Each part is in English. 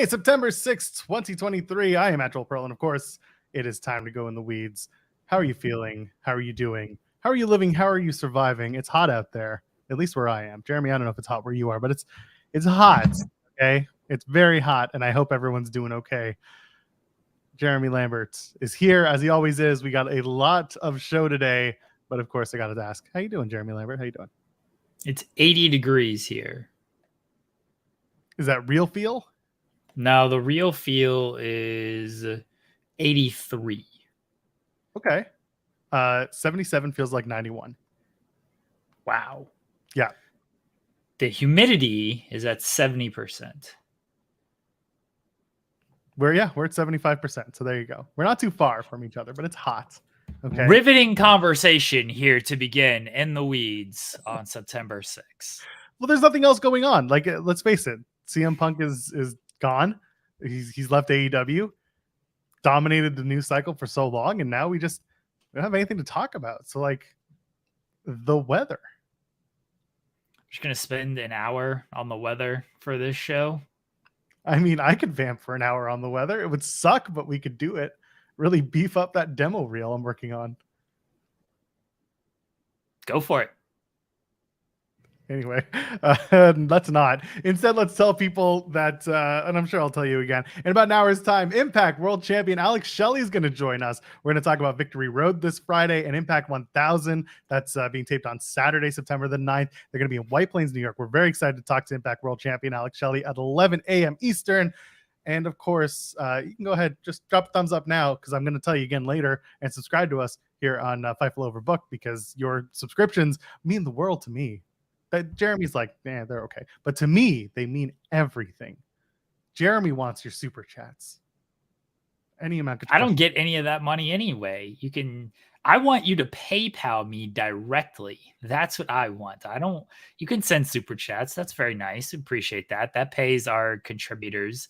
Monday, September 6th, 2023. I am at Joel Pearl, and of course, it is time to go in the weeds. How are you feeling? How are you doing? How are you living? How are you surviving? It's hot out there, at least where I am. Jeremy, I don't know if it's hot where you are, but it's hot, okay? It's very hot, and I hope everyone's doing okay. Jeremy Lambert is here, as he always is. We got a lot of show today, but of course, I got to ask, how you doing, Jeremy Lambert? How you doing? It's 80 degrees here. Is that real feel? No, the real feel is 83. Okay. 77 feels like 91. Wow. Yeah. The humidity is at 70%. We're at 75%. So there you go. We're not too far from each other, but it's hot. Okay. Riveting conversation here to begin in the weeds on September 6th. Well, there's nothing else going on. Like, let's face it, CM Punk is gone. He's left AEW, dominated the news cycle for so long, and now we don't have anything to talk about. So, like, the weather. I'm just gonna spend an hour on the weather for this show. I mean, I could vamp for an hour on the weather. It would suck, but we could do it. Really beef up that demo reel I'm working on. Go for it. Anyway, let's not. Instead, let's tell people that, and I'm sure I'll tell you again, in about an hour's time, Impact World Champion Alex Shelley is going to join us. We're going to talk about Victory Road this Friday and Impact 1000. That's being taped on Saturday, September the 9th. They're going to be in White Plains, New York. We're very excited to talk to Impact World Champion Alex Shelley at 11 a.m. Eastern. And of course, you can go ahead, just drop a thumbs up now, because I'm going to tell you again later, and subscribe to us here on Fightful Overbooked, because your subscriptions mean the world to me. That Jeremy's like, they're okay. But to me, they mean everything. Jeremy wants your super chats. Any amount. I don't get any of that money anyway. I want you to PayPal me directly. That's what I want. You can send super chats. That's very nice. Appreciate that. That pays our contributors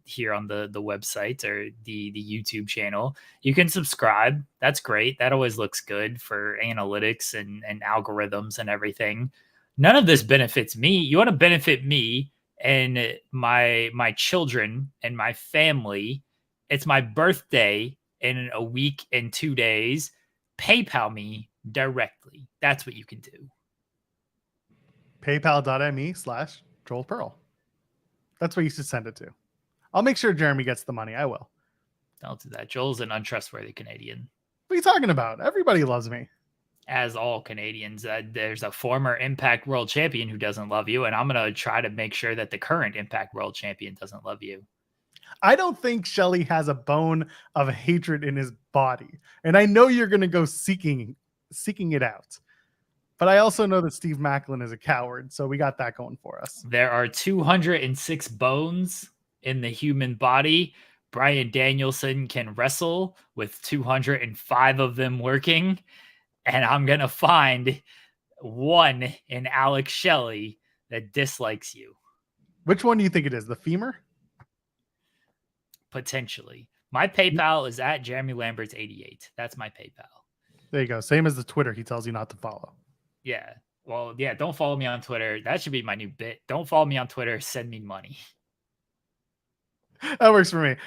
here on the website or the YouTube channel. You can subscribe. That's great. That always looks good for analytics and algorithms and everything. None of this benefits me. You want to benefit me and my children and my family. It's my birthday in a week and 2 days. PayPal me directly. That's what you can do. PayPal.me/Joel Pearl. That's where you should send it to. I'll make sure Jeremy gets the money. I will. Don't do that. Joel's an untrustworthy Canadian. What are you talking about? Everybody loves me. As all Canadians, there's a former Impact World Champion who doesn't love you, and I'm going to try to make sure that the current Impact World Champion doesn't love you. I don't think Shelley has a bone of hatred in his body, and I know you're going to go seeking it out. But I also know that Steve Macklin is a coward, so we got that going for us. There are 206 bones in the human body. Bryan Danielson can wrestle with 205 of them working, and I'm going to find one in Alex Shelley that dislikes you. Which one do you think it is? The femur? Potentially. My PayPal is at Jeremy Lambert's 88. That's my PayPal. There you go. Same as the Twitter he tells you not to follow. Yeah. Well, yeah, don't follow me on Twitter. That should be my new bit. Don't follow me on Twitter. Send me money. That works for me.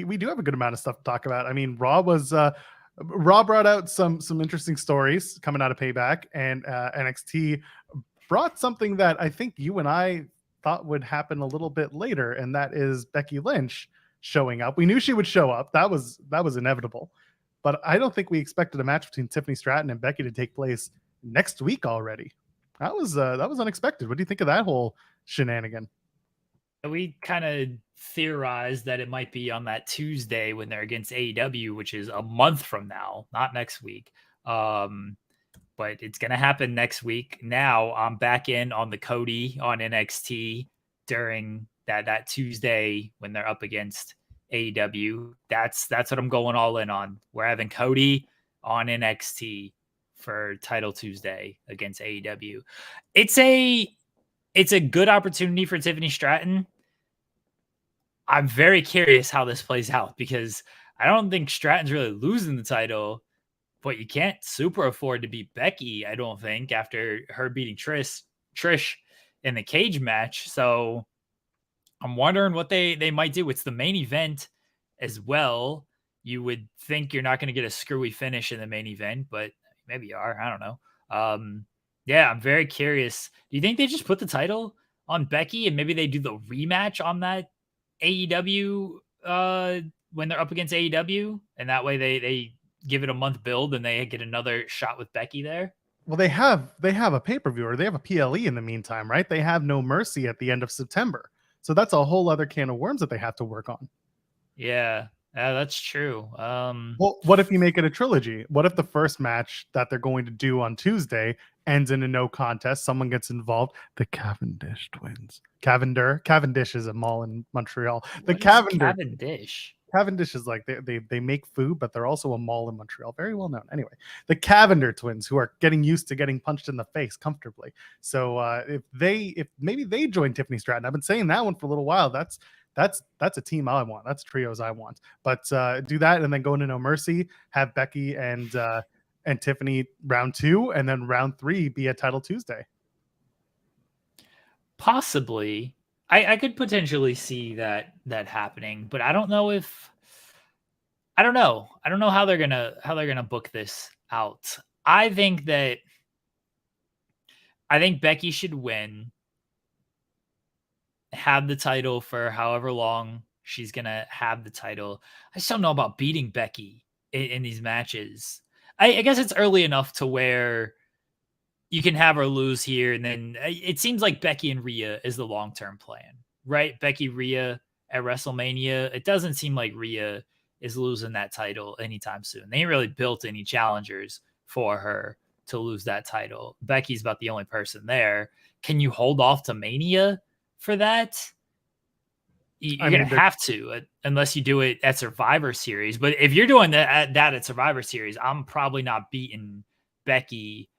We do have a good amount of stuff to talk about. I mean, Raw brought out some interesting stories coming out of Payback, and NXT brought something that I think you and I thought would happen a little bit later, and that is Becky Lynch showing up. We knew she would show up. That was inevitable. But I don't think we expected a match between Tiffany Stratton and Becky to take place next week already. That was unexpected. What do you think of that whole shenanigan? We kind of theorized that it might be on that Tuesday when they're against AEW, which is a month from now, not next week. But it's going to happen next week. Now I'm back in on the Cody on NXT during that Tuesday when they're up against AEW. That's what I'm going all in on. We're having Cody on NXT for Title Tuesday against AEW. It's a good opportunity for Tiffany Stratton. I'm very curious how this plays out, because I don't think Stratton's really losing the title, but you can't super afford to beat Becky, I don't think, after her beating Trish in the cage match. So I'm wondering what they might do. It's the main event as well. You would think you're not going to get a screwy finish in the main event, but maybe you are. I don't know. Yeah, I'm very curious. Do you think they just put the title on Becky and maybe they do the rematch on that AEW when they're up against AEW, and that way they give it a month build and they get another shot with Becky there? Well, they have a pay-per-view, or they have a PLE in the meantime, right? They have No Mercy at the end of September. So that's a whole other can of worms that they have to work on. Yeah, that's true. Well, what if you make it a trilogy? What if the first match that they're going to do on Tuesday ends in a no contest? Someone gets involved. The Cavendish twins. Cavendish is a mall in Montreal. The what is Cavendish. Cavendish? Cavendish is like they make food, but they're also a mall in Montreal. Very well known. Anyway, the Cavender twins, who are getting used to getting punched in the face comfortably. So if maybe they join Tiffany Stratton, I've been saying that one for a little while. That's a team I want. That's trios I want. But do that and then go into No Mercy, have Becky and Tiffany round 2, and then round 3 be a Title Tuesday. Possibly. I could potentially see that happening, but I don't know I don't know how they're gonna book this out. I think Becky should win, have the title for however long she's gonna have the title. I just don't know about beating Becky in these matches. I guess it's early enough to where you can have her lose here, and then it seems like Becky and Rhea is the long-term plan, right? Becky, Rhea at WrestleMania. It doesn't seem like Rhea is losing that title anytime soon. They ain't really built any challengers for her to lose that title. Becky's about the only person there. Can you hold off to Mania for that? You're going to have to, unless you do it at Survivor Series. But if you're doing that at Survivor Series, I'm probably not beating Becky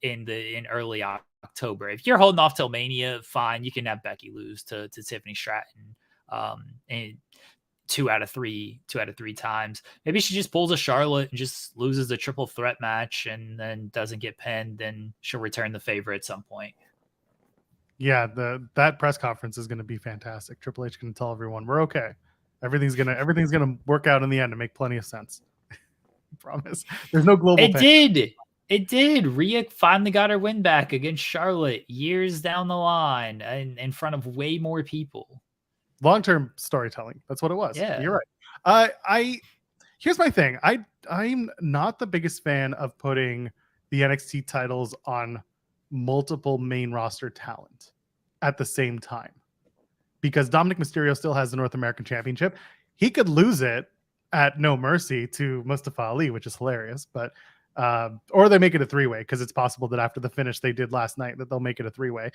in early October. If you're holding off till Mania, fine, you can have Becky lose to Tiffany Stratton and two out of three times. Maybe she just pulls a Charlotte and just loses a triple threat match and then doesn't get pinned, and she'll return the favor at some point. Yeah, that press conference is going to be fantastic. Triple H can tell everyone we're okay. Everything's gonna work out in the end and make plenty of sense. I promise. There's no global. It did. Rhea finally got her win back against Charlotte years down the line and in front of way more people. Long-term storytelling. That's what it was. Yeah, you're right. Here's my thing. I'm not the biggest fan of putting the NXT titles on multiple main roster talent at the same time, because Dominic Mysterio still has the North American Championship. He could lose it at No Mercy to Mustafa Ali, which is hilarious, but or they make it a 3-way, because it's possible that after the finish they did last night that they'll make it a 3-way.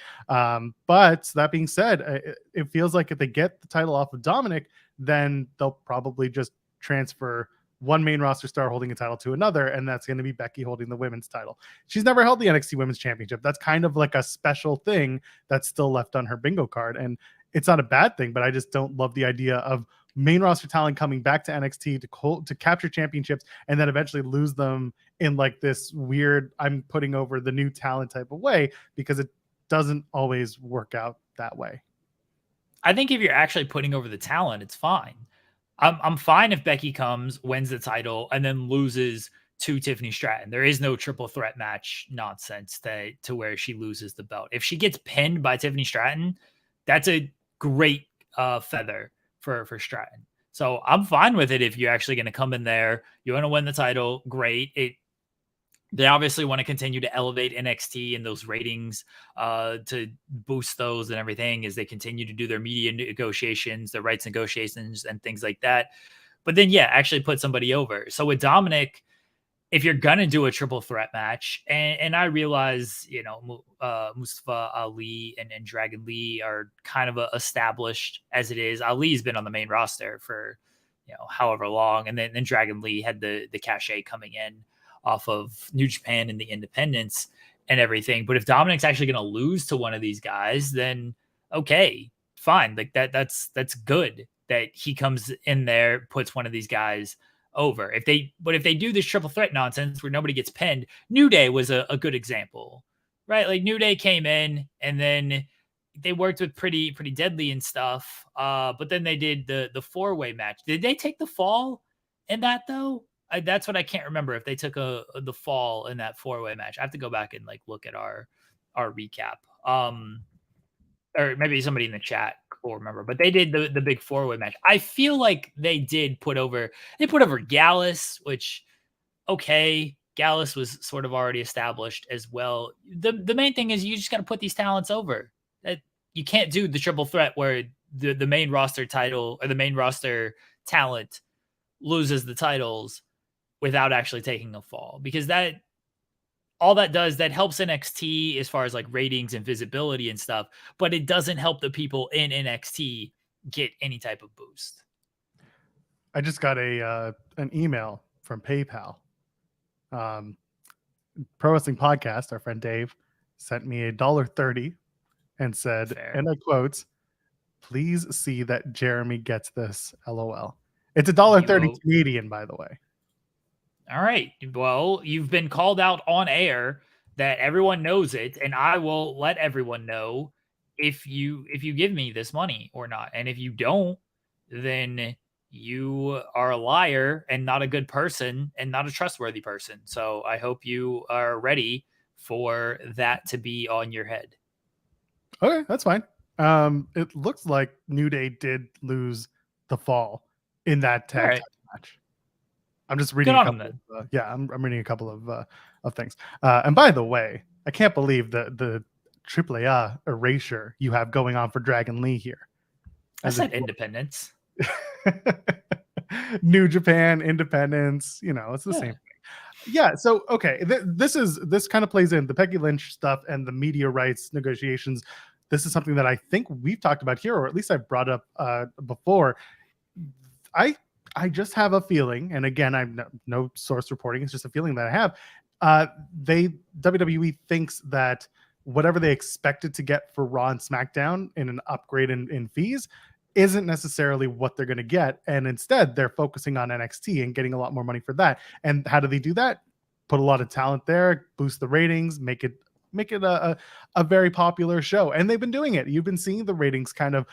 But that being said, it feels like if they get the title off of Dominic, then they'll probably just transfer one main roster star holding a title to another, and that's going to be Becky holding the women's title. She's never held the NXT Women's Championship. That's kind of like a special thing that's still left on her bingo card, and it's not a bad thing, but I just don't love the idea of main roster talent coming back to NXT to capture championships and then eventually lose them in like this weird I'm putting over the new talent type of way, because it doesn't always work out that way. I think if you're actually putting over the talent, it's fine. I'm fine if Becky comes, wins the title, and then loses to Tiffany Stratton. There is no triple threat match nonsense to where she loses the belt. If she gets pinned by Tiffany Stratton, that's a great feather for Stratton. So I'm fine with it if you're actually going to come in there. You want to win the title, great. They obviously want to continue to elevate NXT and those ratings to boost those and everything as they continue to do their media negotiations, their rights negotiations, and things like that. But then, yeah, actually put somebody over. So with Dominic, if you're going to do a triple threat match, and I realize, Mustafa Ali and Dragon Lee are kind of established as it is. Ali's been on the main roster for, however long. And then Dragon Lee had the cachet coming in off of New Japan and the independents and everything. But if Dominic's actually going to lose to one of these guys, then okay, fine. Like that's good that he comes in there, puts one of these guys over. If they do this triple threat nonsense where nobody gets pinned, New Day was a good example, right? Like New Day came in and then they worked with pretty deadly and stuff. But then they did the 4-way match. Did they take the fall in that though? That's what I can't remember if they took the fall in that 4-way match. I have to go back and like look at our recap. Or maybe somebody in the chat will remember, but they did the big 4-way match. I feel like they put over Gallus, which okay, Gallus was sort of already established as well. The main thing is you just got to put these talents over. That you can't do the triple threat where the main roster title or the main roster talent loses the titles without actually taking a fall, because that all that does, that helps NXT as far as like ratings and visibility and stuff, but it doesn't help the people in NXT get any type of boost. I just got an email from PayPal. Pro Wrestling Podcast, our friend Dave, sent me $1.30 and said, Fair. and I quote, "Please see that Jeremy gets this. LOL." It's $1.30 Canadian, by the way. All right. Well, you've been called out on air that everyone knows it, and I will let everyone know if you give me this money or not. And if you don't, then you are a liar and not a good person and not a trustworthy person. So I hope you are ready for that to be on your head. Okay, that's fine. It looks like New Day did lose the fall in that tag title match. I'm just reading a couple. I'm reading a couple of things. And by the way, I can't believe the AAA erasure you have going on for Dragon Lee here. I said independence. New Japan, independence, it's the same thing. Yeah, so okay, this kind of plays in the Becky Lynch stuff and the media rights negotiations. This is something that I think we've talked about here, or at least I've brought up before. I just have a feeling, and again, I'm no source reporting, it's just a feeling that I have. WWE thinks that whatever they expected to get for Raw and SmackDown in an upgrade in fees isn't necessarily what they're going to get, and instead they're focusing on NXT and getting a lot more money for that. And how do they do that? Put a lot of talent there, boost the ratings, make it a very popular show, and they've been doing it. You've been seeing the ratings kind of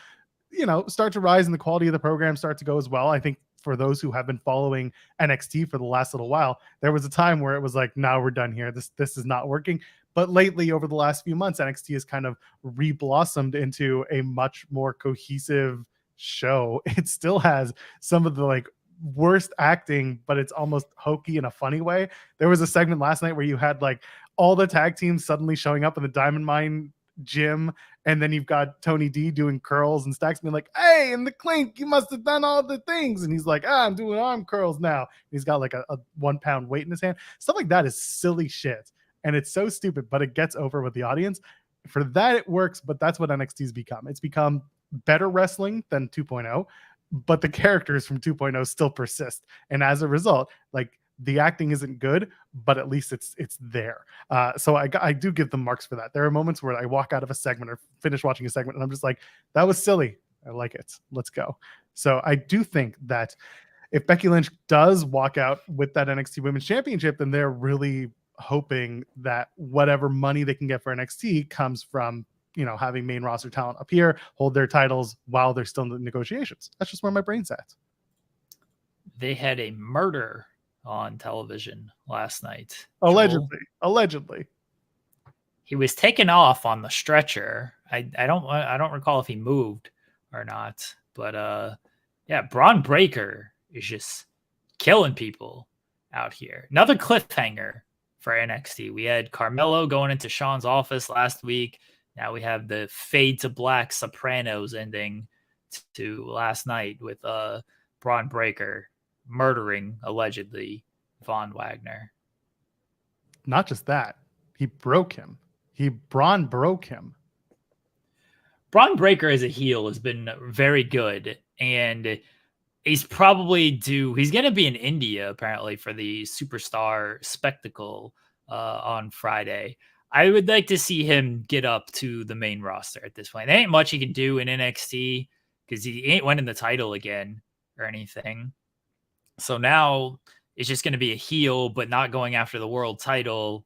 start to rise, and the quality of the program start to go as well. I think for those who have been following NXT for the last little while, there was a time where it was like, now we're done here. This is not working. But lately, over the last few months, NXT has kind of re-blossomed into a much more cohesive show. It still has some of the like worst acting, but it's almost hokey in a funny way. There was a segment last night where you had like all the tag teams suddenly showing up in the Diamond Mine gym, and then you've got Tony D doing curls and Stacks being like, "Hey, in the clink, you must have done all the things," and he's like, "I'm doing arm curls now." He's got like a 1 pound weight in his hand. Stuff like that is silly shit, and it's so stupid, but it gets over with the audience. For that, it works, but that's what NXT's become. It's become better wrestling than 2.0, but the characters from 2.0 still persist, and as a result, like, the acting isn't good, but at least it's there. So I do give them marks for that. There are moments where I walk out of a segment or finish watching a segment and I'm just like, that was silly. I like it. Let's go. So I do think that if Becky Lynch does walk out with that NXT Women's Championship, then they're really hoping that whatever money they can get for NXT comes from, having main roster talent up here, hold their titles while they're still in the negotiations. That's just where my brain's at. They had a murder on television last night. Allegedly. He was taken off on the stretcher. I don't recall if he moved or not, but Braun Breaker is just killing people out here. Another cliffhanger for NXT. We had Carmelo going into Sean's office last week. Now we have the Fade to Black Sopranos ending to last night with Braun Breaker murdering, allegedly, Von Wagner. Not just that, he broke him. Braun broke him. Braun Breaker as a heel has been very good, and he's probably due. He's going to be in India, apparently, for the Superstar Spectacle on Friday. I would like to see him get up to the main roster at this point. There ain't much he can do in NXT because he ain't winning the title again or anything. So now it's just going to be a heel, but not going after the world title.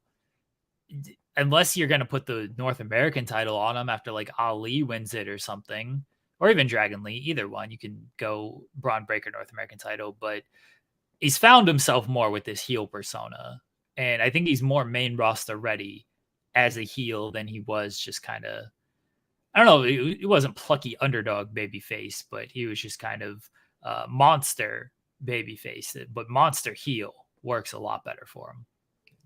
unless you're going to put the North American title on him after like Ali wins it or something, or even Dragon Lee, either one, you can go Braun Breaker North American title, but he's found himself more with this heel persona. And I think he's more main roster ready as a heel than he was just kind of, I don't know, he wasn't plucky underdog babyface, but he was just kind of monster babyface. But monster heel works a lot better for him.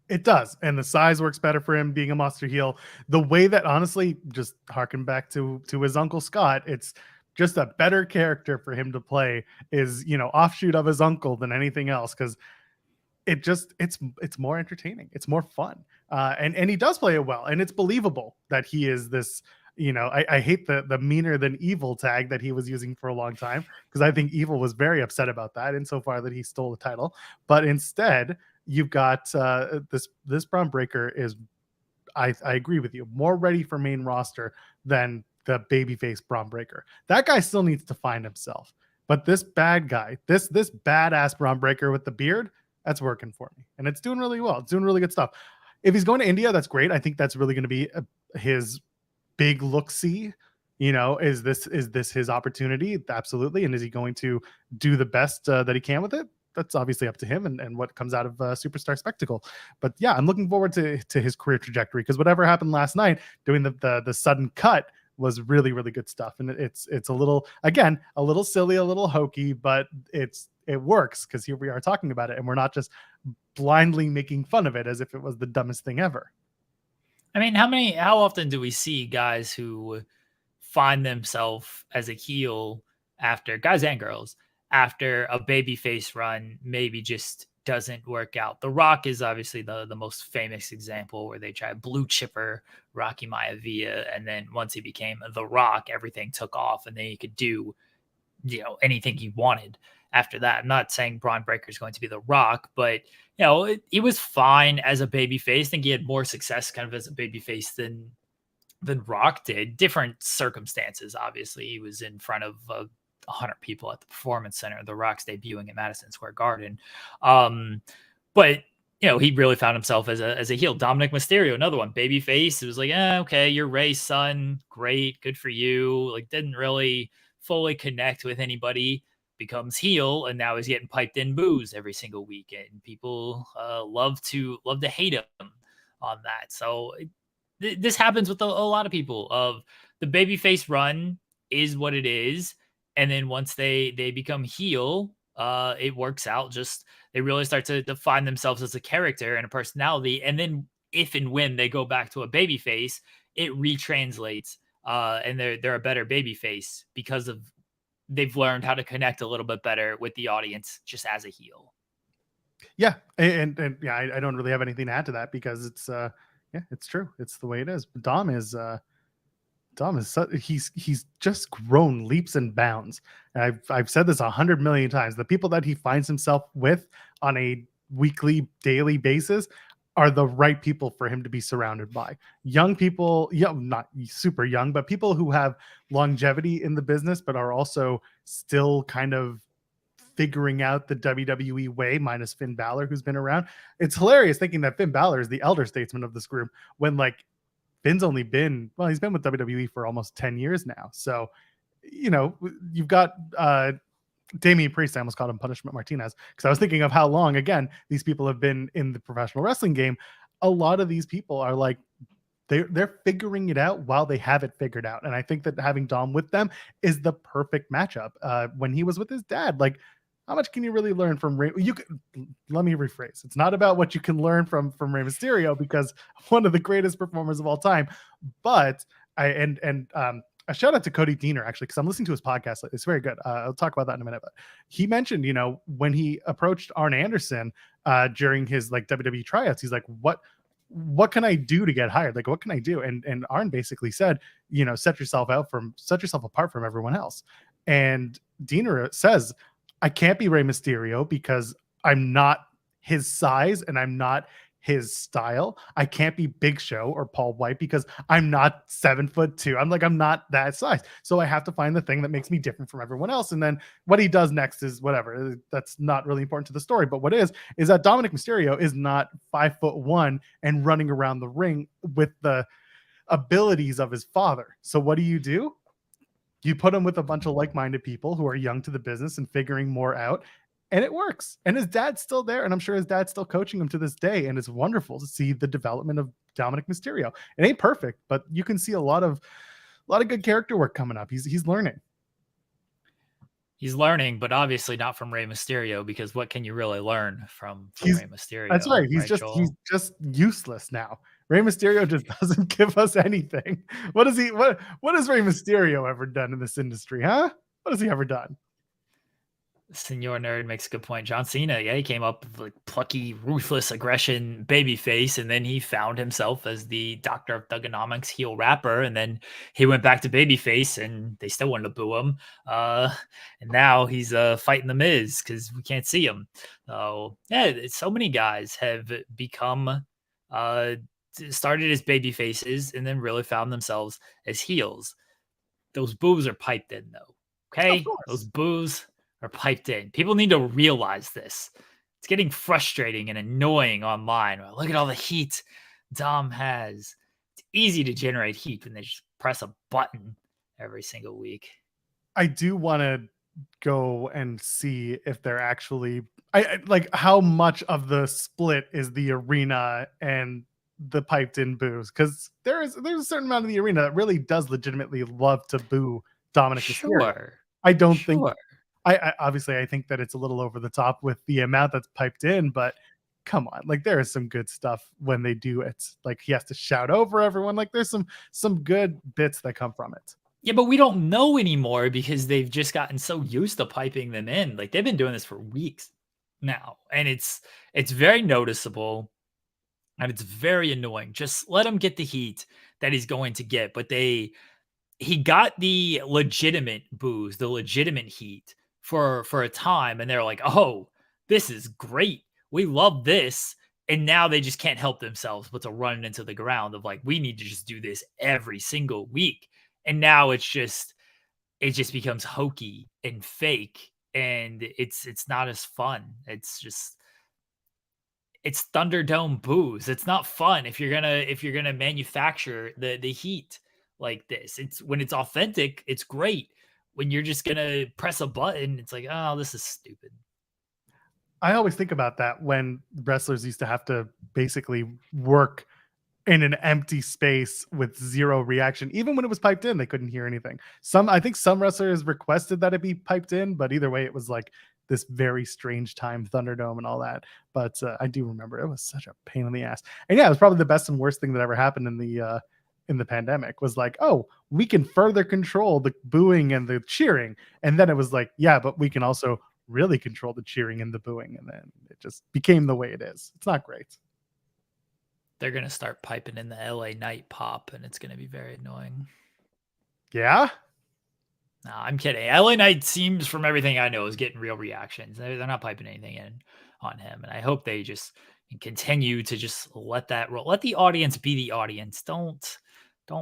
It does, and the size works better for him being a monster heel. The way that, honestly, just harken back to his Uncle Scott, it's just a better character for him to play, is, you know, offshoot of his uncle than anything else, because it's more entertaining, it's more fun, and he does play it well, and it's believable that he is this. You know, I hate the meaner than evil tag that he was using for a long time, because I think Evil was very upset about that insofar that he stole the title. But instead, you've got this Braun Breaker is, I agree with you, more ready for main roster than the babyface Braun Breaker. That guy still needs to find himself. But this bad guy, this badass Braun Breaker with the beard, that's working for me. And it's doing really well. It's doing really good stuff. If he's going to India, that's great. I think that's really going to be his big look-see. You know, is this his opportunity? Absolutely. And is he going to do the best that he can with it? That's obviously up to him and what comes out of Superstar Spectacle. But yeah, I'm looking forward to his career trajectory, because whatever happened last night doing the sudden cut was really, really good stuff. And it's a little, again, a little silly, a little hokey, but it works, because here we are talking about it, and we're not just blindly making fun of it as if it was the dumbest thing ever. I mean, how often do we see guys who find themselves as a heel after, guys and girls, after a babyface run maybe just doesn't work out? The Rock is obviously the most famous example, where they tried blue chipper Rocky Maivia, and then once he became The Rock, everything took off, and then he could do, you know, anything he wanted after that. I'm not saying Braun Breaker is going to be The Rock, but you know, he was fine as a babyface. I think he had more success kind of as a babyface than Rock did. Different circumstances, obviously. He was in front of 100 people at the Performance Center. The Rock's debuting at Madison Square Garden. But you know, he really found himself as a heel. Dominic Mysterio, another one, babyface. It was like, okay, you're Ray's son, great, good for you. Like, didn't really fully connect with anybody. Becomes heel, and now he's getting piped in boos every single week, and people love to hate him on that. So this happens with a lot of people. Of the babyface run is what it is, and then once they become heel, it works out. Just they really start to define themselves as a character and a personality, and then if and when they go back to a babyface, it retranslates, and they're a better babyface because of they've learned how to connect a little bit better with the audience just as a heel. Yeah, and yeah, I don't really have anything to add to that, because it's yeah, it's true. It's the way it is. Dom is he's just grown leaps and bounds. And I've said this 100 million times. The people that he finds himself with on a weekly, daily basis are the right people for him to be surrounded by. Young people, not super young, but people who have longevity in the business, but are also still kind of figuring out the WWE way, minus Finn Balor, who's been around. It's hilarious thinking that Finn Balor is the elder statesman of this group, when like Finn's only been, well, he's been with WWE for almost 10 years now. So, you know, you've got Damian Priest. I almost called him Punishment Martinez, because I was thinking of how long, again, these people have been in the professional wrestling game. A lot of these people are like, they're figuring it out while they have it figured out. And I think that having Dom with them is the perfect matchup. When he was with his dad, like, how much can you really learn from Rey? Let me rephrase. It's not about what you can learn from Rey Mysterio, because one of the greatest performers of all time. But a shout out to Cody Deaner, actually, because I'm listening to his podcast. It's very good. I'll talk about that in a minute. But he mentioned, you know, when he approached Arn Anderson during his like WWE tryouts, he's like, what can I do to get hired? Like, what can I do? And Arn basically said, you know, set yourself apart from everyone else. And Deaner says, I can't be Rey Mysterio because I'm not his size and I'm not his style. I can't be Big Show or Paul White because I'm not 7'2". I'm not that size. So I have to find the thing that makes me different from everyone else. And then what he does next is whatever. That's not really important to the story. But what is that Dominic Mysterio is not 5'1" and running around the ring with the abilities of his father. So what do? You put him with a bunch of like-minded people who are young to the business and figuring more out, and it works. And his dad's still there, and I'm sure his dad's still coaching him to this day. And it's wonderful to see the development of Dominic Mysterio. It ain't perfect, but you can see a lot of good character work coming up. He's learning. He's learning, but obviously not from Rey Mysterio, because what can you really learn from Rey Mysterio? That's right. He's just useless now. Rey Mysterio just doesn't give us anything. What has Rey Mysterio ever done in this industry, huh? What has he ever done? Senor Nerd makes a good point. John Cena, yeah, he came up with like plucky, ruthless aggression babyface, and then he found himself as the Doctor of Thugonomics heel rapper, and then he went back to babyface, and they still wanted to boo him. And now he's fighting the Miz because we can't see him. So yeah, so many guys have become started as baby faces and then really found themselves as heels. Those boos are piped in, though. Okay, those boos are piped in. People need to realize this. It's getting frustrating and annoying online. Look at all the heat Dom has. It's easy to generate heat when they just press a button every single week. I do want to go and see if they're actually I like how much of the split is the arena and the piped in boos, because there's a certain amount of the arena that really does legitimately love to boo Dominic Mysterio. I don't think I obviously I think that it's a little over the top with the amount that's piped in, but come on, like there is some good stuff when they do it. Like he has to shout over everyone. Like there's some good bits that come from it. Yeah, but we don't know anymore because they've just gotten so used to piping them in. Like they've been doing this for weeks now, and it's very noticeable and it's very annoying. Just let him get the heat that he's going to get, but he got the legitimate booze, the legitimate heat for a time, and they're like, "Oh, this is great. We love this." And now they just can't help themselves but to run into the ground of like, we need to just do this every single week. And now it just becomes hokey and fake, and it's not as fun. It's Thunderdome booze. It's not fun if you're gonna manufacture the heat like this. It's when it's authentic, it's great. When you're just gonna press a button, it's like, oh, this is stupid. I always think about that when wrestlers used to have to basically work in an empty space with zero reaction. Even when it was piped in, they couldn't hear anything. I think some wrestlers requested that it be piped in, but either way, it was like this very strange time, Thunderdome and all that. But I do remember it was such a pain in the ass. And yeah, it was probably the best and worst thing that ever happened in the pandemic was like, oh, we can further control the booing and the cheering. And then it was like, yeah, but we can also really control the cheering and the booing. And then it just became the way it is. It's not great. They're gonna start piping in the LA Knight pop, and it's gonna be very annoying. Yeah? No, I'm kidding. LA Knight seems, from everything I know, is getting real reactions. They're not piping anything in on him, and I hope they just continue to just let that roll. Let the audience be the audience. Don't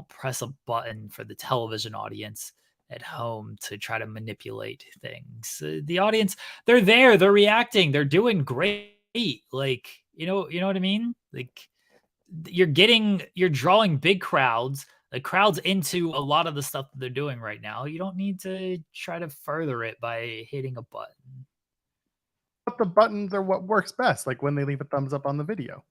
press a button for the television audience at home to try to manipulate things. The audience, they're there, they're reacting, they're doing great. Like, you know what I mean? Like, you're drawing big crowds, the crowds into a lot of the stuff that they're doing right now. You don't need to try to further it by hitting a button. But the buttons are what works best, like when they leave a thumbs up on the video.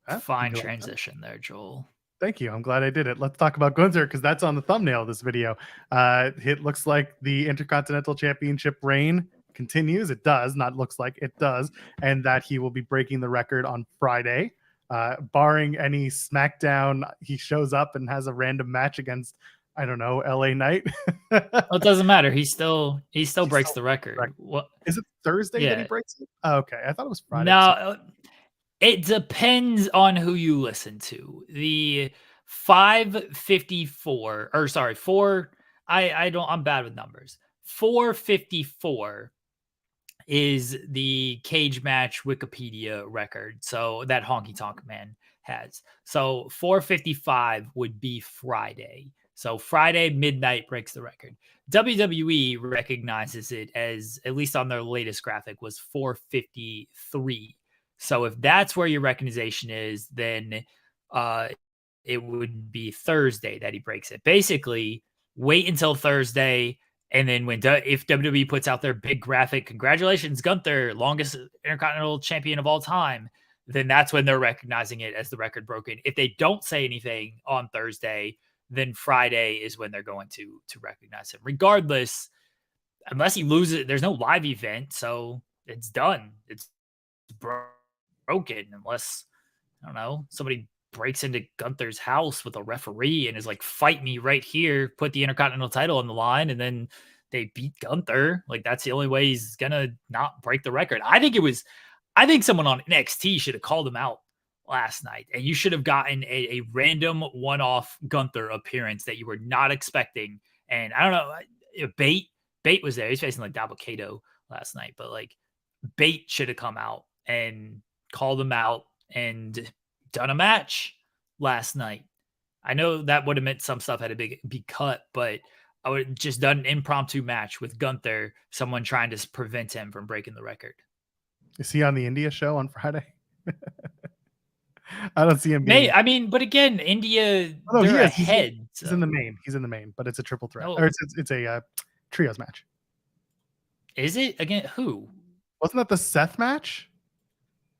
Huh? Fine transition there, Joel. Thank you. I'm glad I did it. Let's talk about Gunther, because that's on the thumbnail of this video. It looks like the Intercontinental Championship reign continues. It does, not looks like, it does. And that he will be breaking the record on Friday. Barring any SmackDown, he shows up and has a random match against, I don't know, LA Knight. Well, it doesn't matter. He still breaks the record. What is it, Thursday that he breaks it? Oh, okay, I thought it was Friday. No, it depends on who you listen to. The 554, or sorry, 4. I'm bad with numbers. 454 is the cage match Wikipedia record. So that Honky Tonk Man has. So 4:55 would be Friday. So Friday midnight breaks the record. WWE recognizes it as, at least on their latest graphic, was 4:53. So if that's where your recognition is, then it would be Thursday that he breaks it. Basically, wait until Thursday, and then if WWE puts out their big graphic, congratulations, Gunther, longest Intercontinental Champion of all time, then that's when they're recognizing it as the record broken. If they don't say anything on Thursday, then Friday is when they're going to recognize him. Regardless, unless he loses, there's no live event, so it's done. It's broken unless, I don't know, somebody breaks into Gunther's house with a referee and is like, fight me right here, put the Intercontinental title on the line, and then they beat Gunther. Like, that's the only way he's gonna not break the record. I think someone on NXT should have called him out last night, and you should have gotten a random one-off Gunther appearance that you were not expecting. And I don't know, Bate was there. He's facing like Dabba-Kato last night, but like Bate should have come out and called him out and done a match last night. I know that would have meant some stuff had to be cut, but I would have just done an impromptu match with Gunther, someone trying to prevent him from breaking the record. Is he on the India show on Friday? I don't see him being. I mean, but again, India, oh, they're ahead. He's in the main. He's in the main, but it's a triple threat. No. Or it's a trios match. Is it? Again, who? Wasn't that the Seth match?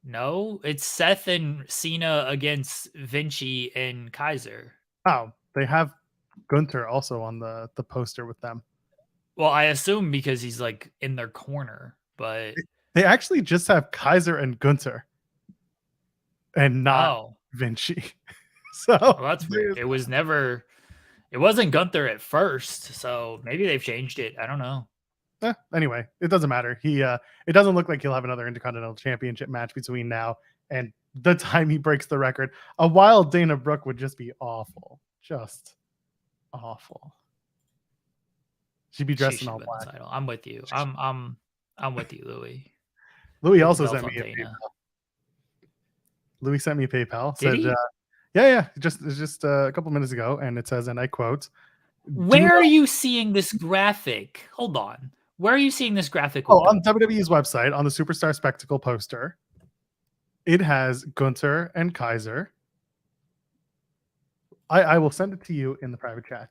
No, it's Seth and Cena against Vinci and Kaiser. Oh, they have Gunther also on the poster with them. Well, I assume because he's like in their corner, but they actually just have Kaiser and Gunther and not Vinci. So that's weird. It wasn't Gunther at first, so maybe they've changed it. I don't know. Anyway, it doesn't matter. It doesn't look like he'll have another Intercontinental Championship match between now and the time he breaks the record. A wild Dana Brooke would just be awful. Just awful. She'd be dressed in all black. I'm with you. I'm with you, Louis. Louis also sent me a PayPal. Louis sent me a PayPal. Said, yeah, just a couple minutes ago, and it says, and I quote, "Where are you seeing this graphic? Hold on. Where are you seeing this graphic?" On WWE's website, on the Superstar Spectacle poster, it has Gunther and Kaiser. I will send it to you in the private chat.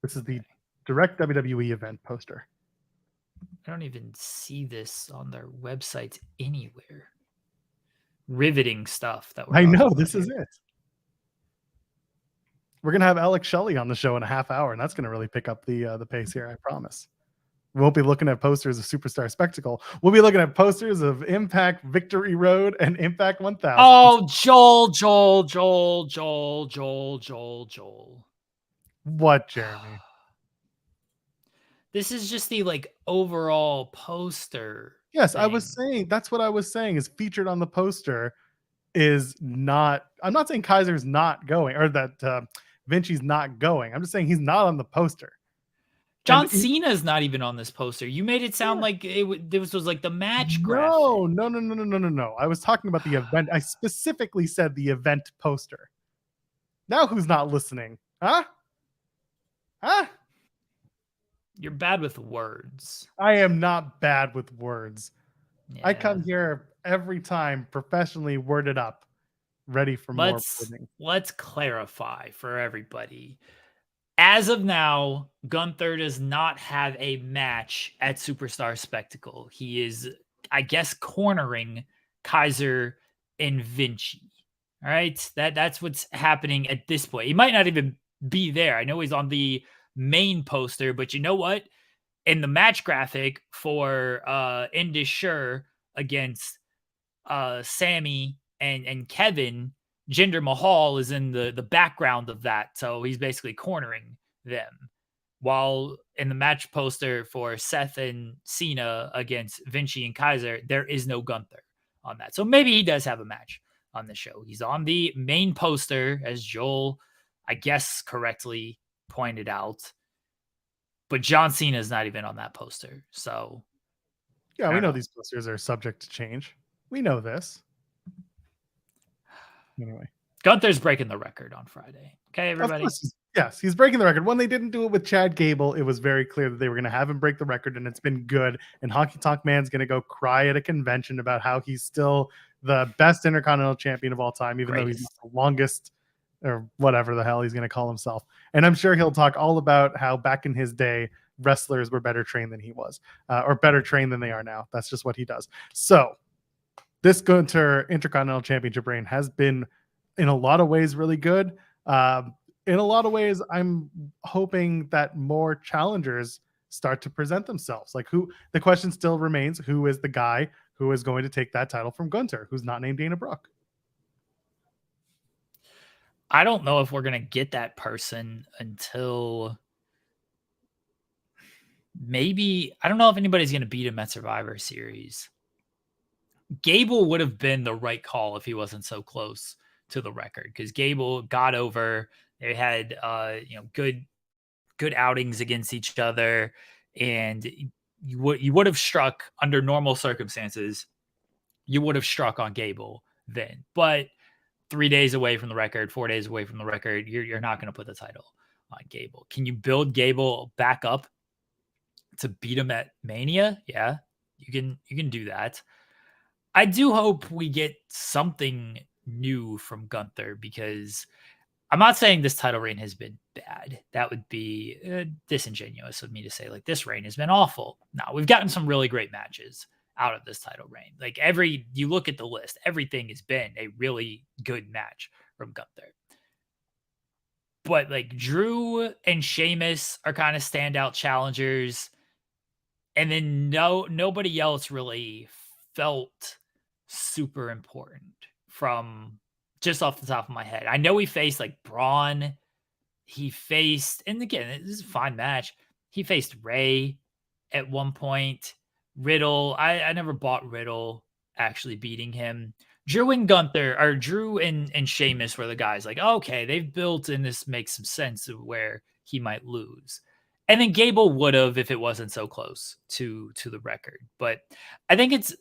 This is the direct WWE event poster. I don't even see this on their websites anywhere. Riveting stuff that I know. This is it. We're gonna have Alex Shelley on the show in a half hour, and that's gonna really pick up the pace here. I promise. We won't be looking at posters of Superstar Spectacle. We'll be looking at posters of Impact Victory Road and Impact 1000. Oh, Joel. What, Jeremy? This is just the like overall poster. Yes, thing. I was saying that's what I was saying is featured on the poster is not. I'm not saying Kaiser's not going or that Vinci's not going. I'm just saying he's not on the poster. John Cena's not even on this poster. You made it sound like this was like the match graphic. No. I was talking about the event. I specifically said the event poster. Now who's not listening? Huh? You're bad with words. I am not bad with words. Yeah. I come here every time professionally worded up, ready for more pudding. Let's clarify for everybody. As of now, Gunther does not have a match at Superstar Spectacle. He is, I guess, cornering Kaiser and Vinci. All right, that's what's happening at this point. He might not even be there. I know he's on the main poster, but you know what? In the match graphic for Indus against Sammy and Kevin, Jinder Mahal is in the background of that, so he's basically cornering them. While in the match poster for Seth and Cena against Vinci and Kaiser, there is no Gunther on that. So maybe he does have a match on the show. He's on the main poster, as Joel, I guess, correctly pointed out. But John Cena is not even on that poster. So Yeah, we know know. these posters are subject to change. We know this. Anyway. Gunther's breaking the record on Friday. Okay, Of everybody? course, he's breaking the record. When they didn't do it with Chad Gable, it was very clear that they were going to have him break the record, and it's been good. And Honky Tonk Man's going to go cry at a convention about how he's still the best Intercontinental Champion of all time, even though he's not the longest or whatever the hell he's going to call himself. And I'm sure he'll talk all about how back in his day, wrestlers were better trained than he was, or better trained than they are now. That's just what he does. So this Gunther Intercontinental Championship reign has been, in a lot of ways, really good. In a lot of ways, I'm hoping that more challengers start to present themselves. Like, who, the question still remains, who is the guy who is going to take that title from Gunther, who's not named Dana Brooke? I don't know if we're going to get that person until maybe, I don't know if anybody's going to beat him at Survivor Series. Gable would have been the right call if he wasn't so close to the record, because Gable got over. They had good outings against each other, and you would have struck under normal circumstances. You would have struck on Gable then, but 3 days away from the record, 4 days away from the record, you're not going to put the title on Gable. Can you build Gable back up to beat him at Mania? Yeah, you can do that. I do hope we get something new from Gunther, because I'm not saying this title reign has been bad. That would be disingenuous of me to say, like, this reign has been awful. No, we've gotten some really great matches out of this title reign. Like, you look at the list, everything has been a really good match from Gunther. But like, Drew and Sheamus are kind of standout challengers. And then nobody else really felt super important from just off the top of my head. I know he faced like Braun. He faced, and again, this is a fine match. He faced Ray at one point. Riddle. I never bought Riddle actually beating him. Drew and Gunther, or Drew and Sheamus were the guys like, okay, they've built, and this makes some sense of where he might lose. And then Gable would have if it wasn't so close to the record. But I think it's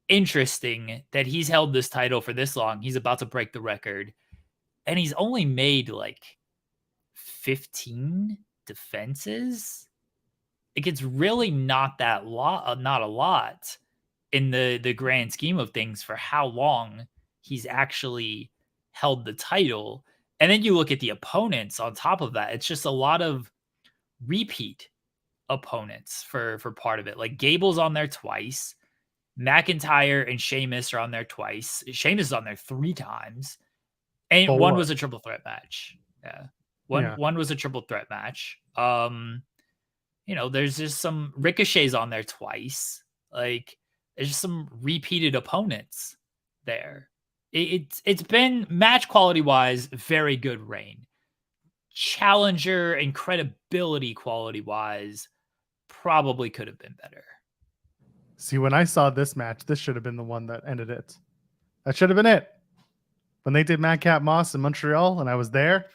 interesting that he's held this title for this long. He's about to break the record, and he's only made like 15 defenses. Like, it's really not a lot in the grand scheme of things for how long he's actually held the title. And then you look at the opponents on top of that. It's just a lot of repeat opponents for part of it. Like, Gable's on there twice. McIntyre and Sheamus are on there twice. Sheamus is on there 3 times. And one was a triple threat match. Yeah. One was a triple threat match. There's just some Ricochet's on there twice. Like, there's just some repeated opponents there. It's been, match quality wise, very good reign. Challenger and credibility quality wise, probably could have been better. See, when I saw this match, this should have been the one that ended it. That should have been it. When they did Madcap Moss in Montreal and I was there,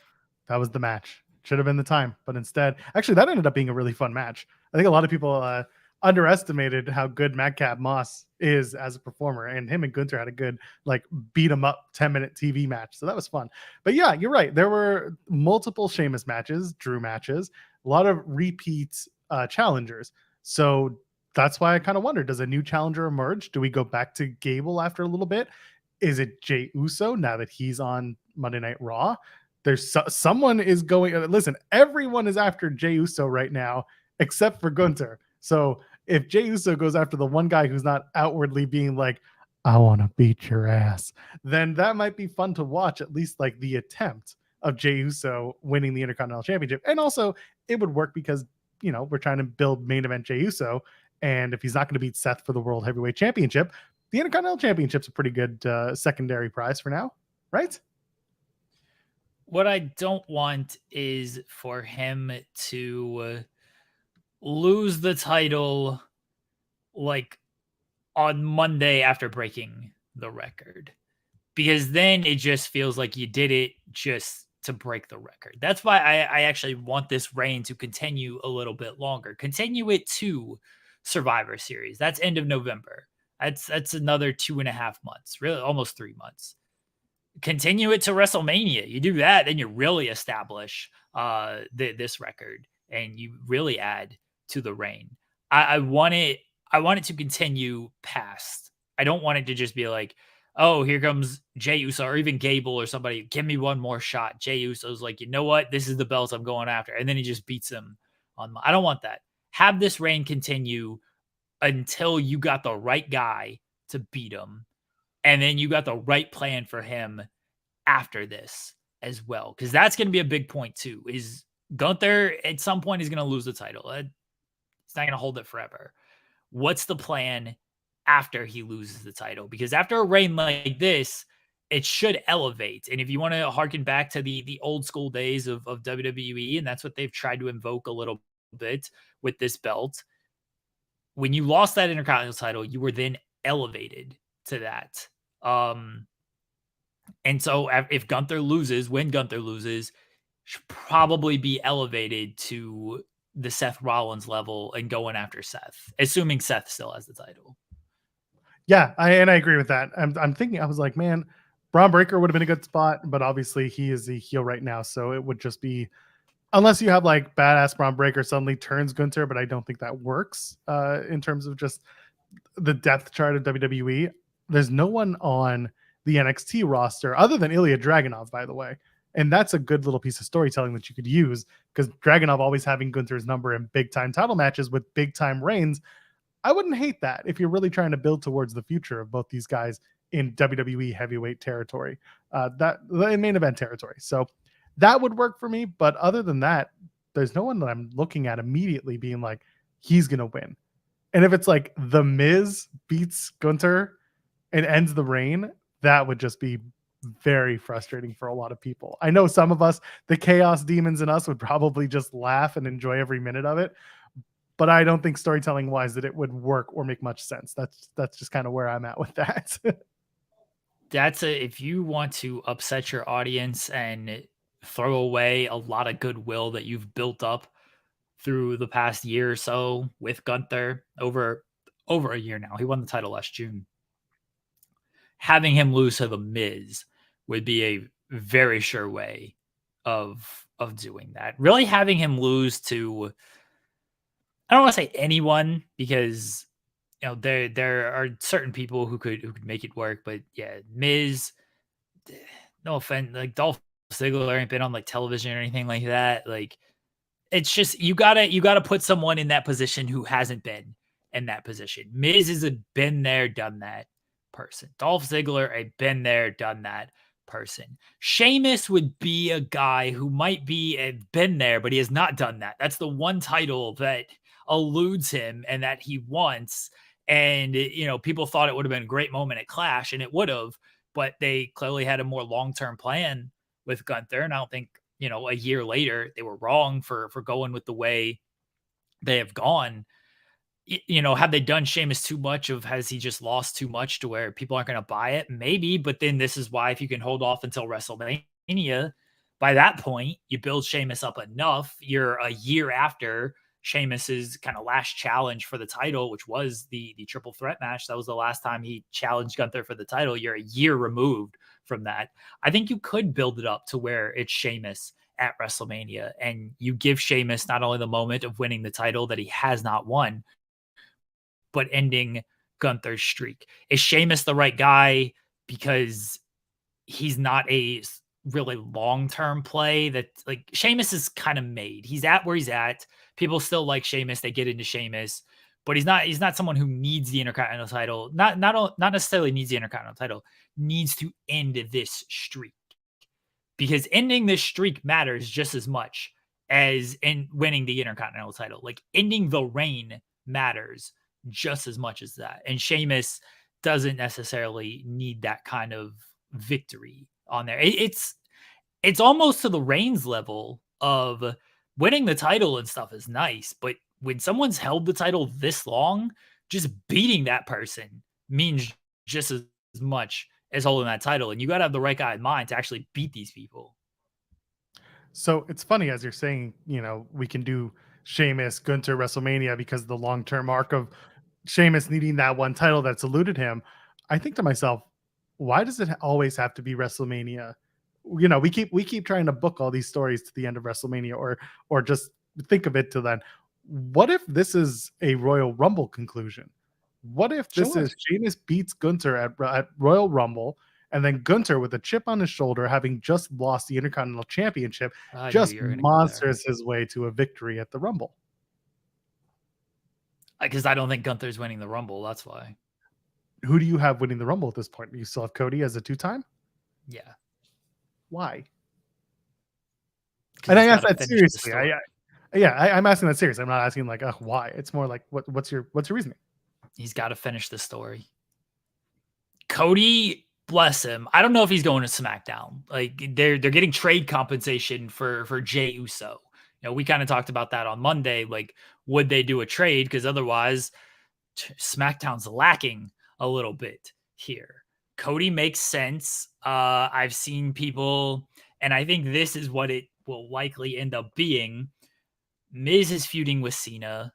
that was the match. Should have been the time. But instead, actually, that ended up being a really fun match. I think a lot of people underestimated how good Madcap Moss is as a performer, and him and Gunther had a good, like, beat 'em up 10-minute TV match. So that was fun. But yeah, you're right. There were multiple Sheamus matches, Drew matches, a lot of repeat challengers. So that's why I kind of wonder, does a new challenger emerge? Do we go back to Gable after a little bit? Is it Jey Uso now that he's on Monday Night Raw? There's someone is going. Listen, everyone is after Jey Uso right now, except for Gunther. So if Jey Uso goes after the one guy who's not outwardly being like, I want to beat your ass, then that might be fun to watch, at least like the attempt of Jey Uso winning the Intercontinental Championship. And also, it would work because, we're trying to build main event Jey Uso. And if he's not going to beat Seth for the World Heavyweight Championship, the Intercontinental Championship's a pretty good secondary prize for now, right? What I don't want is for him to lose the title like on Monday after breaking the record, because then it just feels like you did it just to break the record. That's why I actually want this reign to continue a little bit longer. Continue it to Survivor Series. That's end of November. That's another 2.5 months, really almost 3 months. Continue it to WrestleMania. You do that, then you really establish this record, and you really add to the reign. I want it. I want it to continue past. I don't want it to just be like, oh, here comes Jey Uso or even Gable or somebody. Give me one more shot. Jey Uso's like, you know what? This is the belt I'm going after, and then he just beats him on. I don't want that. Have this reign continue until you got the right guy to beat him, and then you got the right plan for him after this as well, because that's going to be a big point too. Is Gunther at some point is going to lose the title? He's not going to hold it forever. What's the plan after he loses the title? Because after a reign like this, it should elevate. And if you want to harken back to the old school days of WWE, and that's what they've tried to invoke a little bit with this belt, when you lost that Intercontinental title, you were then elevated to that. And so if Gunther loses, when Gunther loses, should probably be elevated to the Seth Rollins level and going after Seth, assuming Seth still has the title. Yeah, I agree with that. I'm thinking, I was like, man, Braun Breaker would have been a good spot, but obviously he is the heel right now, so it would just be, unless you have like badass Braun Breaker suddenly turns Gunther, but I don't think that works in terms of just the depth chart of WWE. There's no one on the NXT roster other than Ilya Dragunov, by the way. And that's a good little piece of storytelling that you could use, because Dragunov always having Gunther's number in big time title matches with big time reigns. I wouldn't hate that if you're really trying to build towards the future of both these guys in WWE heavyweight territory, that in main event territory. So that would work for me. But other than that, there's no one that I'm looking at immediately being like, he's going to win. And if it's like The Miz beats Gunther and ends the reign, that would just be very frustrating for a lot of people. I know some of us, the chaos demons in us, would probably just laugh and enjoy every minute of it. But I don't think storytelling wise that it would work or make much sense. That's just kind of where I'm at with that. If you want to upset your audience and throw away a lot of goodwill that you've built up through the past year or so with Gunther, over a year now. He won the title last June. Having him lose to The Miz would be a very sure way of doing that. Really having him lose to, I don't want to say anyone, because there are certain people who could make it work, but yeah, Miz, no offense, like Dolph Ziggler ain't been on like television or anything like that. Like, it's just you gotta put someone in that position who hasn't been in that position. Miz is a been there, done that person. Dolph Ziggler, a been there, done that person. Sheamus would be a guy who might be a been there, but he has not done that. That's the one title that eludes him and that he wants. And people thought it would have been a great moment at Clash, and it would have, but they clearly had a more long-term plan with Gunther. And I don't think a year later they were wrong for going with the way they have gone. Have they done Sheamus too much? Has he just lost too much to where people aren't going to buy it? Maybe, but then this is why, if you can hold off until WrestleMania, by that point you build Sheamus up enough. You're a year after Sheamus's kind of last challenge for the title, which was the triple threat match. That was the last time he challenged Gunther for the title. You're a year removed from that. I think you could build it up to where it's Sheamus at WrestleMania, and you give Sheamus not only the moment of winning the title that he has not won, but ending Gunther's streak. Is Sheamus the right guy because he's not a really long-term play? That, like, Sheamus is kind of made. He's at where he's at. People still like Sheamus. They get into Sheamus, but he's not someone who needs the Intercontinental title. Not necessarily needs the Intercontinental title, needs to end this streak, because ending this streak matters just as much as in winning the Intercontinental title. Like, ending the reign matters just as much as that. And Sheamus doesn't necessarily need that kind of victory on there. It's almost to the Reigns level of winning the title and stuff is nice, but when someone's held the title this long, just beating that person means just as much as holding that title. And you got to have the right guy in mind to actually beat these people. So it's funny, as you're saying, we can do Sheamus, Gunther, WrestleMania because of the long-term arc of Sheamus needing that one title that's eluded him. I think to myself, why does it always have to be WrestleMania? You know, we keep trying to book all these stories to the end of WrestleMania, or just think of it to then. What if this is a Royal Rumble conclusion? What if this Sure. is Sheamus beats Gunther at Royal Rumble, and then Gunther with a chip on his shoulder, having just lost the Intercontinental Championship, I knew just you were going to go there monsters his way to a victory at the Rumble? because I don't think Gunther's winning the Rumble. That's why. Who do you have winning the Rumble at this point? You still have Cody as a two-time? Yeah. Why? 'Cause And I he's ask gotta that finish the seriously. story. I'm asking that seriously. I'm not asking like, why? It's more like, what's your reasoning? He's got to finish the story. Cody, bless him. I don't know if he's going to SmackDown. Like they're getting trade compensation for Jey Uso. You know, we kind of talked about that on Monday. Like, would they do a trade? Because otherwise, SmackDown's lacking a little bit here. Cody makes sense. I've seen people, and I think this is what it will likely end up being. Miz is feuding with Cena,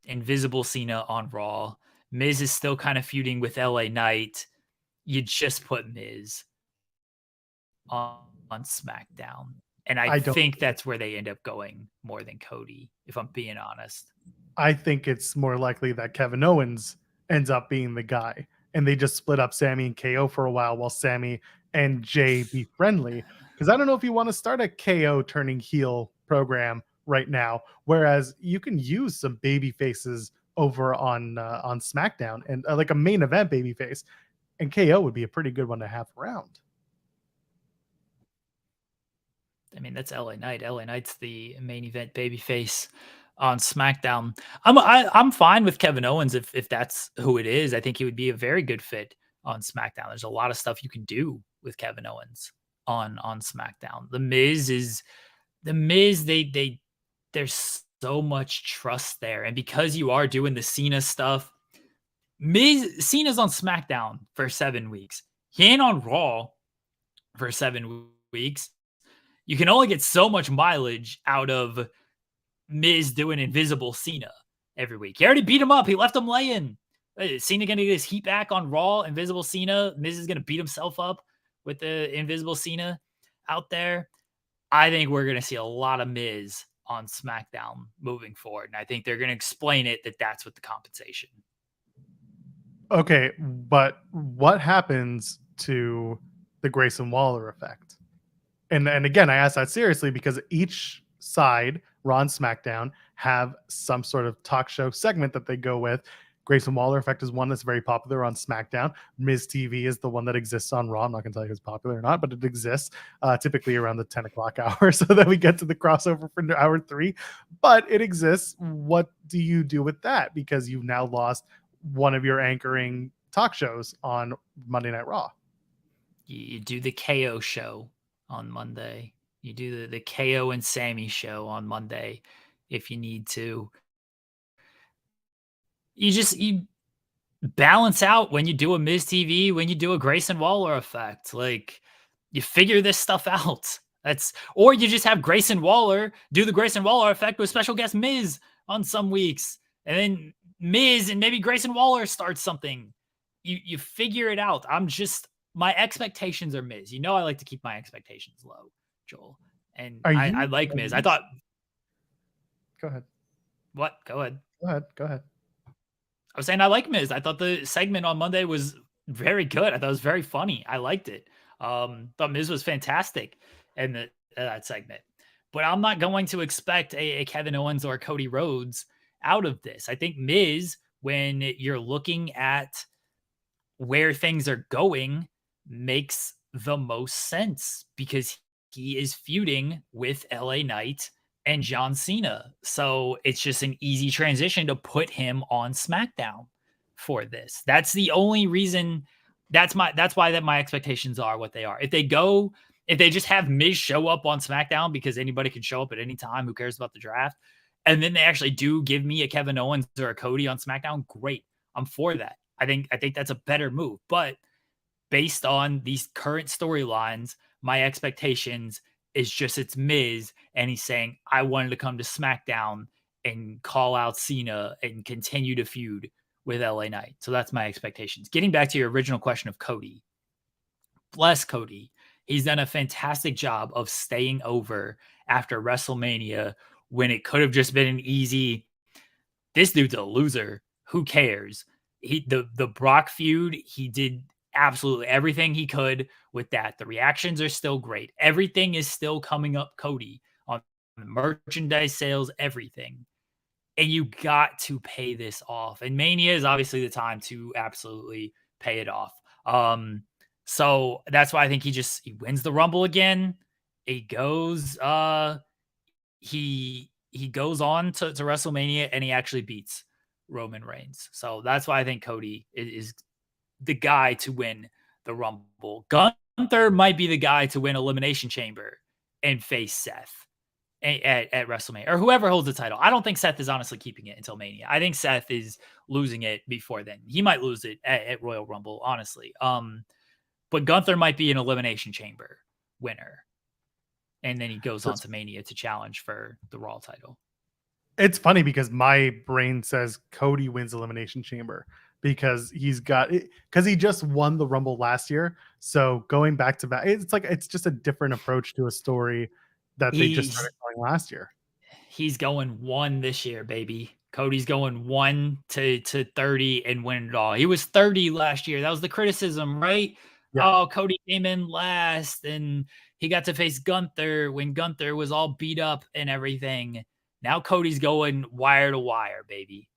Invisible Cena on Raw. Miz is still kind of feuding with LA Knight. You just put Miz on SmackDown. And I I don't. think that's where they end up going more than Cody, if I'm being honest. I think it's more likely that Kevin Owens ends up being the guy, and they just split up Sammy and KO for a while Sammy and Jay be friendly. Because I don't know if you want to start a KO turning heel program right now, whereas you can use some baby faces over on SmackDown and like a main event baby face, and KO would be a pretty good one to have around. I mean, that's LA Knight. LA Knight's the main event babyface on SmackDown. I'm fine with Kevin Owens if that's who it is. I think he would be a very good fit on SmackDown. There's a lot of stuff you can do with Kevin Owens on SmackDown. The Miz. There's so much trust there, and because you are doing the Cena stuff, Cena's on SmackDown for 7 weeks. He ain't on Raw for 7 weeks. You can only get so much mileage out of Miz doing Invisible Cena every week. He already beat him up. He left him laying. Cena going to get his heat back on Raw. Invisible Cena. Miz is going to beat himself up with the Invisible Cena out there. I think we're going to see a lot of Miz on SmackDown moving forward. And I think they're going to explain it that that's what the compensation. Okay, but what happens to the Grayson Waller effect? And again, I ask that seriously because each side, Raw and SmackDown, have some sort of talk show segment that they go with. Grayson Waller effect is one that's very popular on SmackDown. Miz TV is the one that exists on Raw. I'm not going to tell you if it's popular or not, but it exists typically around the 10 o'clock hour so that we get to the crossover for hour 3. But it exists. What do you do with that? Because you've now lost one of your anchoring talk shows on Monday Night Raw. You do the KO show on Monday. You do the KO and Sammy show on Monday if you need to. You balance out when you do a Miz TV, when you do a Grayson Waller effect. Like you figure this stuff out. Or you just have Grayson Waller do the Grayson Waller effect with special guest Miz on some weeks. And then Miz and maybe Grayson Waller starts something. You figure it out. My expectations are Miz. You know I like to keep my expectations low, Joel. And I like Miz. I thought. Go ahead. What? Go ahead. Go ahead. I was saying I like Miz. I thought the segment on Monday was very good. I thought it was very funny. I liked it. Thought Miz was fantastic in that segment. But I'm not going to expect a Kevin Owens or Cody Rhodes out of this. I think Miz, when you're looking at where things are going, makes the most sense because he is feuding with LA Knight and John Cena. So it's just an easy transition to put him on SmackDown for this. That's the only reason. That's why my expectations are what they are. If they just have Miz show up on SmackDown because anybody can show up at any time, who cares about the draft? And then they actually do give me a Kevin Owens or a Cody on SmackDown, great. I'm for that. I think that's a better move. But based on these current storylines, my expectations is just it's Miz, and he's saying, I wanted to come to SmackDown and call out Cena and continue to feud with LA Knight. So that's my expectations. Getting back to your original question of Cody, bless Cody. He's done a fantastic job of staying over after WrestleMania when it could have just been an easy, this dude's a loser. Who cares? The Brock feud, he did absolutely everything he could with that. The reactions are still great. Everything is still coming up Cody on merchandise sales, everything. And you got to pay this off. And Mania is obviously the time to absolutely pay it off. So that's why I think he wins the Rumble again. He goes he goes on to WrestleMania and he actually beats Roman Reigns. So that's why I think Cody is the guy to win the Rumble. Gunther might be the guy to win Elimination Chamber and face Seth at WrestleMania, or whoever holds the title. I don't think Seth is honestly keeping it until Mania. I think Seth is losing it before then. He might lose it at Royal Rumble, honestly. But Gunther might be an Elimination Chamber winner. And then he goes on to Mania to challenge for the Raw title. It's funny because my brain says Cody wins Elimination Chamber because he just won the Rumble last year. So going back to back, it's just a different approach to a story that they just started telling last year. He's going 1 this year, baby. Cody's going 1 to 30 and win it all. He was 30 last year. That was the criticism, right? Yeah. Oh, Cody came in last and he got to face Gunther when Gunther was all beat up and everything. Now Cody's going wire to wire, baby.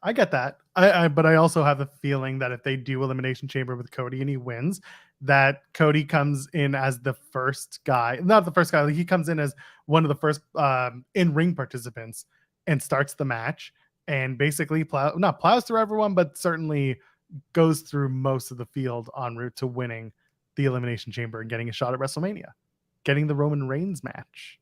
I get that. But I also have a feeling that if they do Elimination Chamber with Cody and he wins, that Cody comes in as the first guy, not the first guy. He comes in as one of the first in-ring participants and starts the match and basically plows through everyone, but certainly goes through most of the field en route to winning the Elimination Chamber and getting a shot at WrestleMania, getting the Roman Reigns match.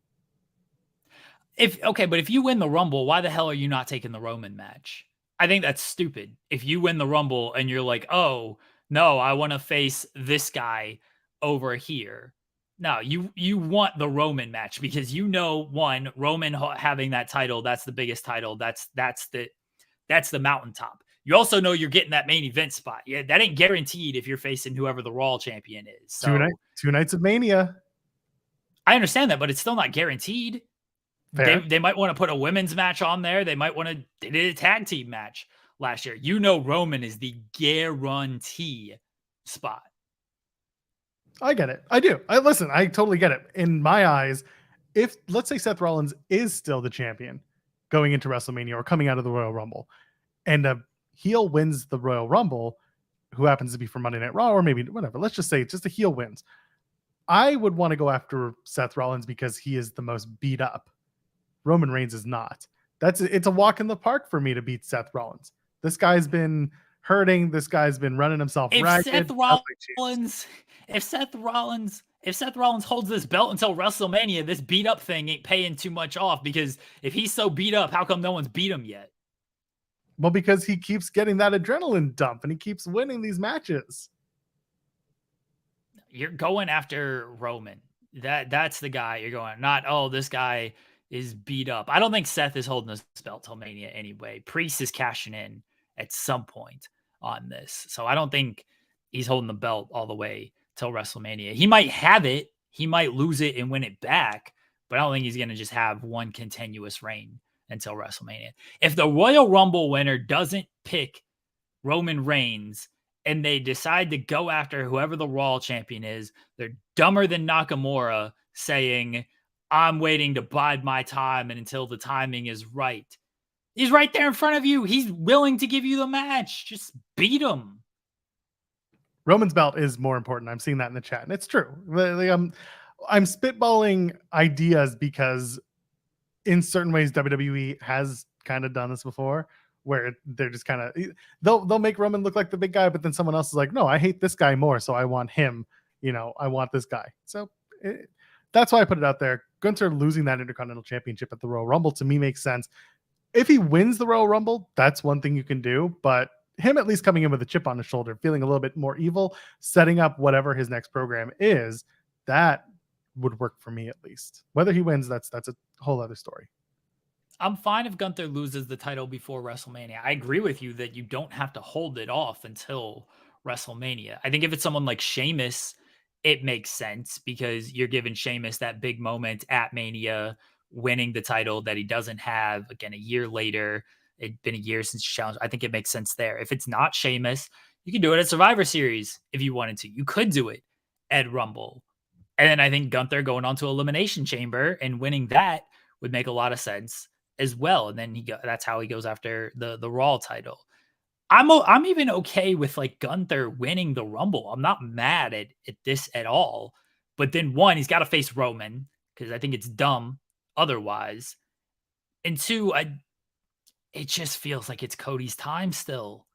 But if you win the Rumble, why the hell are you not taking the Roman match? I think that's stupid. If you win the Rumble and you're like, oh, no, I want to face this guy over here. No, you want the Roman match because one, Roman having that title, that's the biggest title. That's the mountaintop. You also know you're getting that main event spot. Yeah, that ain't guaranteed if you're facing whoever the Raw champion is. So, two nights of Mania. I understand that, but it's still not guaranteed. They might want to put a women's match on there. They did a tag team match last year. Roman is the guarantee spot. I get it. I do. I totally get it. In my eyes, if let's say Seth Rollins is still the champion going into WrestleMania or coming out of the Royal Rumble, and a heel wins the Royal Rumble, who happens to be from Monday Night Raw or maybe whatever, let's just say it's just a heel wins. I would want to go after Seth Rollins because he is the most beat up. Roman Reigns is not. It's a walk in the park for me to beat Seth Rollins. This guy's been hurting. This guy's been running himself ragged. If Seth Rollins holds this belt until WrestleMania, this beat up thing ain't paying too much off because if he's so beat up, how come no one's beat him yet? Well, because he keeps getting that adrenaline dump and he keeps winning these matches. You're going after Roman. That's the guy you're going. Not, oh, this guy is beat up. I don't think Seth is holding this belt till Mania anyway. Priest is cashing in at some point on this. So I don't think he's holding the belt all the way till WrestleMania. He might have it. He might lose it and win it back, but I don't think he's going to just have one continuous reign until WrestleMania. If the Royal Rumble winner doesn't pick Roman Reigns and they decide to go after whoever the Raw champion is, they're dumber than Nakamura saying, I'm waiting to bide my time and until the timing is right. He's right there in front of you. He's willing to give you the match. Just beat him. Roman's belt is more important. I'm seeing that in the chat, and it's true. I'm spitballing ideas because in certain ways WWE has kind of done this before, where they're just kind of they'll make Roman look like the big guy, but then someone else is like, no, I hate this guy more, so I want him. I want this guy. So that's why I put it out there. Gunther losing that Intercontinental Championship at the Royal Rumble to me makes sense. If he wins the Royal Rumble, that's one thing you can do, but him at least coming in with a chip on his shoulder, feeling a little bit more evil, setting up whatever his next program is, that would work for me at least. Whether he wins, that's a whole other story. I'm fine if Gunther loses the title before WrestleMania. I agree with you that you don't have to hold it off until WrestleMania. I think if it's someone like Sheamus, it makes sense because you're giving Sheamus that big moment at Mania, winning the title that he doesn't have again a year later. It'd been a year since challenge. I think it makes sense there. If it's not Sheamus, you can do it at Survivor Series if you wanted to. You could do it at Rumble. And then I think Gunther going on to Elimination Chamber and winning that would make a lot of sense as well. And then that's how he goes after the Raw title. I'm even okay with like Gunther winning the Rumble. I'm not mad at this at all. But then one, he's got to face Roman because I think it's dumb otherwise. And two, it just feels like it's Cody's time still.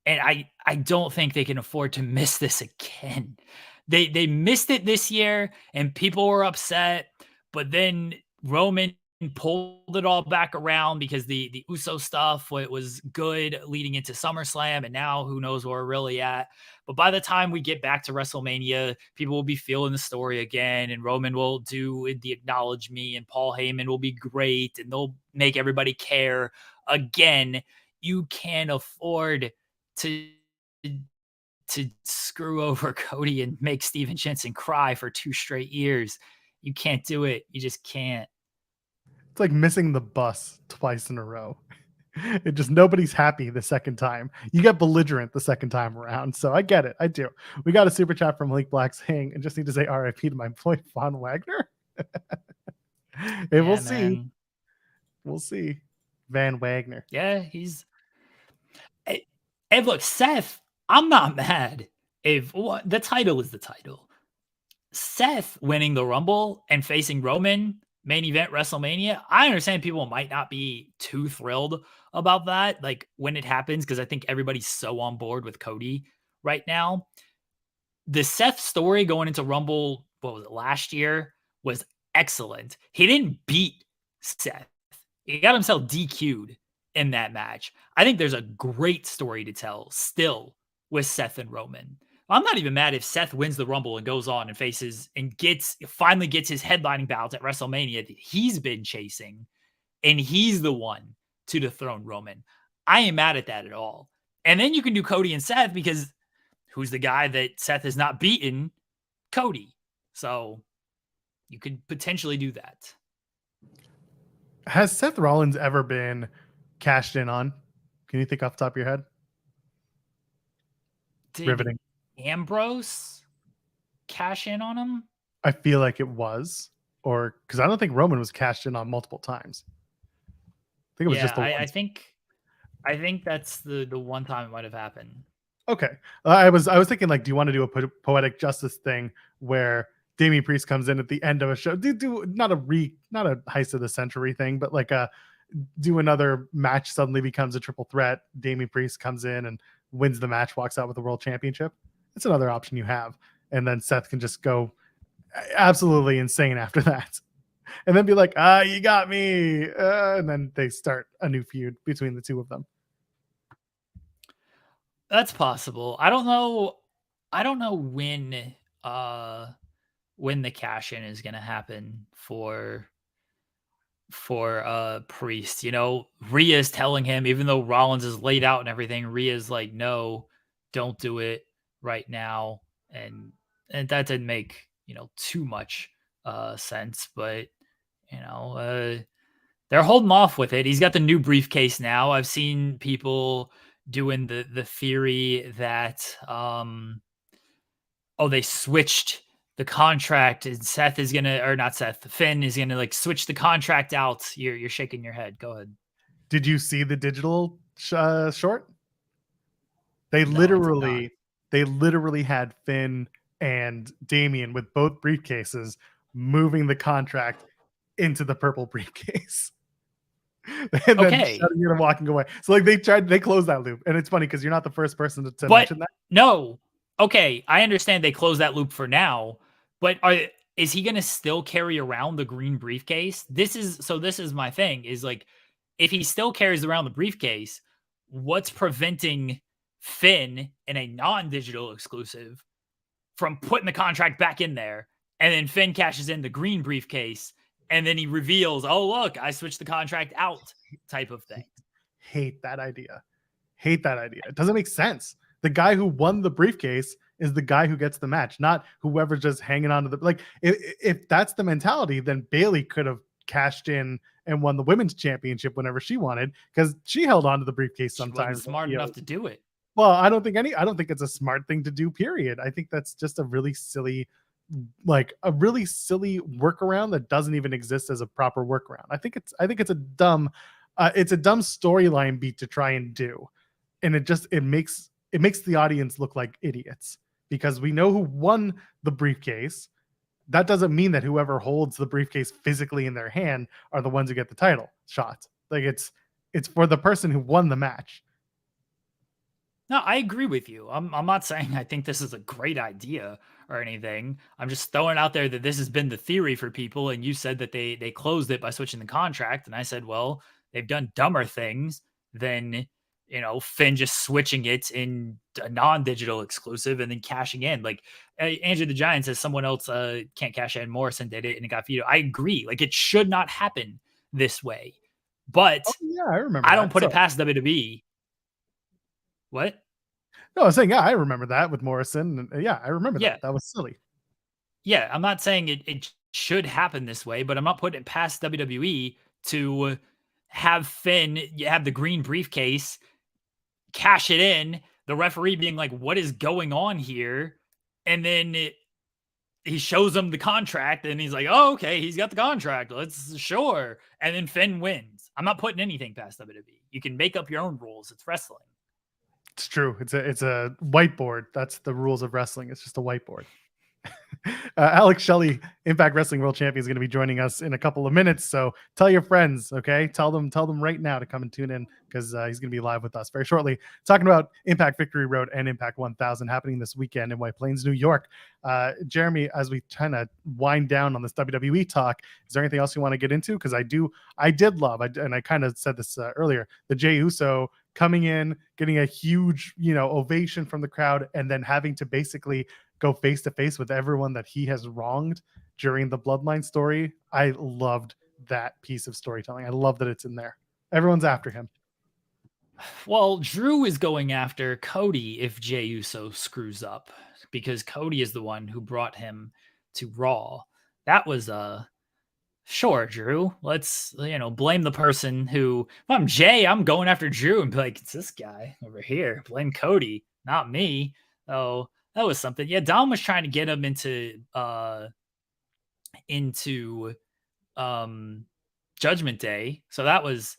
And I don't think they can afford to miss this again. They missed it this year and people were upset, but then Roman pulled it all back around because the Uso stuff was good leading into SummerSlam, and now who knows where we're really at. But by the time we get back to WrestleMania, people will be feeling the story again, and Roman will do the acknowledge me, and Paul Heyman will be great, and they'll make everybody care again. You can't afford to screw over Cody and make Steven Jensen cry for 2 straight years. You can't do it. You just can't. It's like missing the bus twice in a row. It just nobody's happy the second time. You get belligerent the second time around. So I get it. I do. We got a super chat from Malik Black saying, and just need to say RIP to my boy Von Wagner. We'll see. We'll see. Van Wagner. Yeah, he's. And look, Seth, I'm not mad if the title is the title. Seth winning the Rumble and facing Roman main event WrestleMania, I understand people might not be too thrilled about that, like when it happens, because I think everybody's so on board with Cody right now. The Seth story going into Rumble, what was it, last year, was excellent. He didn't beat Seth. He got himself DQ'd in that match. I think there's a great story to tell still with Seth and Roman. I'm not even mad if Seth wins the Rumble and goes on and faces and finally gets his headlining bout at WrestleMania that he's been chasing, and he's the one to dethrone Roman. I ain't mad at that at all. And then you can do Cody and Seth because who's the guy that Seth has not beaten? Cody. So you could potentially do that. Has Seth Rollins ever been cashed in on? Can you think off the top of your head? Riveting. Ambrose cash in on him? I feel like it was, or because I don't think Roman was cashed in on multiple times. I think it was just the I think that's the one time it might have happened. Okay. I was thinking, like, do you want to do a poetic justice thing where Damian Priest comes in at the end of a show? Do not a heist of the century thing, but like do another match suddenly becomes a triple threat. Damian Priest comes in and wins the match, walks out with the world championship. It's another option you have. And then Seth can just go absolutely insane after that. And then be like, you got me. And then they start a new feud between the two of them. That's possible. I don't know when the cash in is going to happen for Priest. You know, Rhea's telling him, even though Rollins is laid out and everything, Rhea's like, no, don't do it right now. And that didn't make, too much sense, but they're holding off with it. He's got the new briefcase now. I've seen people doing the theory that they switched the contract and Finn is gonna like switch the contract out. You're shaking your head. Go ahead. Did you see the digital short? They literally had Finn and Damian with both briefcases moving the contract into the purple briefcase. And then shutting it and walking away. So like they closed that loop. And it's funny because you're not the first person to mention that. No. Okay, I understand they closed that loop for now, but is he going to still carry around the green briefcase? This is my thing, is like, if he still carries around the briefcase, what's preventing Finn in a non-digital exclusive from putting the contract back in there, and then Finn cashes in the green briefcase and then he reveals, oh look, I switched the contract out, type of thing. Hate that idea. Hate that idea. It doesn't make sense. The guy who won the briefcase is the guy who gets the match, not whoever's just hanging on to the, like, if that's the mentality, then Bayley could have cashed in and won the women's championship whenever she wanted, because she held on to the briefcase She wasn't sometimes. smart enough to do it. Well, I don't think it's a smart thing to do, period. I think that's just a really silly, like a really silly workaround that doesn't even exist as a proper workaround. I think it's a dumb storyline beat to try and do. And it makes the audience look like idiots, because we know who won the briefcase. That doesn't mean that whoever holds the briefcase physically in their hand are the ones who get the title shot. Like, it's for the person who won the match. No, I agree with you. I'm not saying I think this is a great idea or anything. I'm just throwing out there that this has been the theory for people, and you said that they closed it by switching the contract, and I said, well, they've done dumber things than, Finn just switching it in a non-digital exclusive and then cashing in. Like, Andrew the Giant says someone else can't cash in. Morrison did it and it got vetoed. I agree. Like, it should not happen this way, but Yeah, I remember. I don't put it past WWE. What? No, I was saying, yeah, I remember that with Morrison. And yeah, I remember that. That was silly. Yeah, I'm not saying it should happen this way, but I'm not putting it past WWE to have Finn have the green briefcase, cash it in, the referee being like, what is going on here? And then he shows him the contract and he's like, oh, okay, he's got the contract. Let's sure. And then Finn wins. I'm not putting anything past WWE. You can make up your own rules. It's wrestling. It's true. It's a whiteboard. That's the rules of wrestling. It's just a whiteboard. Alex Shelley, Impact Wrestling World Champion, is going to be joining us in a couple of minutes. So tell your friends, okay? Tell them right now to come and tune in, because he's going to be live with us very shortly, talking about Impact Victory Road and Impact 1000 happening this weekend in White Plains, New York. Jeremy, as we kind of wind down on this WWE talk, is there anything else you want to get into? Because I did love, and I kind of said this earlier, the Jey Uso coming in, getting a huge, ovation from the crowd, and then having to basically go face to face with everyone that he has wronged during the Bloodline story. I loved that piece of storytelling. I love that it's in there. Everyone's after him. Well, Drew is going after Cody if Jey Uso screws up, because Cody is the one who brought him to Raw. That was sure, Drew. Let's blame the person who. If I'm Jay, I'm going after Drew and be like, it's this guy over here. Blame Cody, not me. Oh, that was something. Yeah, Dom was trying to get him into Judgment Day. So that was,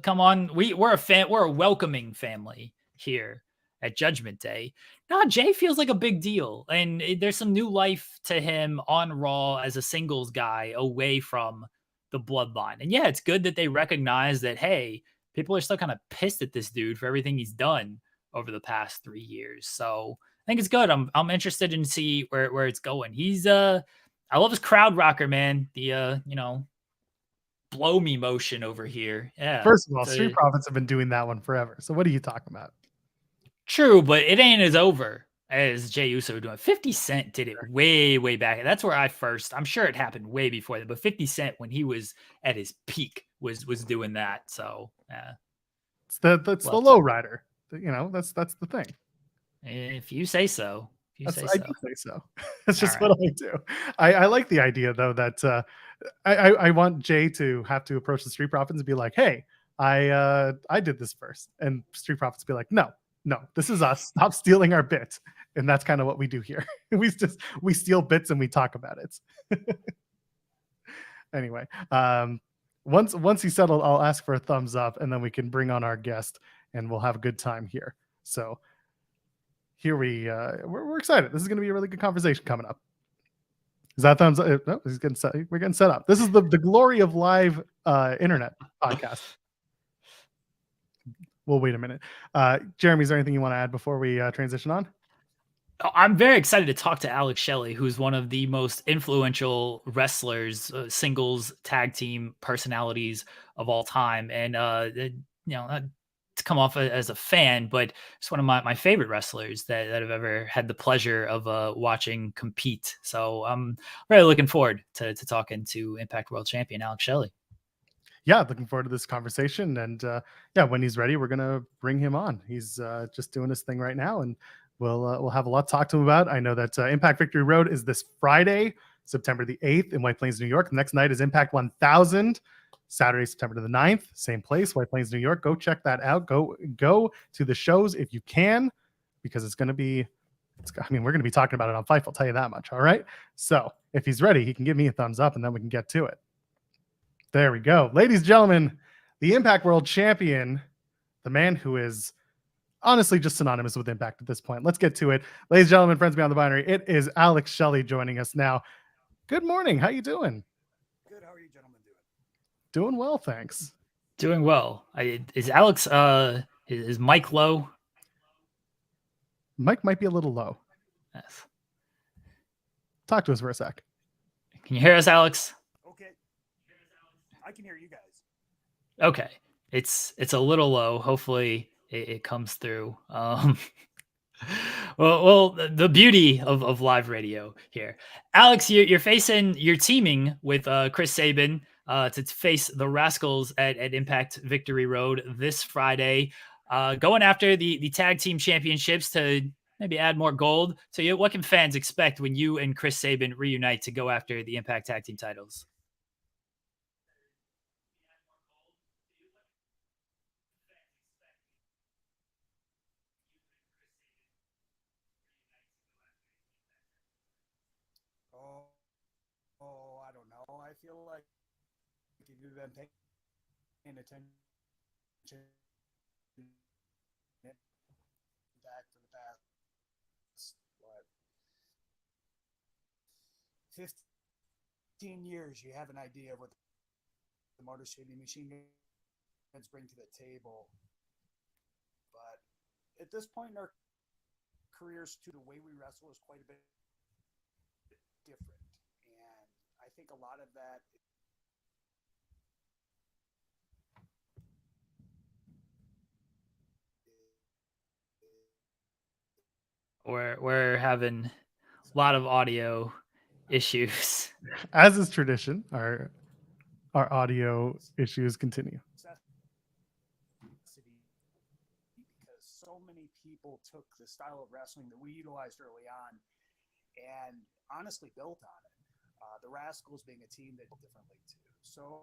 come on. We're a welcoming family here at Judgment Day. No, Jay feels like a big deal. And there's some new life to him on Raw as a singles guy away from the Bloodline. And yeah, it's good that they recognize that, hey, people are still kind of pissed at this dude for everything he's done over the past 3 years. So I think it's good. I'm interested in see where it's going. He's I love his crowd rocker, man. The blow me motion over here. Yeah. First of all, Street Profits have been doing that one forever. So what are you talking about? True, but it ain't as over as Jey Uso doing. 50 Cent did it way back. That's where I'm sure it happened way before that, but 50 Cent, when he was at his peak, was doing that. So that's the low rider. That's the thing. If you say so. I do say so. That's just what I do. I like the idea, though, that I want Jay to have to approach the Street Profits and be like, hey, I did this first. And Street Profits be like, no, this is us. Stop stealing our bit. And that's kind of what we do here. we steal bits and we talk about it. Anyway, once he's settled, I'll ask for a thumbs up, and then we can bring on our guest and we'll have a good time here. So here we're excited. This is going to be a really good conversation coming up. Is that thumbs up? No, we're getting set up. This is the glory of live internet podcast. Well, wait a minute. Jeremy, is there anything you want to add before we transition on? I'm very excited to talk to Alex Shelley, who's one of the most influential wrestlers, singles tag team personalities of all time. And, it's to come off as a fan, but it's one of my favorite wrestlers that I've ever had the pleasure of watching compete. So I'm really looking forward to talking to Impact World Champion Alex Shelley. Yeah, looking forward to this conversation. And yeah, when he's ready, we're gonna bring him on. He's just doing his thing right now, and we'll have a lot to talk to him about. I know that Impact Victory Road is this Friday, September the 8th in White Plains, New York. The next night is Impact 1000, Saturday, September the 9th, same place, White Plains, New York. Go check that out. Go to the shows if you can, because it's gonna be. I mean, we're going to be talking about it on Fightful, I'll tell you that much. All right. So if he's ready, he can give me a thumbs up and then we can get to it. There we go. Ladies and gentlemen, the Impact World Champion, the man who is honestly just synonymous with Impact at this point. Let's get to it. Ladies and gentlemen, friends beyond the binary, it is Alex Shelley joining us now. Good morning. How you doing? Good. How are you gentlemen doing? Doing well, thanks. Doing well. Is Alex is Mike low? Mike might be a little low. Yes. Talk to us for a sec. Can you hear us, Alex? Okay. I can hear you guys. Okay. It's a little low. Hopefully it comes through. Well, the beauty of live radio here, Alex, you're teaming with Chris Sabin to face the Rascals at Impact Victory Road this Friday, going after the tag team championships to maybe add more gold. So, what can fans expect when you and Chris Sabin reunite to go after the Impact tag team titles? I don't know. I feel like if you've been paying attention back for the past, what, 15 years, you have an idea of what the Motor City Machine Guns bring to the table. But at this point in our careers, too, the way we wrestle is quite a bit different. And I think a lot of that We're having a lot of audio issues. As is tradition, our audio issues continue. Because so many people took the style of wrestling that we utilized early on and honestly built on it. The Rascals being a team that did differently too. So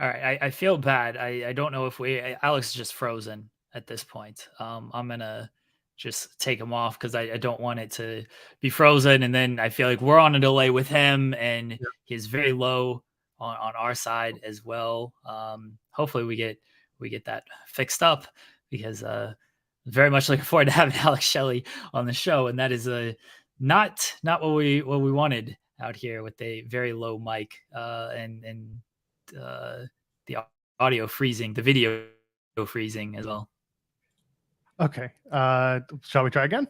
All right, I feel bad. I don't know if Alex is just frozen at this point. I'm gonna just take him off because I don't want it to be frozen, and then I feel like we're on a delay with him, and Yep. he's very low on our side as well. Hopefully we get that fixed up because very much looking forward to having Alex Shelley on the show, and that is not what we wanted out here with a very low mic and the audio freezing, the video freezing as well. Okay. Shall we try again?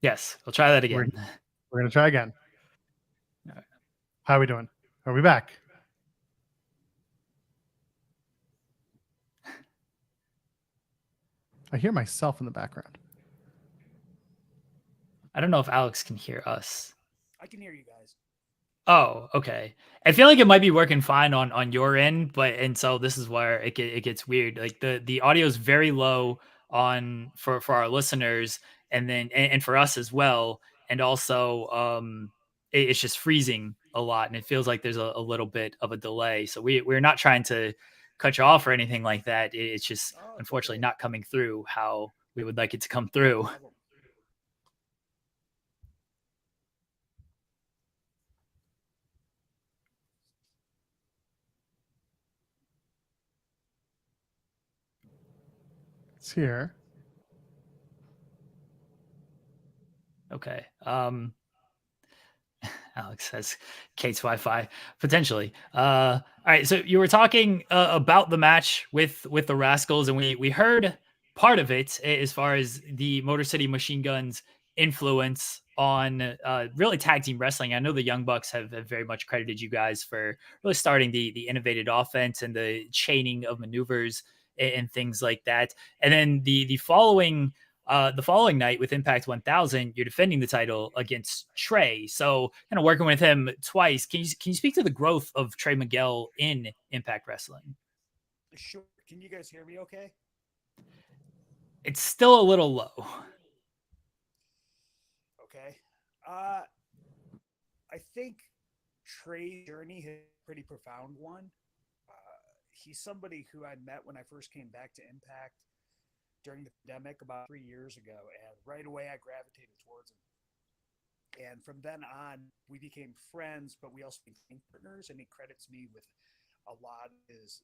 Yes, we'll try that again. We're going to try again. All right. How are we doing? Are we back? I hear myself in the background. I don't know if Alex can hear us. I can hear you guys. Oh, okay. I feel like it might be working fine on your end, and so this is where it gets weird. Like the audio is very low on for our listeners, and then and for us as well, and also it's just freezing a lot, and it feels like there's a little bit of a delay. So we're not trying to cut you off or anything like that. It's just unfortunately not coming through how we would like it to come through. It's here. Okay. Alex has Kate's Wi-Fi potentially. All right, so you were talking about the match with the Rascals, and we heard part of it as far as the Motor City Machine Guns influence on really tag team wrestling. I know the Young Bucks have very much credited you guys for really starting the innovated offense and the chaining of maneuvers and things like that. And then the following night with Impact 1000, you're defending the title against Trey. So kind of working with him twice. Can you speak to the growth of Trey Miguel in Impact Wrestling? Sure. Can you guys hear me okay? It's still a little low. Okay. I think Trey's journey is a pretty profound one. He's somebody who I met when I first came back to Impact during the pandemic about 3 years ago, and right away I gravitated towards him. And from then on, we became friends, but we also became partners, and he credits me with a lot of his,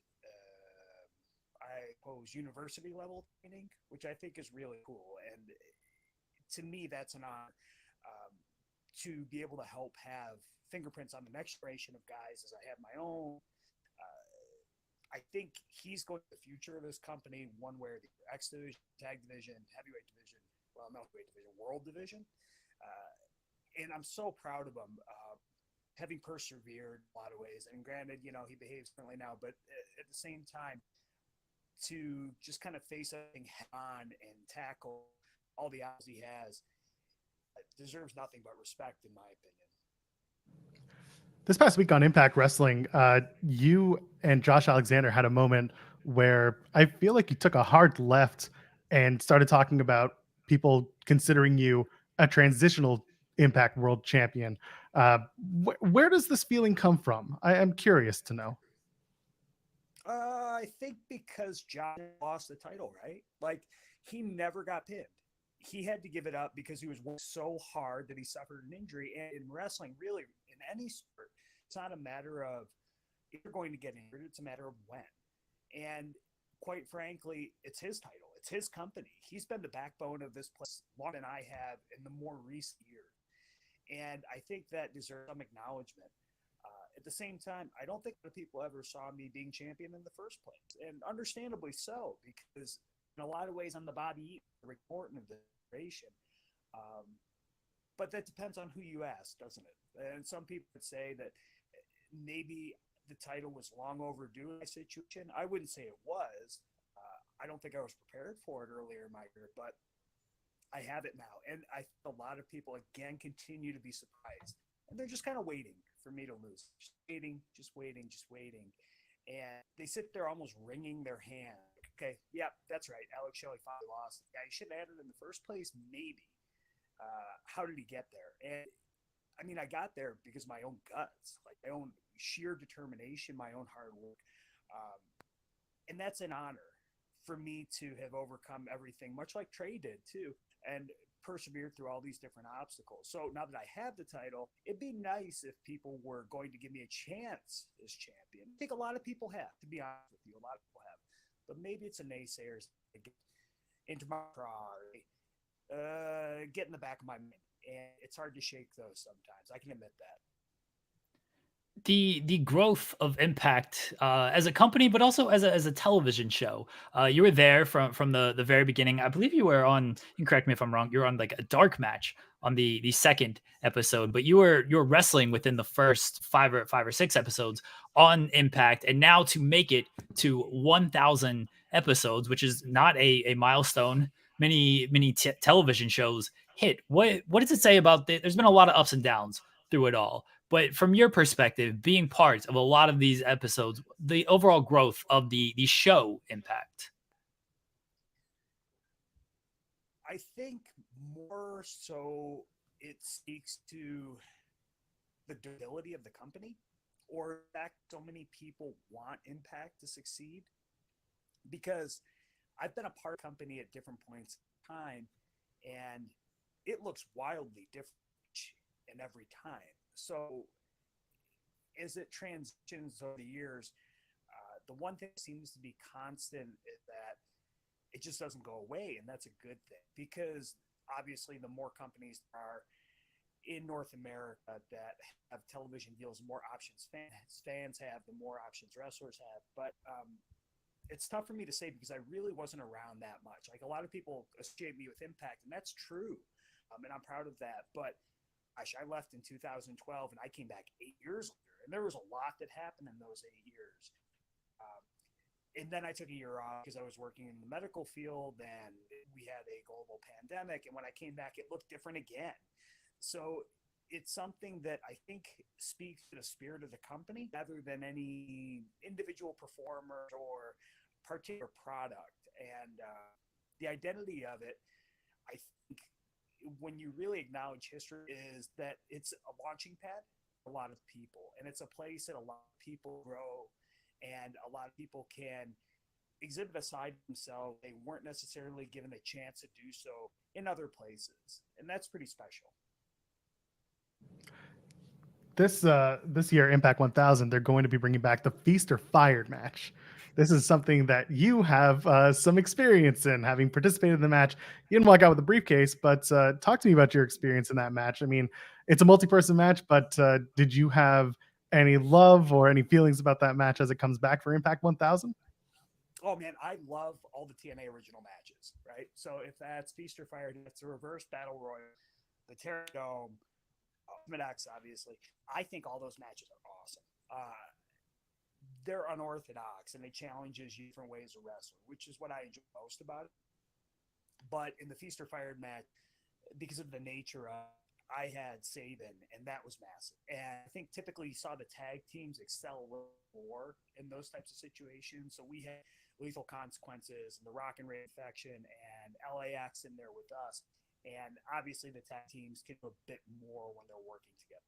I suppose, university level training, which I think is really cool. And to me, that's an honor to be able to help have fingerprints on the next generation of guys as I have my own. I think he's going to the future of this company one way or the other. X division, tag division, heavyweight division, well, not heavyweight division, world division. And I'm so proud of him, having persevered in a lot of ways. And granted, he behaves differently now, but at the same time, to just kind of face everything head on and tackle all the odds he has deserves nothing but respect, in my opinion. This past week on Impact Wrestling, you and Josh Alexander had a moment where I feel like you took a hard left and started talking about people considering you a transitional Impact World Champion. Where does this feeling come from? I am curious to know. I think because Josh lost the title, right? Like, he never got pinned. He had to give it up because he was working so hard that he suffered an injury. And in wrestling, really, in any sport, it's not a matter of if you're going to get injured, it's a matter of when. And quite frankly, it's his title. It's his company. He's been the backbone of this place longer than I have in the more recent years. And I think that deserves some acknowledgement. At the same time, I don't think the people ever saw me being champion in the first place. And understandably so, because in a lot of ways I'm the Bobby Eaton, Rick Morton of the generation. But that depends on who you ask, doesn't it? And some people would say that maybe the title was long overdue in my situation. I wouldn't say it was. I don't think I was prepared for it earlier in my career, but I have it now. And I think a lot of people, again, continue to be surprised. And they're just kind of waiting for me to lose. Just waiting. And they sit there almost wringing their hand. Okay, yeah, that's right. Alex Shelley finally lost. Yeah, he should have had it in the first place, maybe. How did he get there? And I mean, I got there because my own guts, like my own sheer determination, my own hard work. And that's an honor for me to have overcome everything, much like Trey did too, and persevered through all these different obstacles. So now that I have the title, it'd be nice if people were going to give me a chance as champion. I think a lot of people have, to be honest with you, a lot of people have. But maybe it's a naysayers that get into my craw, get in the back of my mind. And it's hard to shake those sometimes. I can admit that. The growth of Impact as a company, but also as a television show. You were there from the very beginning. I believe you were on. You can correct me if I'm wrong. You were on like a dark match on the second episode, but you were wrestling within the first five or six episodes on Impact, and now to make it to 1,000 episodes, which is not a milestone. Many television shows hit. What does it say about there's been a lot of ups and downs through it all. But from your perspective, being part of a lot of these episodes, the overall growth of the show Impact. I think more so it speaks to the durability of the company, or in fact, so many people want Impact to succeed. Because I've been a part of the company at different points in time, and it looks wildly different in every time. So as it transitions over the years, the one thing that seems to be constant is that it just doesn't go away, and that's a good thing, because obviously the more companies there are, in North America that have television deals, more options fans have, the more options wrestlers have. But it's tough for me to say because I really wasn't around that much. Like a lot of people associate me with Impact, and that's true, and I'm proud of that. But gosh, I left in 2012, and I came back 8 years later, and there was a lot that happened in those 8 years. And then I took a year off because I was working in the medical field, and we had a global pandemic. And when I came back, it looked different again. So it's something that I think speaks to the spirit of the company rather than any individual performer or particular product. And the identity of it, I think, when you really acknowledge history, is that it's a launching pad for a lot of people, and it's a place that a lot of people grow, and a lot of people can exhibit a side of themselves they weren't necessarily given a chance to do so in other places, and that's pretty special. This year, Impact 1000, they're going to be bringing back the Feast or Fired match. This is something that you have some experience in, having participated in the match. You didn't walk out with a briefcase, but talk to me about your experience in that match. I mean, it's a multi-person match, but did you have any love or any feelings about that match as it comes back for Impact 1000? Oh man, I love all the TNA original matches, right? So if that's Feast or Fired, it's a reverse battle royal, the Terror Dome, Ultimate X, obviously. I think all those matches are awesome. They're unorthodox, and they challenges you different ways to wrestle, which is what I enjoy most about it. But in the Feast or Fired match, because of the nature of, I had Saban, and that was massive. And I think typically you saw the tag teams excel a little more in those types of situations. So we had Lethal Consequences and the Rock and Raid faction and LAX in there with us. And obviously the tag teams can do a bit more when they're working together.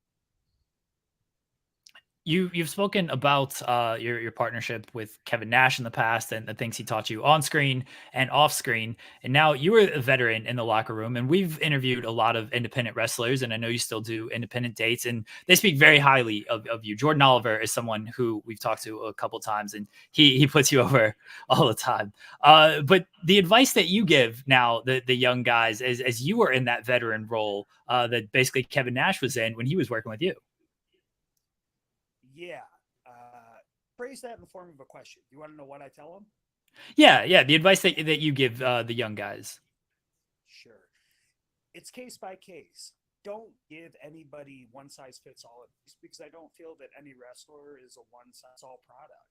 You've spoken about your partnership with Kevin Nash in the past and the things he taught you on screen and off screen. And now you were a veteran in the locker room, and we've interviewed a lot of independent wrestlers, and I know you still do independent dates, and they speak very highly of you. Jordan Oliver is someone who we've talked to a couple times, and he puts you over all the time. But the advice that you give now, the young guys, as you were in that veteran role that basically Kevin Nash was in when he was working with you. Yeah. Phrase that in the form of a question. Do you want to know what I tell them? Yeah. The advice that you give the young guys. Sure. It's case by case. Don't give anybody one size fits all advice, because I don't feel that any wrestler is a one size all product.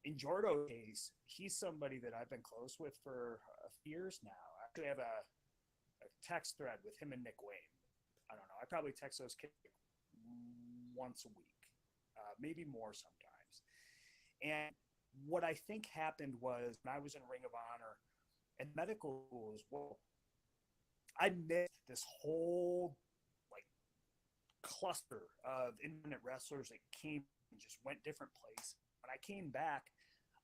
In Jordo's case, he's somebody that I've been close with for years now. I actually have a text thread with him and Nick Wayne. I don't know. I probably text those kids once a week. Maybe more sometimes. And what I think happened was when I was in Ring of Honor and medical school as well, I missed this whole like cluster of independent wrestlers that came and just went different places. When I came back,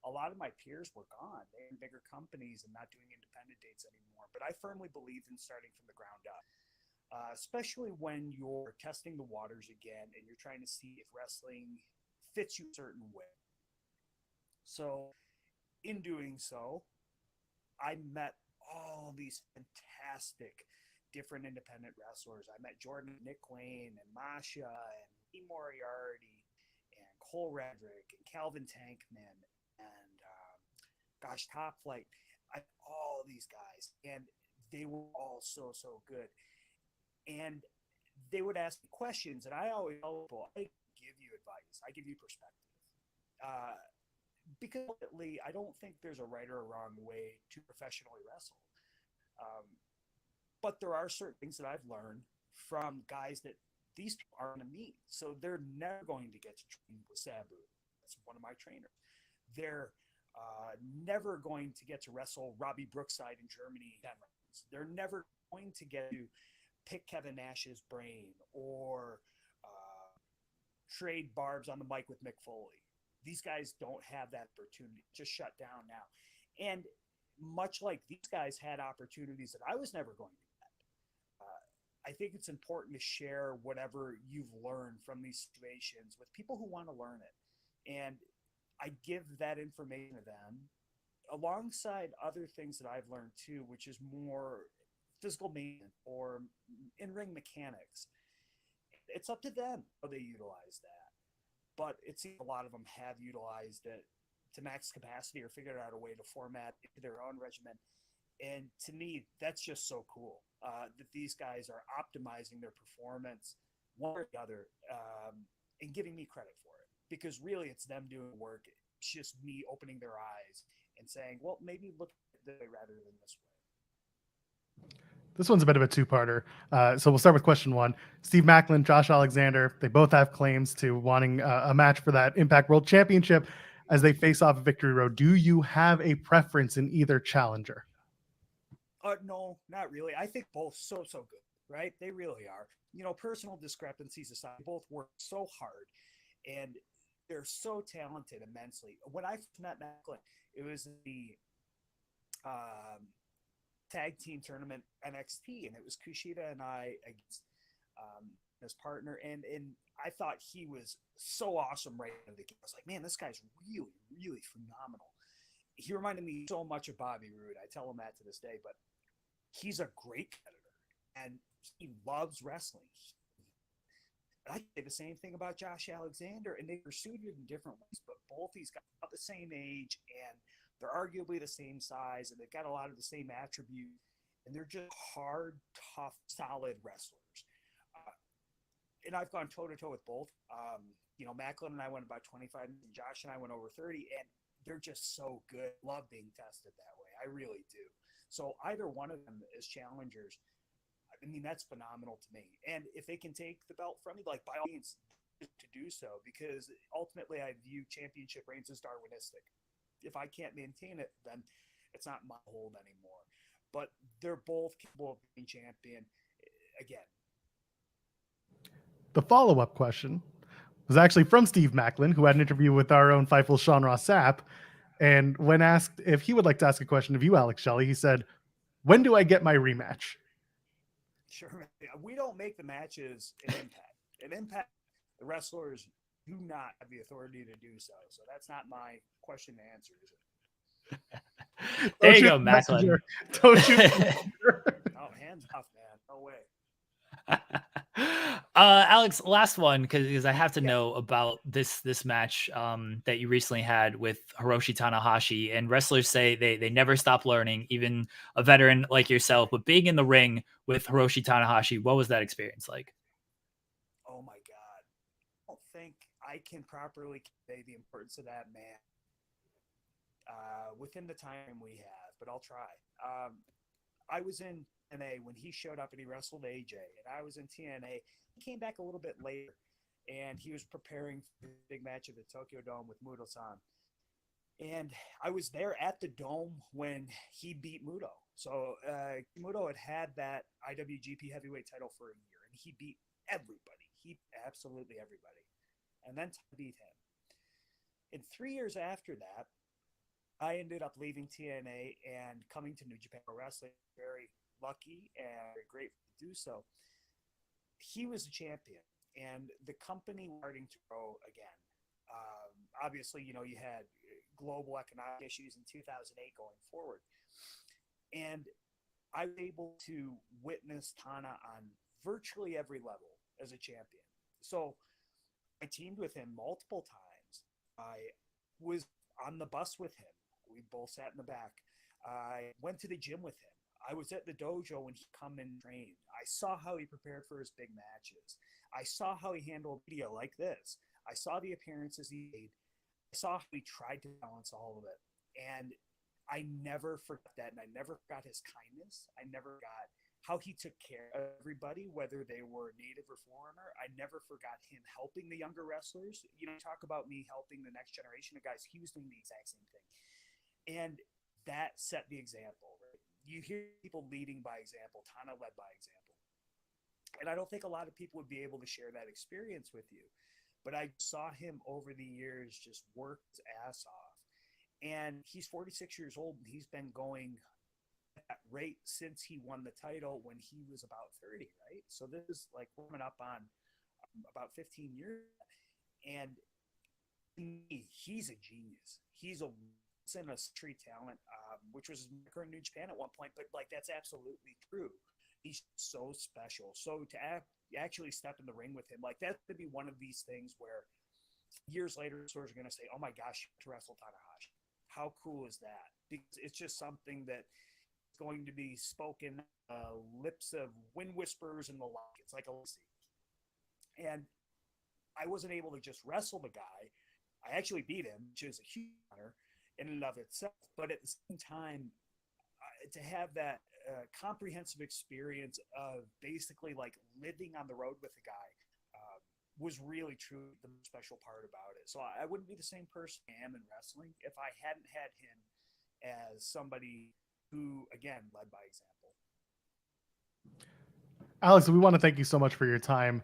a lot of my peers were gone. They were in bigger companies and not doing independent dates anymore. But I firmly believed in starting from the ground up. Especially when you're testing the waters again and you're trying to see if wrestling fits you a certain way. So in doing so, I met all these fantastic different independent wrestlers. I met Jordan, Nick Wayne, and Masha, and E. Moriarty, and Cole Redrick, and Calvin Tankman, and Top Flight. I met all these guys, and they were all so good. And they would ask me questions, and I always tell people, I give you advice. I give you perspective. Because ultimately, I don't think there's a right or a wrong way to professionally wrestle. But there are certain things that I've learned from guys that these people aren't going to meet. So they're never going to get to train with Sabu. That's one of my trainers. They're never going to get to wrestle Robbie Brookside in Germany. They're never going to get to pick Kevin Nash's brain or trade barbs on the mic with Mick Foley. These guys don't have that opportunity. Just shut down now. And much like these guys had opportunities that I was never going to get, I think it's important to share whatever you've learned from these situations with people who want to learn it. And I give that information to them alongside other things that I've learned too, which is more physical maintenance or in-ring mechanics. it's up to them how they utilize that. But it seems a lot of them have utilized it to max capacity or figured out a way to format into their own regimen. And to me, that's just so cool that these guys are optimizing their performance one or the other, and giving me credit for it, because really it's them doing the work. It's just me opening their eyes and saying, well, maybe look at it this way rather than this way. This one's a bit of a two-parter. So we'll start with question one. Steve Macklin, Josh Alexander, they both have claims to wanting a match for that Impact World Championship as they face off Victory Road. Do you have a preference in either challenger? No, not really. I think both so good, right? They really are. Personal discrepancies aside, both work so hard, and they're so talented immensely. When I first met Macklin, it was the tag team tournament NXT, and it was Kushida and I against his partner, and I thought he was so awesome right out of the gate. I was like, man, this guy's really, really phenomenal. He reminded me so much of Bobby Roode. I tell him that to this day, but he's a great competitor, and he loves wrestling. I say the same thing about Josh Alexander, and they pursued it in different ways, but both these guys are about the same age, and they're arguably the same size, and they've got a lot of the same attributes, and they're just hard, tough, solid wrestlers. And I've gone toe-to-toe with both. Macklin and I went about 25, and Josh and I went over 30, and they're just so good. Love being tested that way. I really do. So either one of them as challengers, I mean, that's phenomenal to me. And if they can take the belt from me, like, by all means, to do so, because ultimately I view championship reigns as Darwinistic. If I can't maintain it, then it's not my hold anymore. But they're both capable of being champion. Again, The follow-up question was actually from Steve Macklin, who had an interview with our own Fightful Sean Ross Sapp. And when asked if he would like to ask a question of you, Alex Shelley, he said, when do I get my rematch? Sure. We don't make the matches in Impact. In Impact, the wrestlers do not have the authority to do so. So that's not my question to answer, is it? There you go, Macklin. Don't you? Oh, hands off, man. No way. Alex, last one, because I have to know about this match that you recently had with Hiroshi Tanahashi. And wrestlers say they never stop learning, even a veteran like yourself. But being in the ring with Hiroshi Tanahashi, what was that experience like? Oh my God. I don't think I can properly convey the importance of that man within the time we have, but I'll try. I was in TNA when he showed up and he wrestled AJ, and I was in TNA. He came back a little bit later, and he was preparing for the big match at the Tokyo Dome with Muto-san. And I was there at the Dome when he beat Muto. So Muto had that IWGP Heavyweight title for a year, and he beat everybody. He absolutely everybody. And then beat him. And 3 years after that, I ended up leaving TNA and coming to New Japan Pro Wrestling. Very lucky and very grateful to do so. He was a champion, and the company starting to grow again. Obviously, you had global economic issues in 2008 going forward. And I was able to witness Tana on virtually every level as a champion. So I teamed with him multiple times. I was on the bus with him. We both sat in the back. I went to the gym with him. I was at the dojo when he come and trained. I saw how he prepared for his big matches. I saw how he handled media like this. I saw the appearances he made. I saw how he tried to balance all of it. And I never forgot that. And I never forgot his kindness. I never forgot how he took care of everybody, whether they were native or foreigner. I never forgot him helping the younger wrestlers. Talk about me helping the next generation of guys. He was doing the exact same thing. And that set the example. Right? You hear people leading by example. Tana led by example. And I don't think a lot of people would be able to share that experience with you. But I saw him over the years just work his ass off. And he's 46 years old, and he's been going at that rate since he won the title when he was about 30, right? So this is like coming up on about 15 years. And he's a genius. He's a street talent, which was in New Japan at one point, but like that's absolutely true. he's so special. So to actually step in the ring with him, like that could be one of these things where years later, stores are going to say, "Oh my gosh, to wrestle Tanahashi." How cool is that? Because it's just something that is going to be spoken lips of wind whispers and the like. It's like a legacy. And I wasn't able to just wrestle the guy. I actually beat him, which is a huge honor in and of itself. But at the same time, to have that comprehensive experience of basically like living on the road with a guy was really truly the special part about it. So I wouldn't be the same person I am in wrestling if I hadn't had him as somebody who, again, led by example. Alex, we want to thank you so much for your time.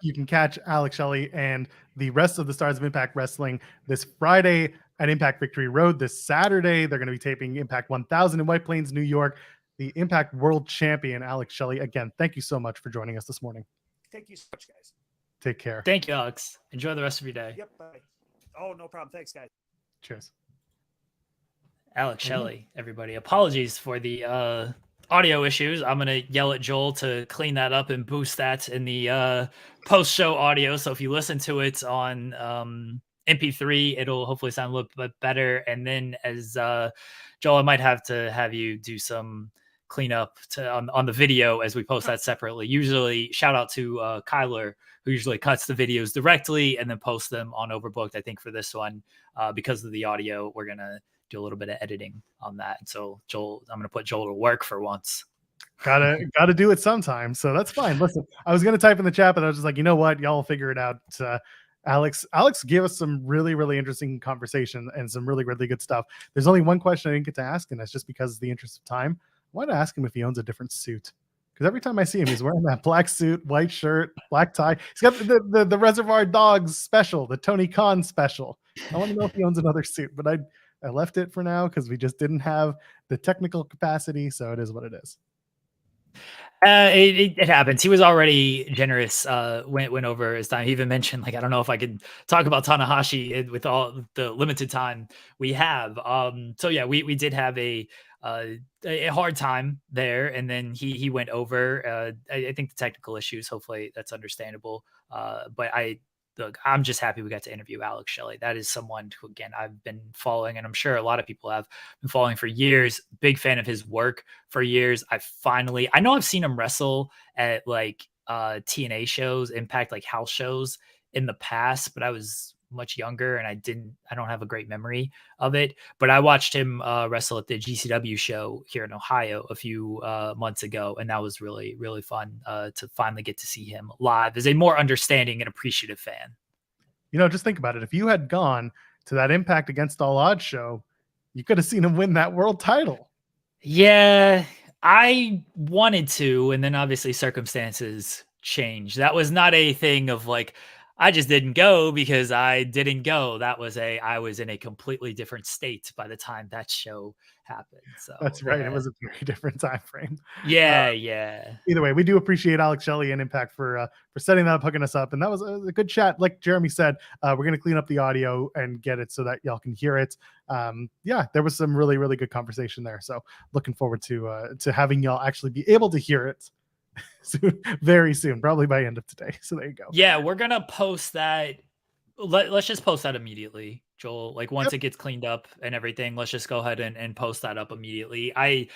You can catch Alex Shelley and the rest of the Stars of Impact Wrestling this Friday at Impact Victory Road. This Saturday, they're going to be taping Impact 1000 in White Plains, New York. The Impact World Champion, Alex Shelley. Again, thank you so much for joining us this morning. Thank you so much, guys. Take care. Thank you, Alex. Enjoy the rest of your day. Yep. Bye. Oh, no problem. Thanks, guys. Cheers. Alex Shelley, everybody. Apologies for the audio issues. I'm going to yell at Joel to clean that up and boost that in the post-show audio. So if you listen to it on MP3, it'll hopefully sound a little bit better. And then as Joel, I might have to have you do some cleanup on the video as we post that separately. Usually, shout out to Kyler, who usually cuts the videos directly and then posts them on Overbooked. I think for this one, because of the audio, we're going to do a little bit of editing on that. So Joel, I'm going to put Joel to work for once. Gotta do it sometime. So that's fine. Listen, I was going to type in the chat, but I was just like, you know what? Y'all figure it out. Alex gave us some really, really interesting conversation and some really, really good stuff. There's only one question I didn't get to ask, and that's just because of the interest of time. I want to ask him if he owns a different suit. Because every time I see him, he's wearing that black suit, white shirt, black tie. He's got the Reservoir Dogs special, the Tony Khan special. I want to know if he owns another suit, but I left it for now because we just didn't have the technical capacity. So it is what it is. It happens. He was already generous. Went over his time. He even mentioned, like, I don't know if I could talk about Tanahashi with all the limited time we have. So yeah, we did have a hard time there, and then he went over. I think the technical issues. Hopefully that's understandable. But look, I'm just happy we got to interview Alex Shelley. That is someone who, again, I've been following, and I'm sure a lot of people have been following for years. Big fan of his work for years. I know I've seen him wrestle at like TNA shows, Impact, like house shows in the past, but I was much younger and I don't have a great memory of it. But I watched him wrestle at the GCW show here in Ohio a few months ago, and that was really, really fun to finally get to see him live as a more understanding and appreciative fan. You know, just think about it. If you had gone to that Impact Against All Odds show, you could have seen him win that world title. Yeah, I wanted to, and then obviously circumstances changed. That was not a thing of like, I just didn't go because I didn't go. That was I was in a completely different state by the time that show happened. So that's right. Yeah. It was a very different time frame. Yeah. Either way, we do appreciate Alex Shelley and Impact for setting that up, hooking us up. And that was a good chat. Like Jeremy said, we're going to clean up the audio and get it so that y'all can hear it. Yeah, there was some really, really good conversation there. So looking forward to having y'all actually be able to hear it soon, very soon, probably by end of today. So there you go. Yeah, we're gonna post that. Let's just post that immediately, Joel. Like once it gets cleaned up and everything, let's just go ahead and post that up immediately. I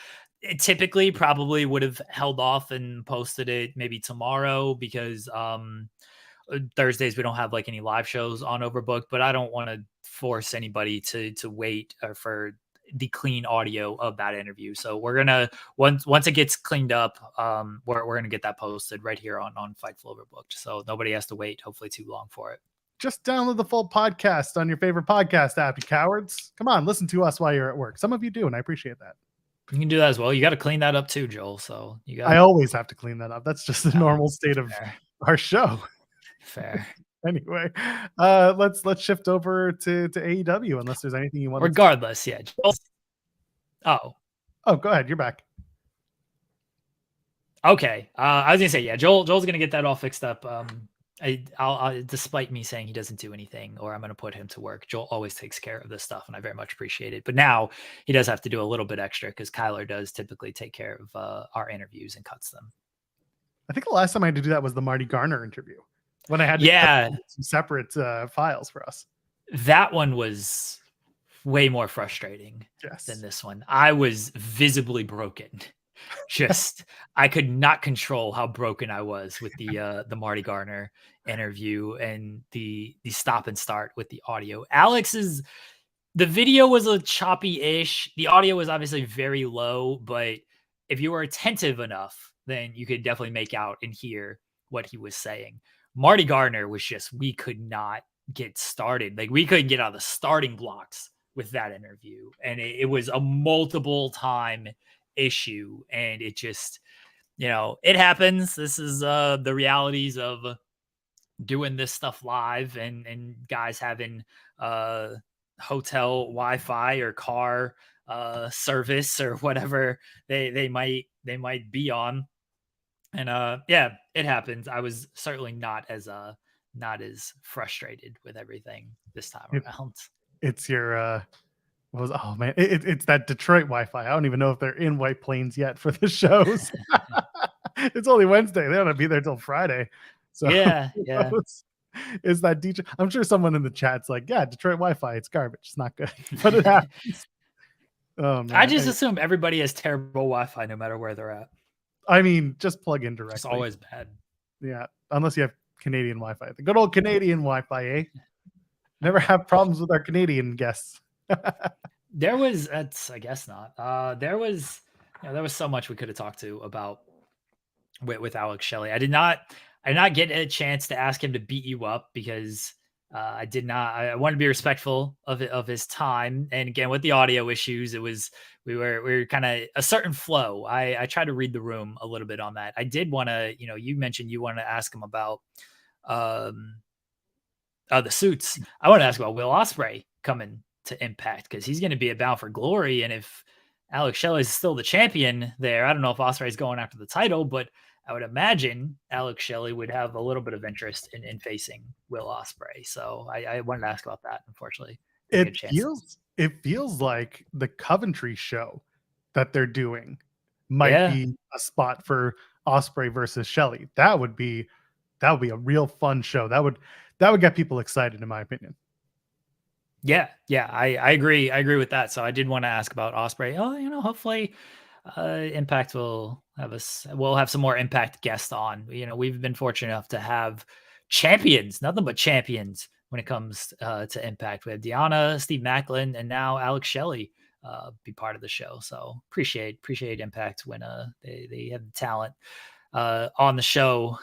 typically probably would have held off and posted it maybe tomorrow because Thursdays we don't have like any live shows on Overbooked, but I don't want to force anybody to wait for the clean audio of that interview. So we're gonna once it gets cleaned up, we're gonna get that posted right here on Fightful Overbooked. So nobody has to wait hopefully too long for it. Just download the full podcast on your favorite podcast app, you cowards. Come on, listen to us while you're at work. Some of you do, and I appreciate that. You can do that as well. You got to clean that up too, Joel. So I always have to clean that up. That's just the normal state of our show. Fair. Anyway, let's shift over to AEW unless there's anything you want. Regardless, yeah. Oh, go ahead. You're back. Okay. I was gonna say, yeah, Joel's gonna get that all fixed up I'll despite me saying he doesn't do anything or I'm going to put him to work, Joel always takes care of this stuff, and I very much appreciate it. But now he does have to do a little bit extra because Kyler does typically take care of our interviews and cuts them. I think the last time I had to do that was the Marty Garner interview when I had to cut some separate files for us. That one was way more frustrating than this one. I was visibly broken. Just I could not control how broken I was with the Marty Garner interview and the stop and start with the audio. The video was a choppy-ish. The audio was obviously very low, but if you were attentive enough, then you could definitely make out and hear what he was saying. Marty Garner was just, we could not get started. Like, we couldn't get out of the starting blocks with that interview. And it was a multiple time issue, and it just, it happens. This is the realities of doing this stuff live, and guys having hotel Wi-Fi or car service or whatever they might be on. And it happens. I was certainly not as frustrated with everything this time around. It's your oh man, it's that Detroit Wi-Fi. I don't even know if they're in White Plains yet for the shows. It's only Wednesday. They don't have to be there till Friday. So yeah. Is that DJ? I'm sure someone in the chat's like, yeah, Detroit Wi-Fi, it's garbage. It's not good. But it happens. Oh man. I just assume everybody has terrible Wi-Fi no matter where they're at. I mean, just plug in directly. It's always bad. Yeah, unless you have Canadian Wi-Fi. The good old Canadian Wi-Fi, eh? Never have problems with our Canadian guests. I guess not. There was so much we could have talked to about with Alex Shelley. I did not get a chance to ask him to beat you up because I did not. I wanted to be respectful of his time. And again, with the audio issues, we were kind of a certain flow. I tried to read the room a little bit on that. I did want to, you mentioned you want to ask him about the suits. I want to ask about Will Ospreay coming to Impact because he's going to be at Bound for Glory. And if Alex Shelley is still the champion there, I don't know if Ospreay is going after the title, but I would imagine Alex Shelley would have a little bit of interest in facing Will Ospreay. So I wanted to ask about that. Unfortunately, it feels like the Coventry show that they're doing might be a spot for Ospreay versus Shelley. That would be a real fun show. That would get people excited, in my opinion. Yeah, I agree. I agree with that. So I did want to ask about Ospreay. Hopefully Impact we'll have some more Impact guests on. We've been fortunate enough to have champions, nothing but champions when it comes to Impact. We have Deanna, Steve Macklin, and now Alex Shelley be part of the show. So appreciate Impact when they have the talent on the show.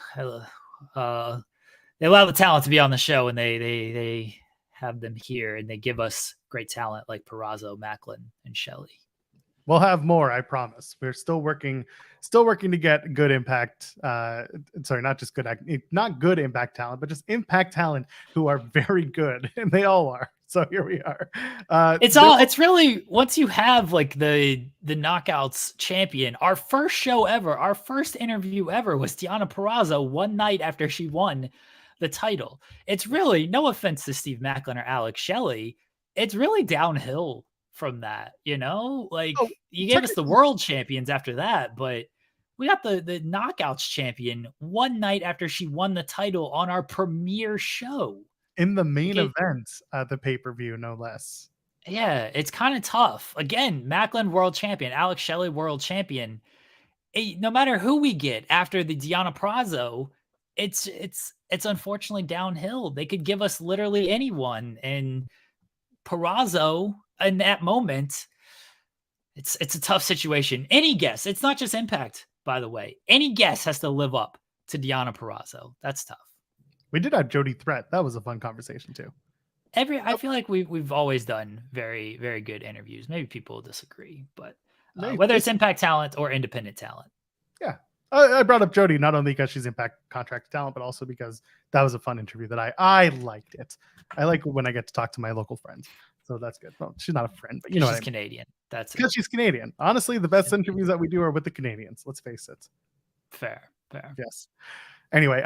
They allow the talent to be on the show, and they have them here, and they give us great talent like Purrazzo, Macklin, and Shelley. We'll have more, I promise. We're still working to get good Impact. Sorry, not good Impact talent, but just Impact talent who are very good, and they all are. So here we are. It's really, once you have like the Knockouts champion, our first show ever, our first interview ever was Deanna Purrazzo one night after she won the title. It's really, no offense to Steve Macklin or Alex Shelley, it's really downhill from that, you gave us the world champions after that, but we got the Knockouts champion one night after she won the title on our premiere show in the main event, the pay-per-view, no less. Yeah, it's kind of tough. Again, Macklin world champion, Alex Shelley world champion. No matter who we get after the Deanna Purrazzo, it's unfortunately downhill. They could give us literally anyone, and Purrazzo in that moment, it's a tough situation. Any guest, it's not just Impact, by the way. Any guest has to live up to Deanna Purrazzo. That's tough. We did have Jody Threat. That was a fun conversation too. I feel like we've always done very, very good interviews. Maybe people will disagree, but whether it's Impact talent or independent talent. Yeah. I brought up Jody not only because she's Impact contract talent, but also because that was a fun interview that I liked it. I like when I get to talk to my local friends. So that's good. Well, she's not a friend, but she's Canadian. That's because she's Canadian. Honestly, the best interviews that we do are with the Canadians. Let's face it. Fair. Yes. Anyway,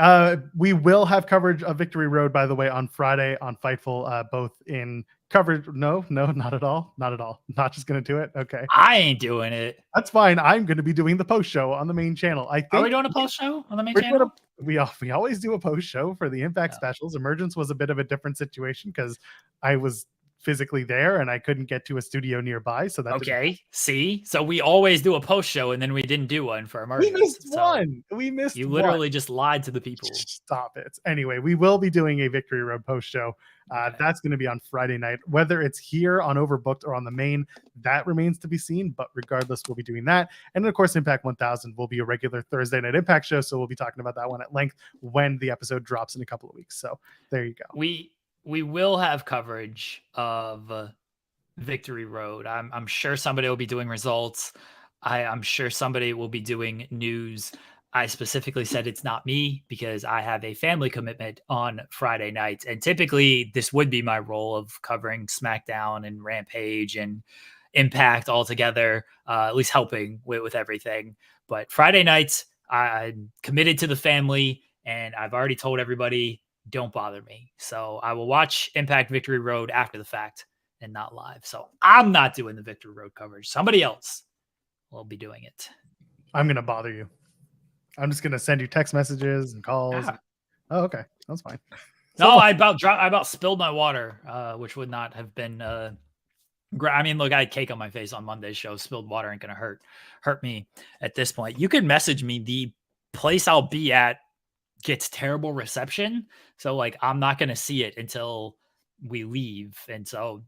we will have coverage of Victory Road, by the way, on Friday on Fightful, both in coverage. No, not at all. Not at all. Not just going to do it. Okay. I ain't doing it. That's fine. I'm going to be doing the post show on the main channel. I think Are we doing a post show on the main channel? We always do a post show for the Impact specials. Emergence was a bit of a different situation because I was physically there and I couldn't get to a studio nearby. So that's okay. See, so we always do a post show and then we didn't do one for Emergence. We missed one. We missed. You literally just lied to the people. Stop it. Anyway, we will be doing a Victory Road post show. That's going to be on Friday night. Whether it's here on Overbooked or on the main, that remains to be seen. But regardless, we'll be doing that. And then, of course, Impact 1000 will be a regular Thursday night Impact show. So we'll be talking about that one at length when the episode drops in a couple of weeks. So there you go. We will have coverage of Victory Road. I'm sure somebody will be doing results. I'm sure somebody will be doing news. I specifically said it's not me because I have a family commitment on Friday nights. And typically this would be my role of covering SmackDown and Rampage and Impact all together, at least helping with everything. But Friday nights, I'm committed to the family and I've already told everybody, don't bother me. So I will watch Impact Victory Road after the fact and not live. So I'm not doing the Victory Road coverage. Somebody else will be doing it. I'm going to bother you. I'm just going to send you text messages and calls. Oh, okay. That's fine. No, I about spilled my water, which would not have been, I mean, look, I had cake on my face on Monday's show. Spilled water ain't going to hurt me at this point. You could message me. The place I'll be at gets terrible reception. So like, I'm not going to see it until we leave. And so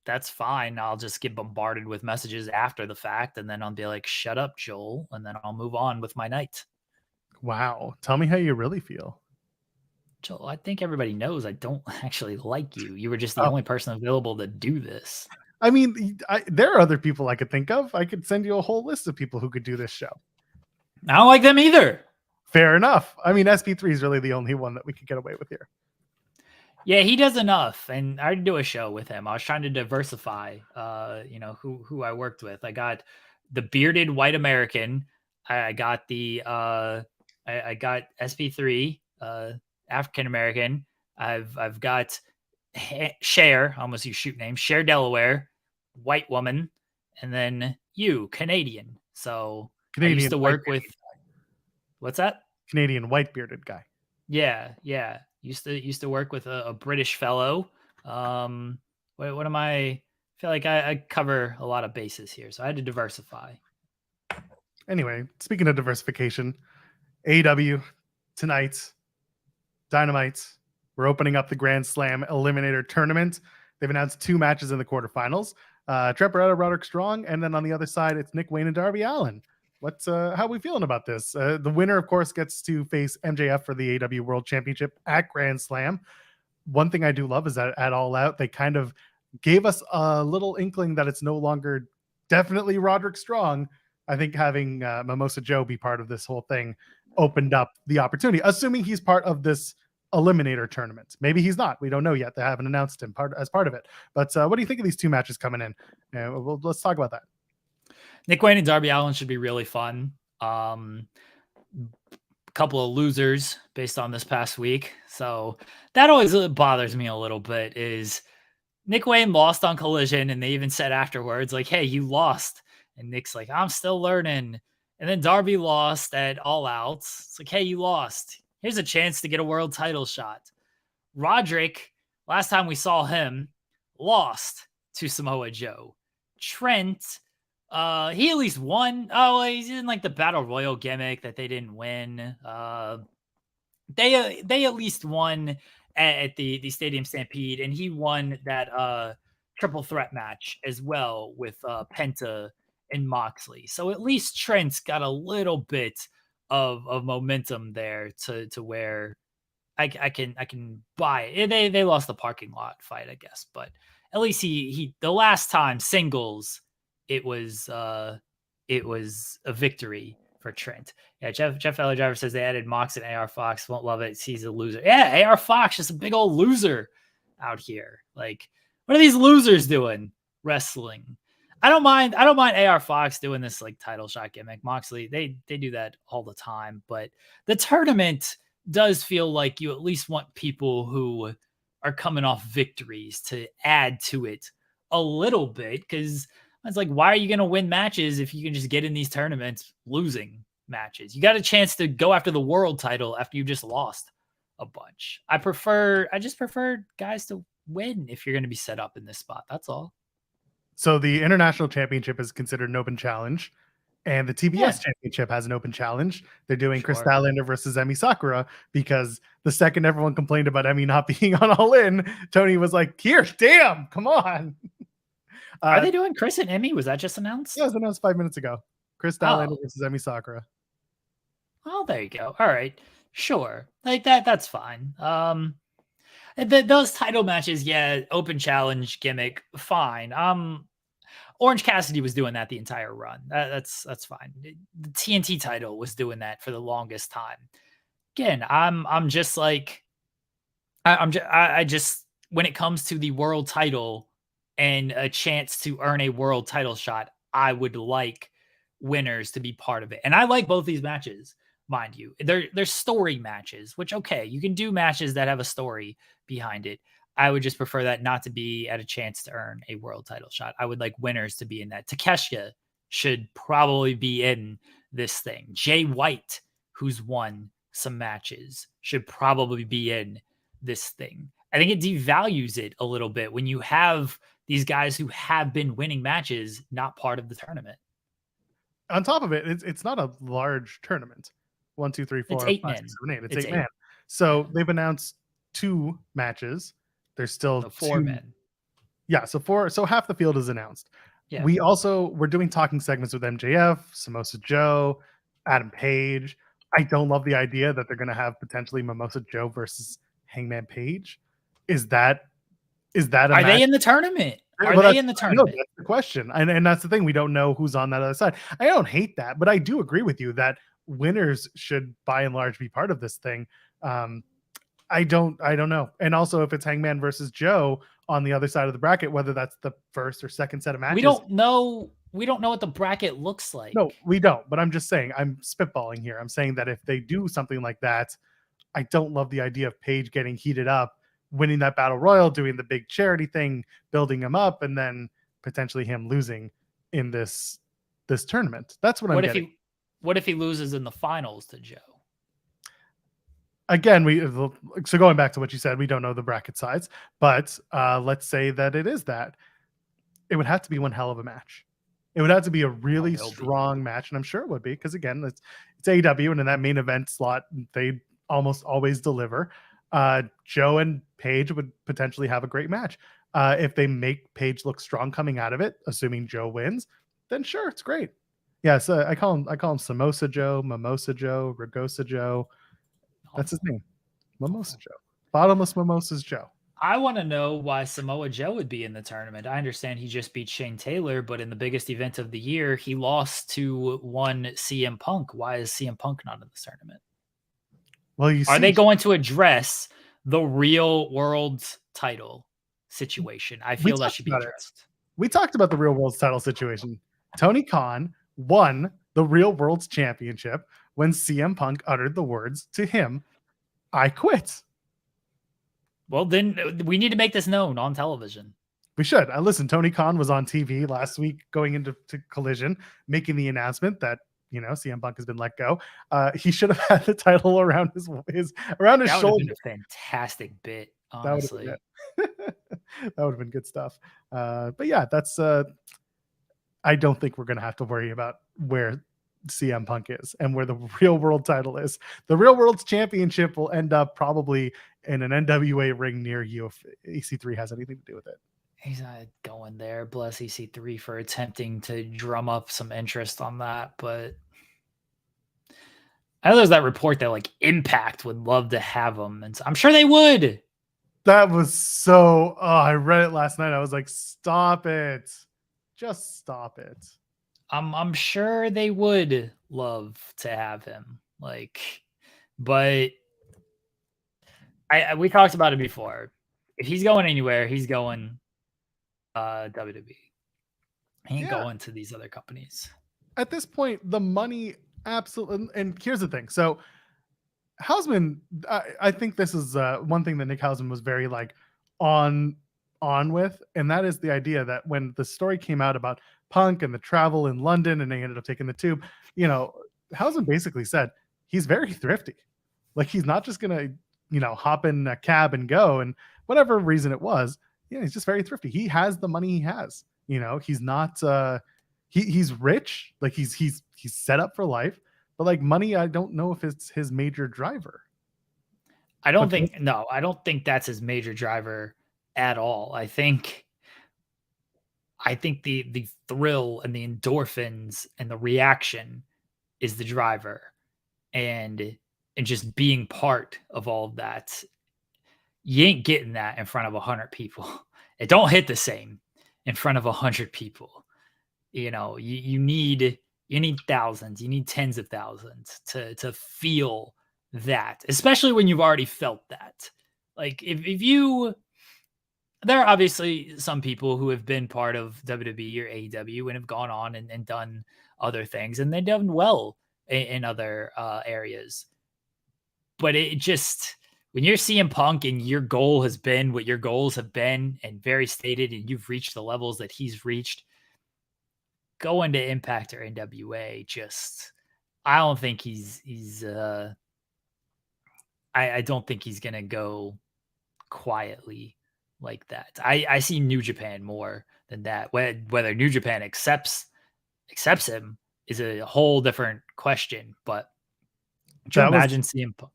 that's fine. I'll just get bombarded with messages after the fact. And then I'll be like, shut up, Joel. And then I'll move on with my night. Wow. Tell me how you really feel. Joel, I think everybody knows I don't actually like you. You were just the only person available to do this. I mean, there are other people I could think of. I could send you a whole list of people who could do this show. I don't like them either. Fair enough. I mean, SP3 is really the only one that we could get away with here. Yeah, he does enough, and I do a show with him. I was trying to diversify, who I worked with. I got the bearded white American. I got the I got SP3 African American. I've got Cher, almost you shoot name, Cher Delaware, white woman, and then you Canadian. So Canadian, I used to work with. What's that? Canadian white bearded guy. Yeah. Used to work with a British fellow. What am I feel like I cover a lot of bases here, so I had to diversify. Anyway, speaking of diversification, AEW tonight, Dynamite. We're opening up the Grand Slam Eliminator Tournament. They've announced 2 matches in the quarterfinals. Trent Beretta, Roderick Strong, and then on the other side, it's Nick Wayne and Darby Allin. How are we feeling about this? The winner, of course, gets to face MJF for the AEW World Championship at Grand Slam. One thing I do love is that at All Out, they kind of gave us a little inkling that it's no longer definitely Roderick Strong. I think having Mimosa Joe be part of this whole thing opened up the opportunity, assuming he's part of this Eliminator tournament. Maybe he's not. We don't know yet. They haven't announced him as part of it. But what do you think of these 2 matches coming in? Let's talk about that. Nick Wayne and Darby Allin should be really fun. Couple of losers based on this past week. So that always bothers me a little bit is Nick Wayne lost on Collision and they even said afterwards, like, hey, you lost. And Nick's like, I'm still learning. And then Darby lost at All Out. It's like, hey, you lost. Here's a chance to get a world title shot. Roderick, last time we saw him, lost to Samoa Joe. Trent, he at least won. Oh, he's in like the Battle Royal gimmick that they didn't win. They at least won at the Stadium Stampede, and he won that triple threat match as well with Penta and Moxley. So at least Trent's got a little bit of momentum there to where I can buy it. They lost the parking lot fight, I guess, but at least he the last time singles it was a victory for Trent. Yeah, Jeff Eller Driver says they added Mox and AR Fox. Won't love it. He's a loser. Yeah, AR Fox just a big old loser out here. Like, what are these losers doing wrestling? I don't mind AR Fox doing this like title shot gimmick. Moxley, they do that all the time, but the tournament does feel like you at least want people who are coming off victories to add to it a little bit, because it's like, why are you going to win matches if you can just get in these tournaments losing matches? You got a chance to go after the world title after you just lost a bunch. I just prefer guys to win if you're going to be set up in this spot. That's all. So the International Championship is considered an open challenge, and the TBS Championship has an open challenge. They're doing Chris Statlander versus Emi Sakura, because the second everyone complained about Emi not being on All In, Tony was like, here, damn, come on. Are they doing Chris and Emi? Was that just announced? Yeah, it was announced 5 minutes ago. Chris Statlander versus Emi Sakura. Oh, there you go. All right. Sure. Like that's fine. Those title matches, yeah, open challenge gimmick, fine. Orange Cassidy was doing that the entire run. That's fine. The TNT title was doing that for the longest time. Again, I'm just like, I just when it comes to the world title and a chance to earn a world title shot, I would like winners to be part of it. And I like both these matches, mind you. They're story matches, which, okay, you can do matches that have a story behind it. I would just prefer that not to be at a chance to earn a world title shot. I would like winners to be in that. Takeshita should probably be in this thing. Jay White, who's won some matches, should probably be in this thing. I think it devalues it a little bit when you have these guys who have been winning matches not part of the tournament. On top of it, it's not a large tournament. 1, 2, 3, 4, It's 5, 8 6, men. 7, 8. It's 8 man. So they've announced 2 matches. There's still 4 2 men. Yeah, so 4. So half the field is announced. Yeah. We're doing talking segments with MJF, Samosa Joe, Adam Page. I don't love the idea that they're going to have potentially Mimosa Joe versus Hangman Page. Is that Are they in the tournament? Are they in the tournament? No, that's the question. And that's the thing. We don't know who's on that other side. I don't hate that, but I do agree with you that winners should by and large be part of this thing. I don't know. And also, if it's Hangman versus Joe on the other side of the bracket, whether that's the first or second set of matches, we don't know what the bracket looks like. No, we don't. But I'm just saying, I'm spitballing here. I'm saying that if they do something like that, I don't love the idea of Paige getting heated up, winning that battle royal, doing the big charity thing, building him up, and then potentially him losing in this tournament. That's what I'm getting. What if he loses in the finals to Joe? Again, so going back to what you said, we don't know the bracket size, but let's say that it is that. It would have to be one hell of a match. It would have to be a really strong match, and I'm sure it would be, because again, it's AEW, and in that main event slot, they almost always deliver. Joe and Paige would potentially have a great match. If they make Paige look strong coming out of it, assuming Joe wins, then sure, it's great. Yeah, so I call him Samosa Joe, Mimosa Joe, Ragosa Joe. That's his name. Mimosa Joe. Bottomless Mimosas Joe. I want to know why Samoa Joe would be in the tournament. I understand he just beat Shane Taylor, but in the biggest event of the year, he lost to one CM Punk. Why is CM Punk not in this tournament? Well, are they going to address the real world title situation? I feel that should be addressed. We talked about the real world title situation. Tony Khan won the real world's championship when CM Punk uttered the words to him, "I quit." Well, then we need to make this known on television. We should. Listen, Tony Khan was on TV last week going into Collision, making the announcement that, CM Punk has been let go. He should have had the title around his shoulder. That would have been a fantastic bit, honestly. That would have been good stuff. But yeah, that's I don't think we're going to have to worry about where CM Punk is and where the real world title is. The real world's championship will end up probably in an NWA ring near you if EC3 has anything to do with it. He's not going there. Bless EC3 for attempting to drum up some interest on that. But I know there's that report that like Impact would love to have him. And I'm sure they would. That was so, I read it last night. I was like, stop it. Just stop it. I'm sure they would love to have him. But we talked about it before. If he's going anywhere, he's going WWE. He ain't Yeah. going to these other companies. At this point, the money absolutely. And here's the thing. So Hausman, I think this is one thing that Nick Hausman was very like on with, and that is the idea that when the story came out about Punk and the travel in London, and they ended up taking the tube, you know, Hausman basically said he's very thrifty. Like he's not just gonna, hop in a cab and go, and whatever reason it was, he's just very thrifty. He has the money he has. He's not he's rich, like he's set up for life. But like money, I don't know if it's his major driver. I don't think that's his major driver at all. I think the thrill and the endorphins and the reaction is the driver, and just being part of all of that. You ain't getting that in front of 100 people. It don't hit the same in front of 100 people. You need thousands, you need tens of thousands to feel that, especially when you've already felt that. Like if you, there are obviously some people who have been part of WWE or AEW and have gone on and done other things, and they've done well in other areas. But it just, when you're CM Punk and your goal has been what your goals have been and very stated, and you've reached the levels that he's reached, going to Impact or NWA, I don't think I don't think he's gonna go quietly like that. I see New Japan more than that. Whether New Japan accepts him is a whole different question. But could you imagine CM Punk?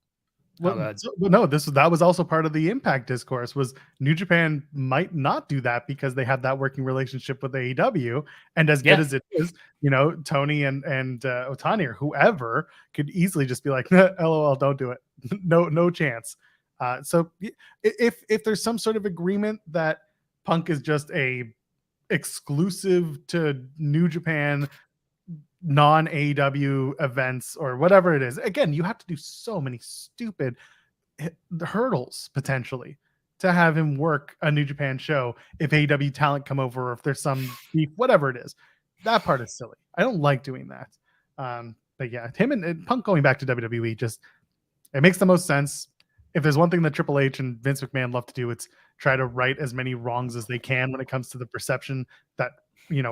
That was also part of the Impact discourse. Was New Japan might not do that because they have that working relationship with AEW, and as good as it is, Tony and Otani or whoever could easily just be like, "LOL, don't do it, no chance." So if there's some sort of agreement that Punk is just a exclusive to New Japan non-AEW events or whatever it is, again, you have to do so many stupid hurdles potentially to have him work a New Japan show if AEW talent come over, or if there's some beef, whatever it is. That part is silly. I don't like doing that. But yeah, him and Punk going back to WWE, it makes the most sense. If there's one thing that Triple H and Vince McMahon love to do, it's try to right as many wrongs as they can when it comes to the perception that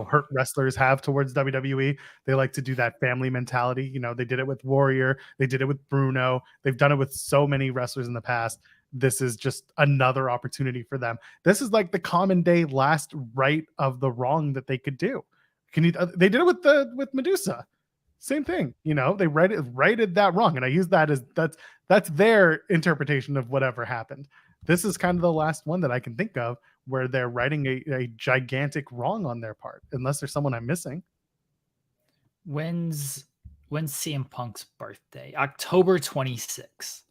hurt wrestlers have towards WWE. They like to do that family mentality. They did it with Warrior. They did it with Bruno. They've done it with so many wrestlers in the past. This is just another opportunity for them. This is like the common day last right of the wrong that they could do. They did it with Medusa. Same thing. They righted that wrong. And I use that as that's their interpretation of whatever happened. This is kind of the last one that I can think of where they're writing a gigantic wrong on their part, unless there's someone I'm missing. When's CM Punk's birthday? October 26th.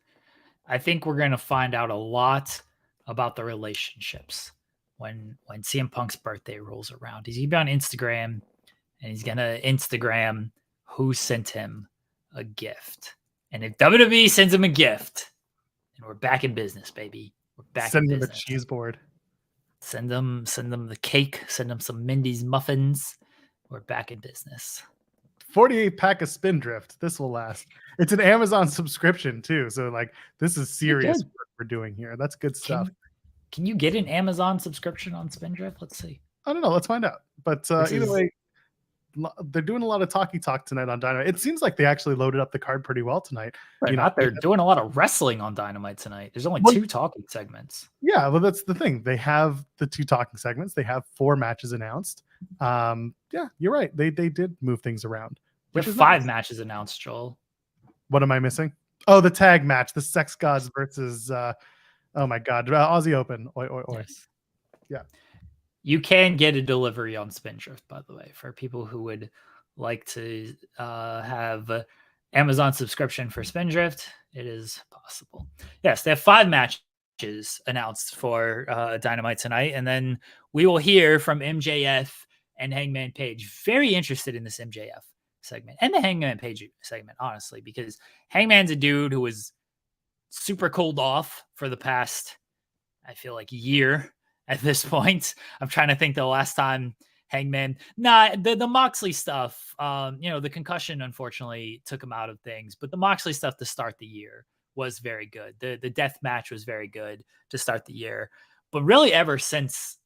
I think we're going to find out a lot about the relationships when CM Punk's birthday rolls around. He's going to be on Instagram, and he's going to Instagram who sent him a gift. And if WWE sends him a gift, and we're back in business, baby. We're back in business. Send them a cheese board. Send them the cake. Send them some Mindy's muffins. We're back in business. 48 pack of Spindrift. This will last. It's an Amazon subscription too. So like this is serious work we're doing here. That's good stuff. Can you get an Amazon subscription on Spindrift? Let's see. I don't know. Let's find out. But either way, they're doing a lot of talky talk tonight on Dynamite. It seems like they actually loaded up the card pretty well tonight. They're doing a lot of wrestling on Dynamite tonight. There's only 2 talking segments. Yeah, well, that's the thing. They have the 2 talking segments. They have 4 matches announced. Yeah, you're right. They did move things around. Which is 5 matches announced, Joel. What am I missing? Oh, the tag match, the Sex Gods versus oh my God, Aussie Open. Oi, oi, oi. Yes. Yeah. You can get a delivery on Spindrift, by the way, for people who would like to have Amazon subscription for Spindrift. It is possible. Yes, they have 5 matches announced for Dynamite tonight, and then we will hear from MJF and Hangman Page. Very interested in this MJF segment and the Hangman Page segment, honestly, because Hangman's a dude who was super cooled off for the past, I feel like, year. At this point, I'm trying to think the last time Hangman. Nah, the Moxley stuff, the concussion unfortunately took him out of things, but the Moxley stuff to start the year was very good. The death match was very good to start the year. But really ever since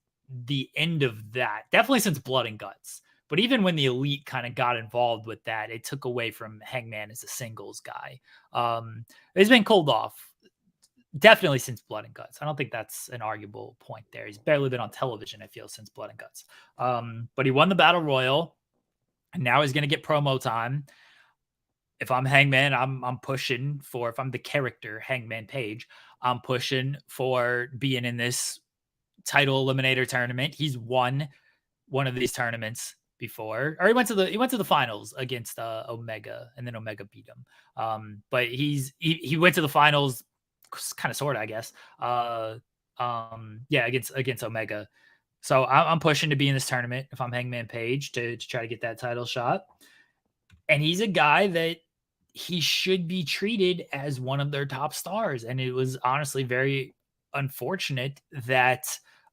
the end of that, definitely since Blood and Guts. But even when the Elite kind of got involved with that, it took away from Hangman as a singles guy. It's been cooled off. Definitely since Blood and Guts. I don't think that's an arguable point there. He's barely been on television, I feel, since Blood and Guts. But he won the Battle Royal, and now he's going to get promo time. If I'm Hangman, I'm pushing for, if I'm the character Hangman Page, I'm pushing for being in this title eliminator tournament. He's won one of these tournaments before, or he went to the finals against Omega, and then Omega beat him. But he went to the finals, kind of sort of, I guess. Against Omega. So I'm pushing to be in this tournament if I'm Hangman Page to try to get that title shot. And he's a guy that he should be treated as one of their top stars. And it was honestly very unfortunate that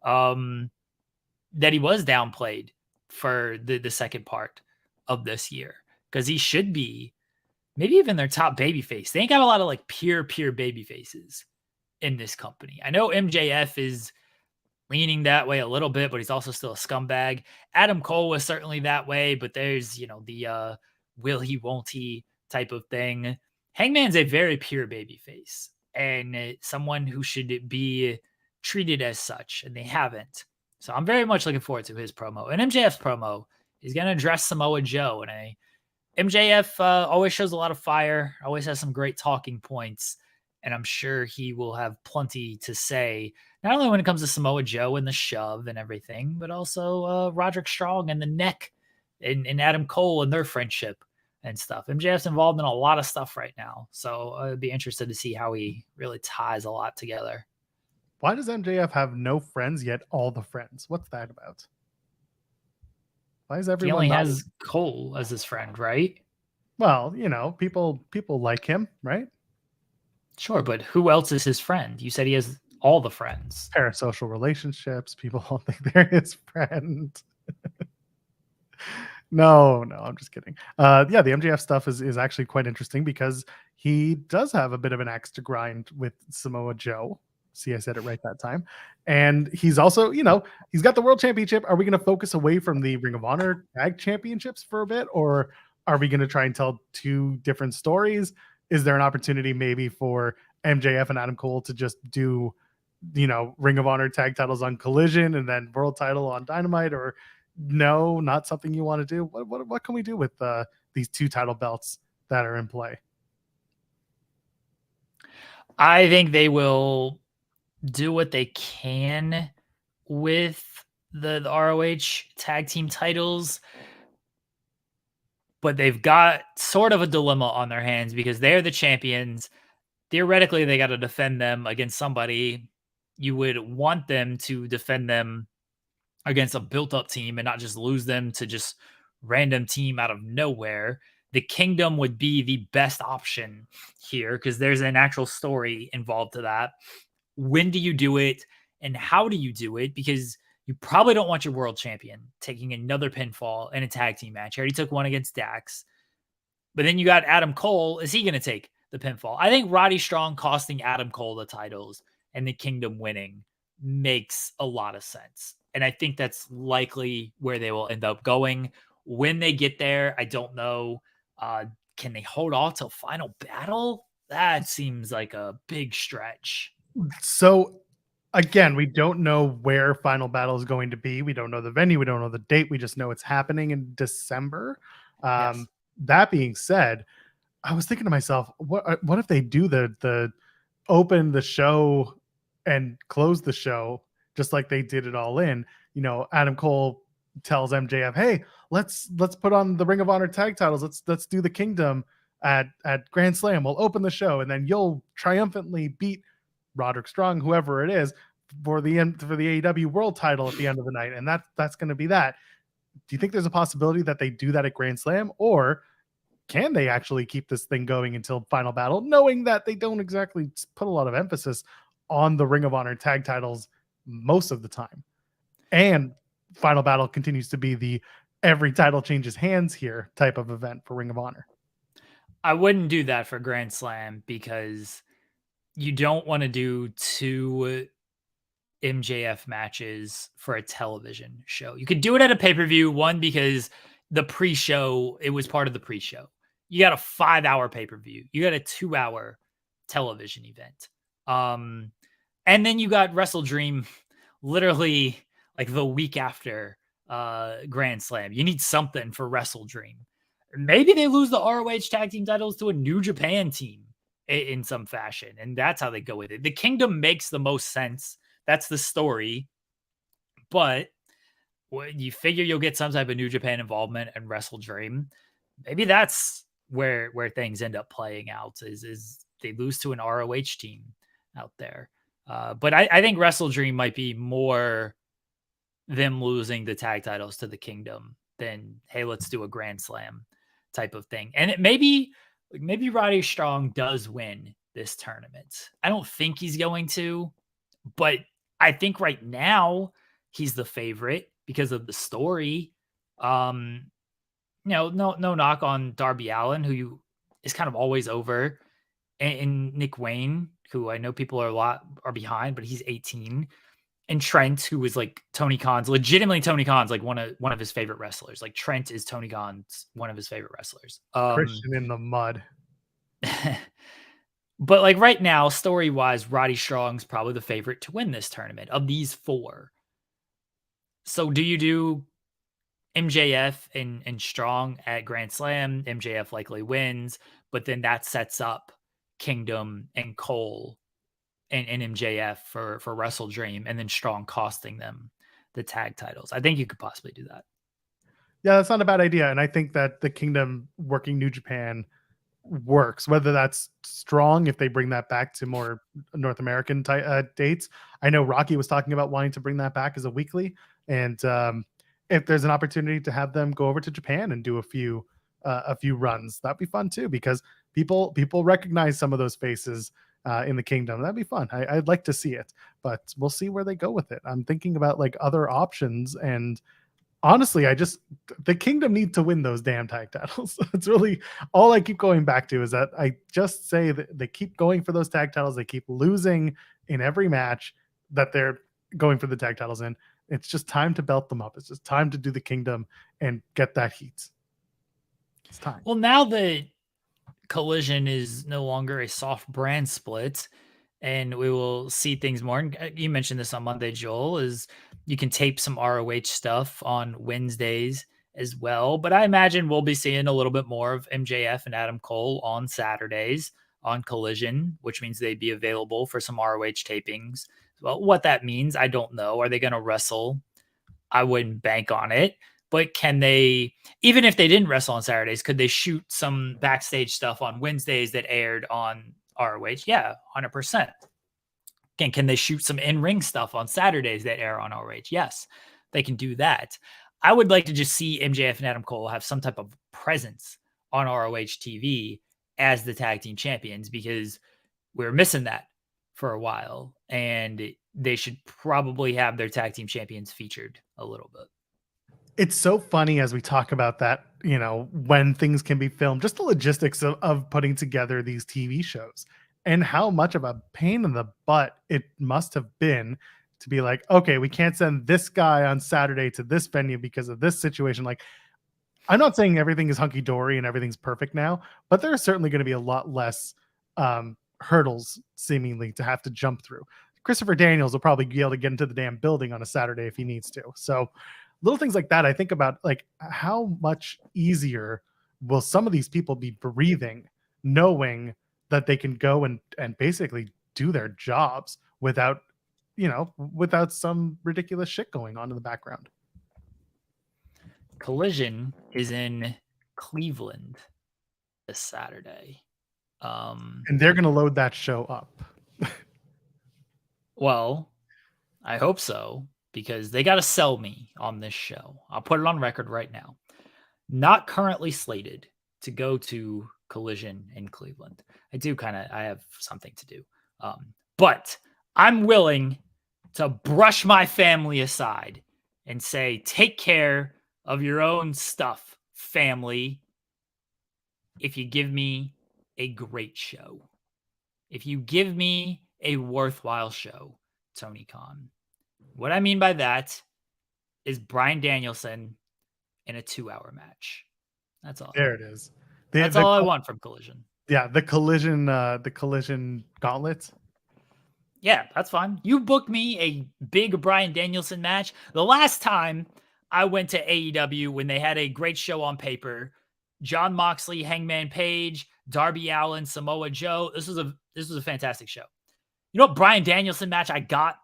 that he was downplayed for the second part of this year, because he should be maybe even their top babyface. They ain't got a lot of like pure baby faces in this company. I know MJF is leaning that way a little bit, but he's also still a scumbag. Adam Cole was certainly that way, but there's, the will he, won't he type of thing. Hangman's a very pure baby face and someone who should be treated as such, and they haven't. So I'm very much looking forward to his promo. And MJF's promo is going to address Samoa Joe, and MJF always shows a lot of fire, always has some great talking points, and I'm sure he will have plenty to say, not only when it comes to Samoa Joe and the shove and everything, but also Roderick Strong and the neck and Adam Cole and their friendship and stuff. MJF's involved in a lot of stuff right now, so I'd be interested to see how he really ties a lot together. Why does MJF have no friends yet all the friends? What's that about? Why is everyone? He only has Cole as his friend, right? Well, people like him, right? Sure, but who else is his friend? You said he has all the friends. Parasocial relationships. People don't think they're his friend. No, I'm just kidding. The MJF stuff is actually quite interesting because he does have a bit of an axe to grind with Samoa Joe. See, I said it right that time. And he's also, he's got the World Championship. Are we going to focus away from the Ring of Honor Tag Championships for a bit? Or are we going to try and tell two different stories? Is there an opportunity maybe for MJF and Adam Cole to just do, Ring of Honor tag titles on Collision and then world title on Dynamite? Or no, not something you want to do? What can we do with these two title belts that are in play? I think they will do what they can with the ROH tag team titles, but they've got sort of a dilemma on their hands because they're the champions. Theoretically, they got to defend them against somebody. You would want them to defend them against a built-up team and not just lose them to just random team out of nowhere. The Kingdom would be the best option here because there's an actual story involved to that. When do you do it and how do you do it? Because you probably don't want your world champion taking another pinfall in a tag team match. He already took one against Dax. But then you got Adam Cole. Is he going to take the pinfall? I think Roddy Strong costing Adam Cole the titles and the Kingdom winning makes a lot of sense. And I think that's likely where they will end up going. When they get there, I don't know. Can they hold off till Final Battle? That seems like a big stretch. So, again, we don't know where Final Battle is going to be. We don't know the venue. We don't know the date. We just know it's happening in December. Yes. That being said, I was thinking to myself, what if they do the open the show and close the show just like they did it All In? Adam Cole tells MJF, "Hey, let's put on the Ring of Honor tag titles. Let's do the Kingdom at Grand Slam. We'll open the show, and then you'll triumphantly beat Roderick Strong, whoever it is, for the AEW World Title at the end of the night." And that's going to be that. Do you think there's a possibility that they do that at Grand Slam, or can they actually keep this thing going until Final Battle, knowing that they don't exactly put a lot of emphasis on the Ring of Honor tag titles most of the time? And Final Battle continues to be the every title changes hands here type of event for Ring of Honor. I wouldn't do that for Grand Slam because you don't want to do 2 MJF matches for a television show. You could do it at a pay-per-view, one because the pre-show, it was part of the pre-show. You got a 5-hour pay-per-view. You got a 2-hour television event. And then you got Wrestle Dream literally like the week after Grand Slam. You need something for Wrestle Dream. Maybe they lose the ROH tag team titles to a New Japan team in some fashion, and that's how they go with it. The Kingdom makes the most sense. That's the story. But when you figure you'll get some type of New Japan involvement and Wrestle Dream, maybe that's where things end up playing out is they lose to an ROH team out there. But I think Wrestle Dream might be more them losing the tag titles to the Kingdom than, hey, let's do a Grand Slam type of thing. And maybe Roddy Strong does win this tournament. I don't think he's going to, but I think right now he's the favorite because of the story. No knock on Darby Allin, who is kind of always over, and Nick Wayne, who I know people are behind, but he's 18. And Trent, who was like legitimately Tony Khan's like one of his favorite wrestlers. Like Trent is Tony Khan's one of his favorite wrestlers. Christian in the mud. But like right now, story-wise, Roddy Strong's probably the favorite to win this tournament of these 4. So do you do MJF and Strong at Grand Slam? MJF likely wins, but then that sets up Kingdom and Cole and MJF for Wrestle Dream, and then Strong costing them the tag titles. I think you could possibly do that. Yeah, that's not a bad idea. And I think that the Kingdom working New Japan works, whether that's Strong, if they bring that back to more North American dates. I know Rocky was talking about wanting to bring that back as a weekly. And if there's an opportunity to have them go over to Japan and do a few runs, that'd be fun too, because people recognize some of those faces in the Kingdom. That'd be fun. I'd like to see it, but we'll see where they go with it. I'm thinking about like other options, and honestly, the Kingdom need to win those damn tag titles. It's really all I keep going back to, is that I just say that they keep going for those tag titles. They keep losing in every match that they're going for the tag titles in. It's just time to belt them up. It's just time to do the Kingdom and get that heat. It's time. Well, now that Collision is no longer a soft brand split, and we will see things more. And you mentioned this on Monday, Joel, is you can tape some ROH stuff on Wednesdays as well. But I imagine we'll be seeing a little bit more of MJF and Adam Cole on Saturdays on Collision, which means they'd be available for some ROH tapings. Well, what that means, I don't know. Are they going to wrestle? I wouldn't bank on it. But can they, even if they didn't wrestle on Saturdays, could they shoot some backstage stuff on Wednesdays that aired on ROH? Yeah, 100%. Can they shoot some in-ring stuff on Saturdays that air on ROH? Yes, they can do that. I would like to just see MJF and Adam Cole have some type of presence on ROH TV as the tag team champions, because we're missing that for a while, and they should probably have their tag team champions featured a little bit. It's so funny as we talk about that, when things can be filmed, just the logistics of putting together these TV shows, and how much of a pain in the butt it must have been to be like, okay, we can't send this guy on Saturday to this venue because of this situation. Like, I'm not saying everything is hunky dory and everything's perfect now, but there are certainly going to be a lot less hurdles seemingly to have to jump through. Christopher Daniels will probably be able to get into the damn building on a Saturday if he needs to. So little things like that, I think about, like, how much easier will some of these people be breathing, knowing that they can go and basically do their jobs without some ridiculous shit going on in the background. Collision is in Cleveland this Saturday. And they're going to load that show up. Well, I hope so, because they got to sell me on this show. I'll put it on record right now. Not currently slated to go to Collision in Cleveland. I have something to do. But I'm willing to brush my family aside and say, take care of your own stuff, family, if you give me a great show. If you give me a worthwhile show, Tony Khan. What I mean by that is Bryan Danielson in a 2-hour match. That's all. There it is. That's all I want from Collision. Yeah, the collision gauntlet. Yeah, that's fine. You booked me a big Bryan Danielson match. The last time I went to AEW when they had a great show on paper, Jon Moxley, Hangman Page, Darby Allin, Samoa Joe. This was a fantastic show. You know what Bryan Danielson match I got?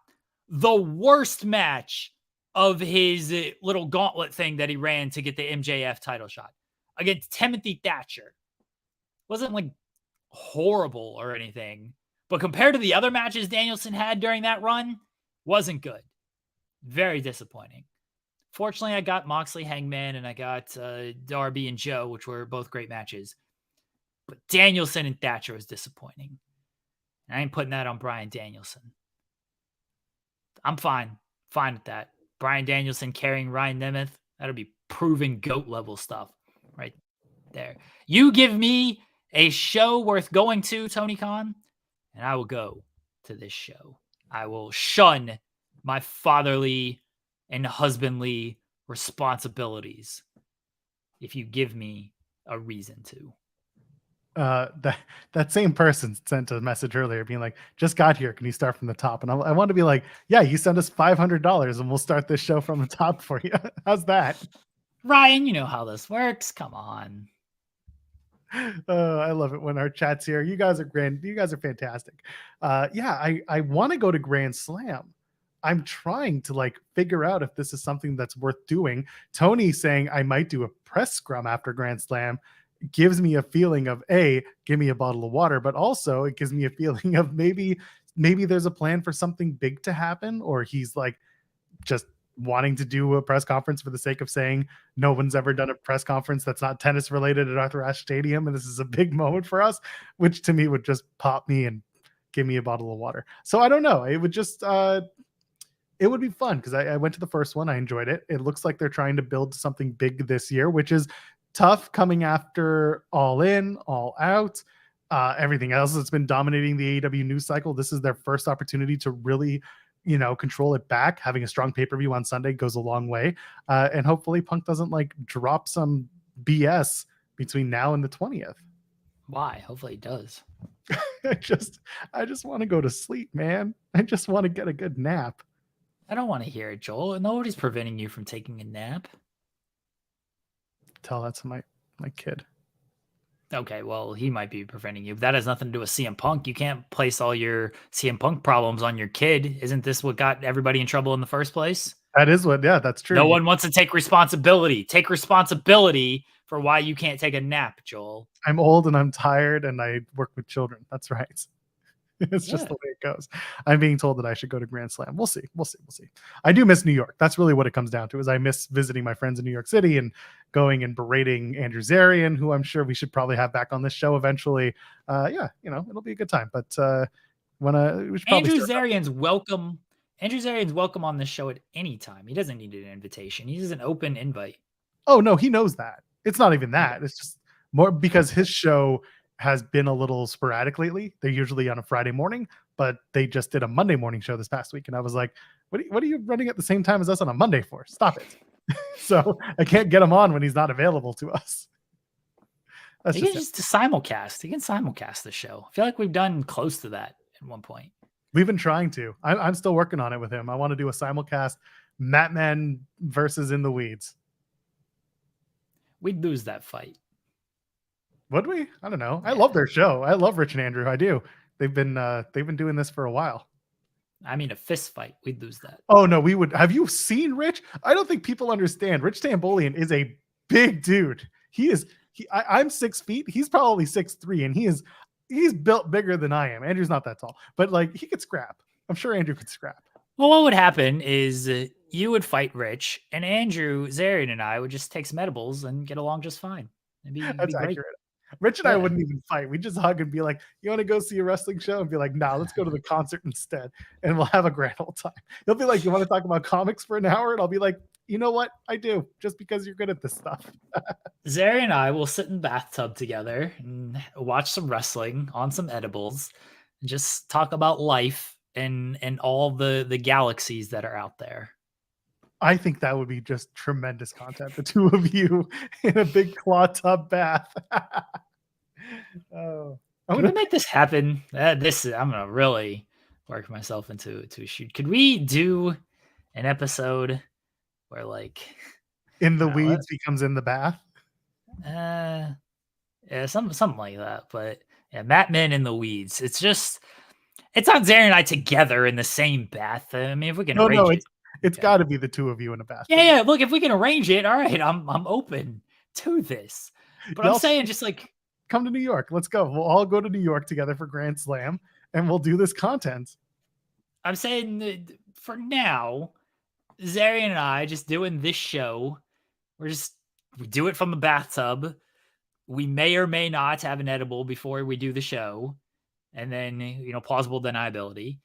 The worst match of his little gauntlet thing that he ran to get the MJF title shot against Timothy Thatcher. Wasn't like horrible or anything, but compared to the other matches Danielson had during that run, wasn't good. Very disappointing. Fortunately, I got Moxley, Hangman, and I got Darby and Joe, which were both great matches. But Danielson and Thatcher was disappointing. I ain't putting that on Bryan Danielson. I'm fine with that. Bryan Danielson carrying Ryan Nemeth, that'll be proven GOAT level stuff right there. You give me a show worth going to, Tony Khan, and I will go to this show. I will shun my fatherly and husbandly responsibilities if you give me a reason to. That same person sent a message earlier being like, just got here, can you start from the top? And I want to be like, yeah, you send us $500 and we'll start this show from the top for you. How's that? Ryan, you know how this works. Come on. I love it when our chat's here. You guys are grand. You guys are fantastic. Yeah, I want to go to Grand Slam. I'm trying to like figure out if this is something that's worth doing. Tony saying I might do a press scrum after Grand Slam gives me a feeling of give me a bottle of water, but also it gives me a feeling of maybe there's a plan for something big to happen, or he's like just wanting to do a press conference for the sake of saying no one's ever done a press conference that's not tennis related at Arthur Ashe Stadium, and this is a big moment for us, which to me would just pop me and give me a bottle of water. So I don't know. It would just it would be fun because I went to the first one. I enjoyed it. It looks like they're trying to build something big this year, which is tough coming after All In, All Out, everything else that's been dominating the AEW news cycle. This is their first opportunity to really, control it back. Having a strong pay-per-view on Sunday goes a long way. And hopefully Punk doesn't like drop some BS between now and the 20th. Why? Hopefully he does. I just want to go to sleep, man. I just want to get a good nap. I don't want to hear it, Joel. Nobody's preventing you from taking a nap. Tell that to my kid. Okay, well, he might be preventing you. That has nothing to do with CM Punk. You can't place all your CM Punk problems on your kid. Isn't this what got everybody in trouble in the first place? That is that's true. No one wants to take responsibility. Take responsibility for why you can't take a nap, Joel. I'm old and I'm tired and I work with children. That's right. It's just the way it goes. I'm being told that I should go to Grand Slam. We'll see. I do miss New York. That's really what it comes down to, is I miss visiting my friends in New York City and going and berating Andrew Zarian, who I'm sure we should probably have back on this show eventually. It'll be a good time. But Andrew Zarian's welcome. Andrew Zarian's welcome on this show at any time. He doesn't need an invitation. He needs an open invite. Oh, no, he knows that. It's not even that. It's just more because his show has been a little sporadic lately. They're usually on a Friday morning, but they just did a Monday morning show this past week. And I was like, what are you running at the same time as us on a Monday for? Stop it. So I can't get him on when he's not available to us. He can just simulcast. He can simulcast the show. I feel like we've done close to that at one point. We've been trying to. I'm still working on it with him. I want to do a simulcast Matman versus In the Weeds. We'd lose that fight. Would we? I don't know. I love their show. I love Rich and Andrew. I do. They've been doing this for a while. I mean, a fist fight. We'd lose that. Oh no, we would. Have you seen Rich? I don't think people understand. Rich Tambolian is a big dude. I'm 6 feet. He's probably 6'3", and he's built bigger than I am. Andrew's not that tall, but like he could scrap. I'm sure Andrew could scrap. Well, what would happen is you would fight Rich, and Andrew Zarian and I would just take some edibles and get along just fine. That's accurate. Rich and I wouldn't even fight. We'd just hug and be like, you want to go see a wrestling show? And be like, nah, let's go to the concert instead. And we'll have a grand old time. He'll be like, you want to talk about comics for an hour? And I'll be like, you know what? I do, just because you're good at this stuff. Zary and I will sit in bathtub together and watch some wrestling on some edibles, and just talk about life and all the galaxies that are out there. I think that would be just tremendous content. The two of you in a big claw tub bath. Oh, I'm Can we gonna make this happen? I'm gonna really work myself into a shoot. Could we do an episode where like in the I don't know, weeds becomes in the bath. yeah, something like that. But yeah, Matt Men in the weeds. It's not Zary and I together in the same bath. I mean, if we can No, arrange it. it's Okay. got to be the two of you in a bath. Yeah. Look, if we can arrange it, all right. I'm open to this. But Y'all I'm saying just like come to New York. Let's go. We'll all go to New York together for Grand Slam, and we'll do this content. I'm saying that for now, Zary and I just doing this show. We do it from the bathtub. We may or may not have an edible before we do the show. And then, plausible deniability.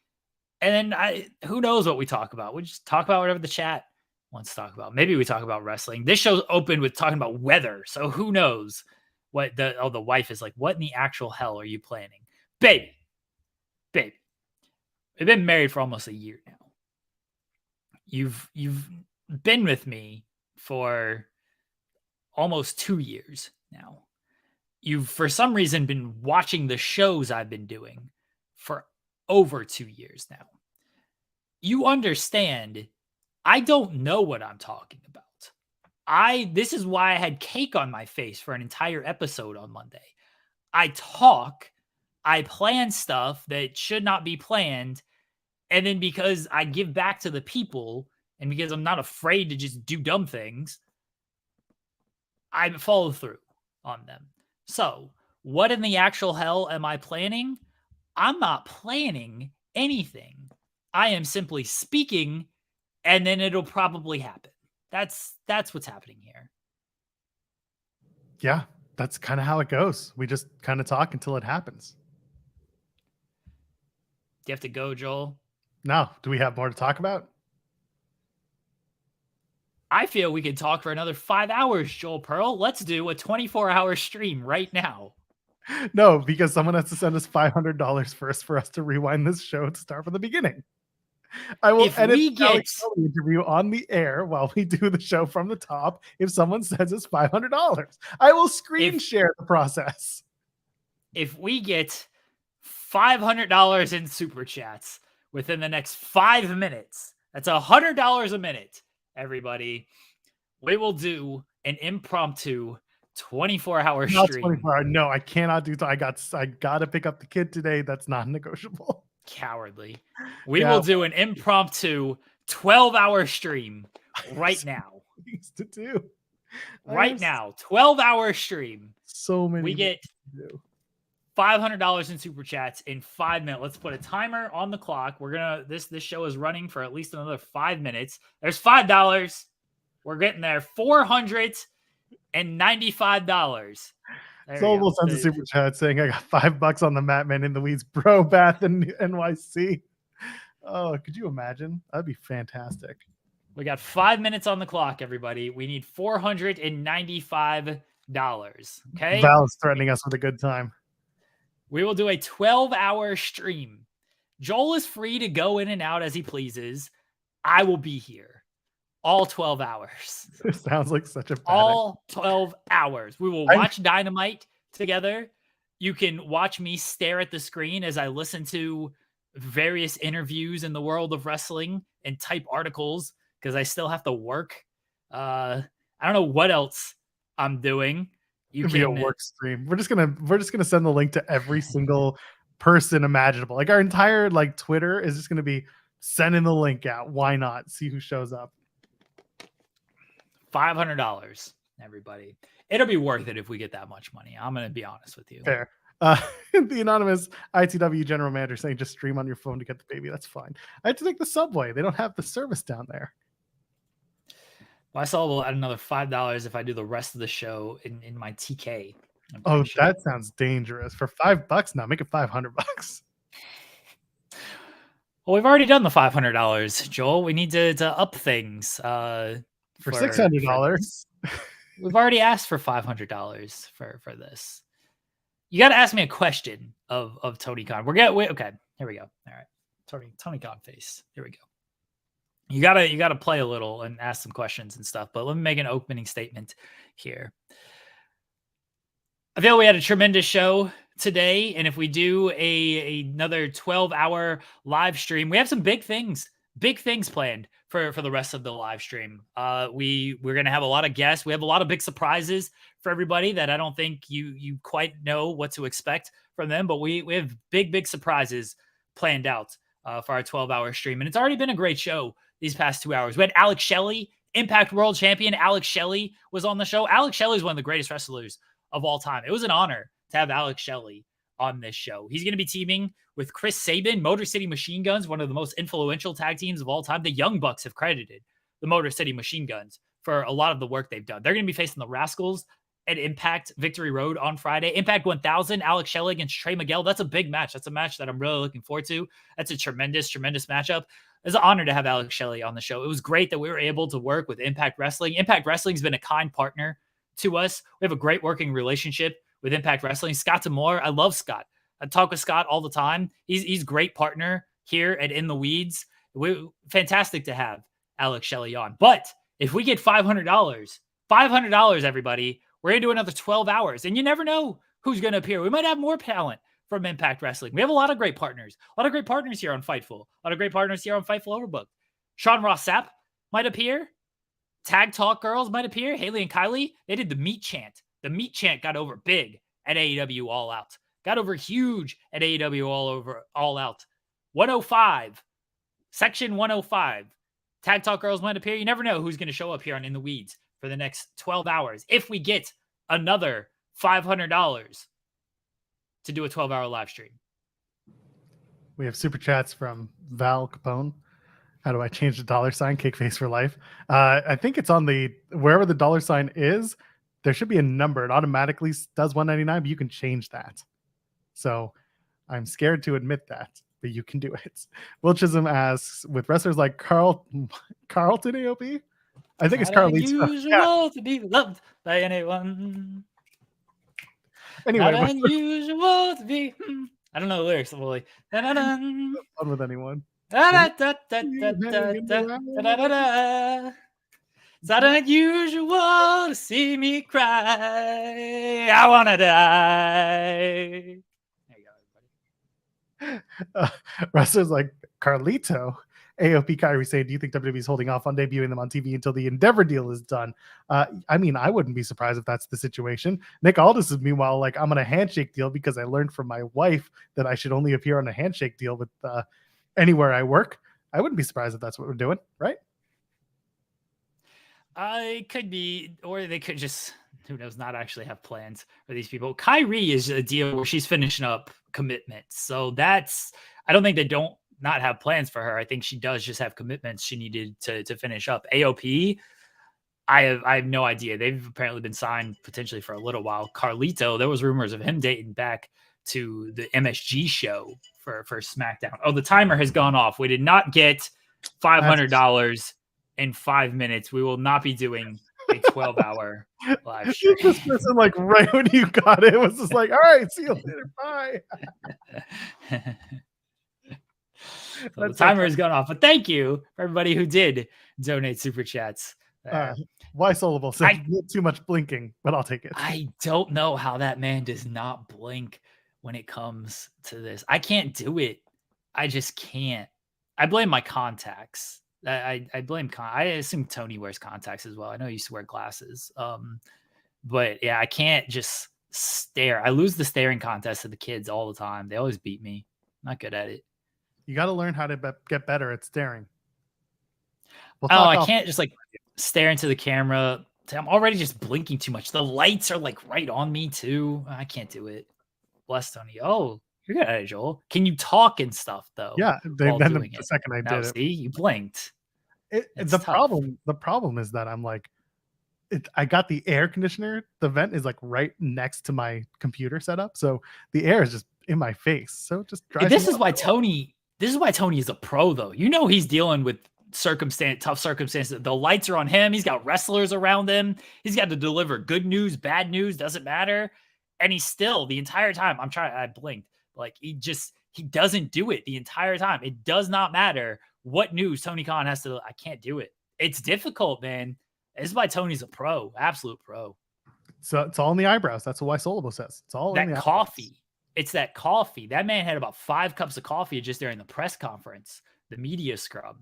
And then who knows what we talk about? We just talk about whatever the chat wants to talk about. Maybe we talk about wrestling. This show's open with talking about weather. So who knows what the wife is like, what in the actual hell are you planning? Baby. We've been married for almost a year now. You've been with me for almost 2 years now. You've, for some reason, been watching the shows I've been doing for over 2 years now. You understand, I don't know what I'm talking about. This is why I had cake on my face for an entire episode on Monday. I talk, I plan stuff that should not be planned, and then because I give back to the people, and because I'm not afraid to just do dumb things, I follow through on them. So, what in the actual hell am I planning? I'm not planning anything. I am simply speaking, and then it'll probably happen. That's what's happening here. Yeah, that's kind of how it goes. We just kind of talk until it happens. Do you have to go, Joel? Now, do we have more to talk about? I feel we could talk for another 5 hours, Joel Pearl. Let's do a 24-hour stream right now. No, because someone has to send us $500 first for us to rewind this show to start from the beginning. I will edit the Alex Shelley interview on the air while we do the show from the top if someone sends us $500. I will screen share the process. If we get $500 in super chats within the next 5 minutes, that's $100 a minute, everybody, we will do an impromptu 24-hour stream. 24-hour. No, I cannot do that. I got to pick up the kid today. That's not negotiable. Cowardly. We will do an impromptu 12-hour stream right now. Things to do. Right now, 12-hour stream. So many. We get $500 in super chats in 5 minutes. Let's put a timer on the clock. We're gonna this show is running for at least another 5 minutes. There's $5. We're getting there. $495. Sobel sends a super chat saying, I got $5 on the Matman in the Weeds Bro Bath in NYC. Oh, could you imagine? That'd be fantastic. We got 5 minutes on the clock, everybody. We need $495. Okay. Val's threatening us with a good time. We will do a 12-hour stream. Joel is free to go in and out as he pleases. I will be here. All 12 hours. It sounds like such a bad all 12 hours. We will watch Dynamite together. You can watch me stare at the screen as I listen to various interviews in the world of wrestling and type articles because I still have to work. I don't know what else I'm doing. You can be a work stream. We're just gonna send the link to every single person imaginable. Like our entire Twitter is just gonna be sending the link out. Why not? See who shows up. $500, everybody. It'll be worth it if we get that much money. I'm going to be honest with you. Fair. The anonymous ITW general manager saying just stream on your phone to get the baby. That's fine. I had to take the subway. They don't have the service down there. Well, I saw we'll add another $5 if I do the rest of the show in my TK. Oh, sure. That sounds dangerous. For $5 now, make it $500. Well, we've already done the $500, Joel. We need to up things. for $600. We've already asked for $500 for this. You got to ask me a question of Tony Khan. Okay, here we go. All right, Tony Khan face. Here we go. You gotta play a little and ask some questions and stuff. But let me make an opening statement here. I feel we had a tremendous show today, and if we do another 12-hour live stream, we have some big things planned for the rest of the live stream. We're gonna have a lot of guests. We have a lot of big surprises for everybody that I don't think you quite know what to expect from them, but we have big surprises planned out for our 12-hour stream, and it's already been a great show these past 2 hours. We had Alex Shelley, Impact World Champion Alex Shelley, was on the show. Alex Shelley is one of the greatest wrestlers of all time. It was an honor to have Alex Shelley on this show. He's going to be teaming with Chris Sabin, Motor City Machine Guns, one of the most influential tag teams of all time. The Young Bucks have credited the Motor City Machine Guns for a lot of the work they've done. They're going to be facing the Rascals at Impact Victory Road on Friday. Impact 1000, Alex Shelley against Trey Miguel. That's a big match. That's a match that I'm really looking forward to. That's a tremendous matchup. It's an honor to have Alex Shelley on the show. It was great that we were able to work with Impact Wrestling. Impact Wrestling has been a kind partner to us. We have a great working relationship with Impact Wrestling. Scott Demore, I love Scott. I talk with Scott all the time. He's a great partner here at In the Weeds. Fantastic to have Alex Shelley on. But if we get $500, everybody, we're going to do another 12 hours. And you never know who's going to appear. We might have more talent from Impact Wrestling. We have a lot of great partners. A lot of great partners here on Fightful. A lot of great partners here on Fightful Overbooked. Sean Ross Sapp might appear. Tag Talk Girls might appear. Haley and Kylie, they did the meat chant. The meat chant got over big at AEW All Out. Got over huge at AEW All Out. 105. Section 105. Tag Talk Girls might appear. You never know who's going to show up here on In the Weeds for the next 12 hours. If we get another $500 to do a 12-hour live stream. We have super chats from Val Capone. How do I change the $? Cake face for life? I think it's on wherever the $sign is, there should be a number. It automatically does $1.99, but you can change that. So I'm scared to admit that, but you can do it. Will Chisholm asks, with wrestlers like Carlton AOP? I think it's Carlito. Unusual to be loved by anyone. Anyway, not unusual to be. I don't know the lyrics. I'm like, fun with anyone. It's not unusual to see me cry. I wanna die. There you go, everybody. Wrestlers like Carlito, AOP Kyrie say, do you think WWE is holding off on debuting them on TV until the Endeavor deal is done? I mean, I wouldn't be surprised if that's the situation. Nick Aldis is meanwhile like, I'm on a handshake deal because I learned from my wife that I should only appear on a handshake deal with anywhere I work. I wouldn't be surprised if that's what we're doing, right? I could be, or they could just, who knows, not actually have plans for these people. Kyrie is a deal where she's finishing up commitments. So that's, I don't think they don't not have plans for her. I think she does just have commitments she needed to finish up. AOP, I have no idea. They've apparently been signed potentially for a little while. Carlito, there was rumors of him dating back to the MSG show for SmackDown. Oh, the timer has gone off. We did not get $500 in 5 minutes. We will not be doing a 12-hour live stream. This person, like, right when you got it, was just like, all right, see you later. Bye. So the timer has gone off, but thank you for everybody who did donate super chats. Why Solable said too much blinking, but I'll take it. I don't know how that man does not blink when it comes to this. I can't do it. I just can't. I blame my contacts. I blame I assume Tony wears contacts as well. I know he used to wear glasses. But yeah, I can't just stare. I lose the staring contest to the kids all the time. They always beat me. I'm not good at it. You got to learn how to get better at staring. I can't just like stare into the camera. I'm already just blinking too much. The lights are like right on me too. I can't do it. Bless Tony. Oh, you're good at it, Joel. Can you talk and stuff though? Yeah. Then the second I did it, see, you blinked. The problem is that I'm like, I got the air conditioner. The vent is like right next to my computer setup, so the air is just in my face. So it just drives. This is why Tony is a pro, though. You know he's dealing with tough circumstances. The lights are on him. He's got wrestlers around him. He's got to deliver good news, bad news, doesn't matter. And he's still the entire time. I blinked. Like he doesn't do it the entire time. It does not matter what news Tony Khan has to. I can't do it. It's difficult, man. This is why Tony's a pro, absolute pro. So it's all in the eyebrows. That's what Solobo says. It's all in the coffee. Eyebrows. It's that coffee. That man had about 5 cups of coffee just during the press conference, the media scrub.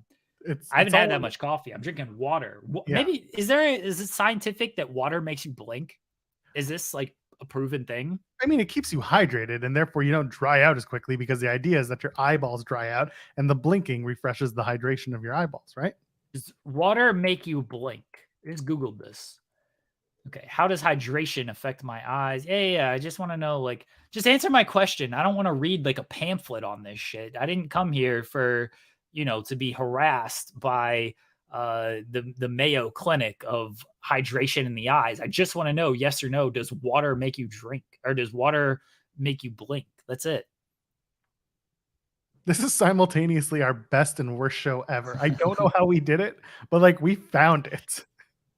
I haven't had that much coffee. I'm drinking water. Yeah. Maybe is it scientific that water makes you blink? Is this like a proven thing? I mean, it keeps you hydrated and therefore you don't dry out as quickly because the idea is that your eyeballs dry out and the blinking refreshes the hydration of your eyeballs, right? Does water make you blink? I just Googled this. Okay. How does hydration affect my eyes? Yeah. I just want to know, like, just answer my question. I don't want to read like a pamphlet on this shit. I didn't come here for, to be harassed by the Mayo Clinic of hydration in the eyes. I just want to know, yes or no, does water make you drink or does water make you blink? That's it. This is simultaneously our best and worst show ever. I don't know how we did it, but like we found it.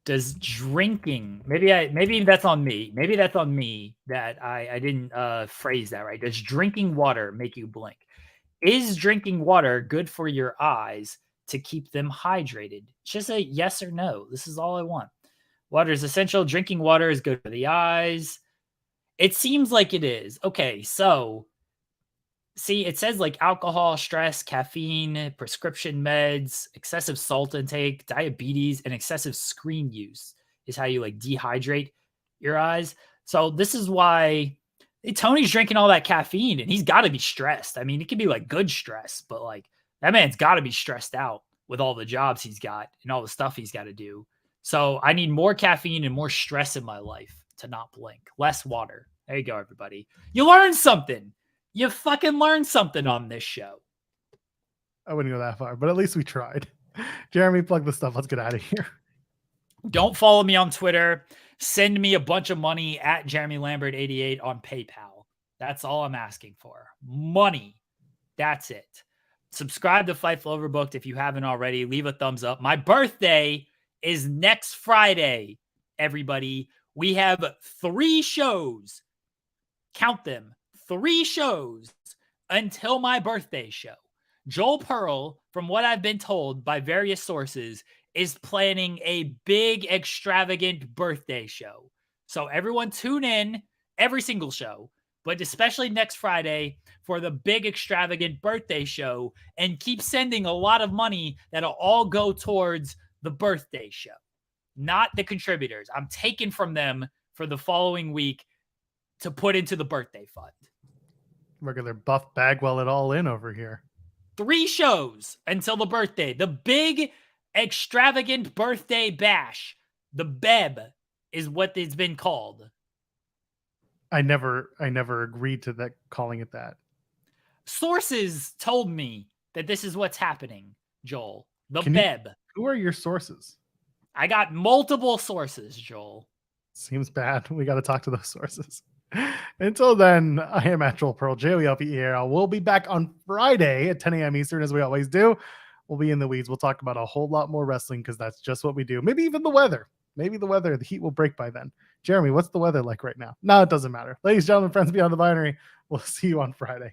Does drinking, maybe that's on me. Maybe that's on me that I didn't phrase that right. Does drinking water make you blink? Is drinking water good for your eyes to keep them hydrated? Just a yes or no. This is all I want. Water is essential. Drinking water is good for the eyes. It seems like it is. Okay, so see, it says like alcohol, stress, caffeine, prescription meds, excessive salt intake, diabetes, and excessive screen use is how you like dehydrate your eyes. So this is why Tony's drinking all that caffeine and he's got to be stressed. I mean, it could be like good stress, but like that man's got to be stressed out with all the jobs he's got and all the stuff he's got to do. So I need more caffeine and more stress in my life to not blink. Less water. There you go, everybody. You learned something. You fucking learned something on this show. I wouldn't go that far, but at least we tried. Jeremy, plug the stuff. Let's get out of here. Don't follow me on Twitter. Send me a bunch of money at Jeremy Lambert 88 on PayPal. That's all I'm asking for. Money. That's it. Subscribe to Fightful Overbooked if you haven't already. Leave a thumbs up. My birthday is next Friday, everybody. We have 3 shows. Count them. 3 shows until my birthday show. Joel Pearl, from what I've been told by various sources, is planning a big, extravagant birthday show. So everyone tune in every single show, but especially next Friday for the big, extravagant birthday show, and keep sending a lot of money that'll all go towards the birthday show, not the contributors. I'm taking from them for the following week to put into the birthday fund. Regular Buff Bagwell it all in over here. 3 shows until the birthday. The big extravagant birthday bash. The BEB is what it's been called. I never agreed to that, calling it that. Sources told me that this is what's happening, Joel. The BEB. Who are your sources? I got multiple sources, Joel. Seems bad. We got to talk to those sources. Until then, I am at Joel Pearl, JOELPEARL. We'll be back on Friday at 10 a.m. Eastern, as we always do. We'll be in the weeds. We'll talk about a whole lot more wrestling because that's just what we do. Maybe even the weather. The heat will break by then. Jeremy, what's the weather like right now? No, it doesn't matter. Ladies, gentlemen, friends beyond the binary, we'll see you on Friday.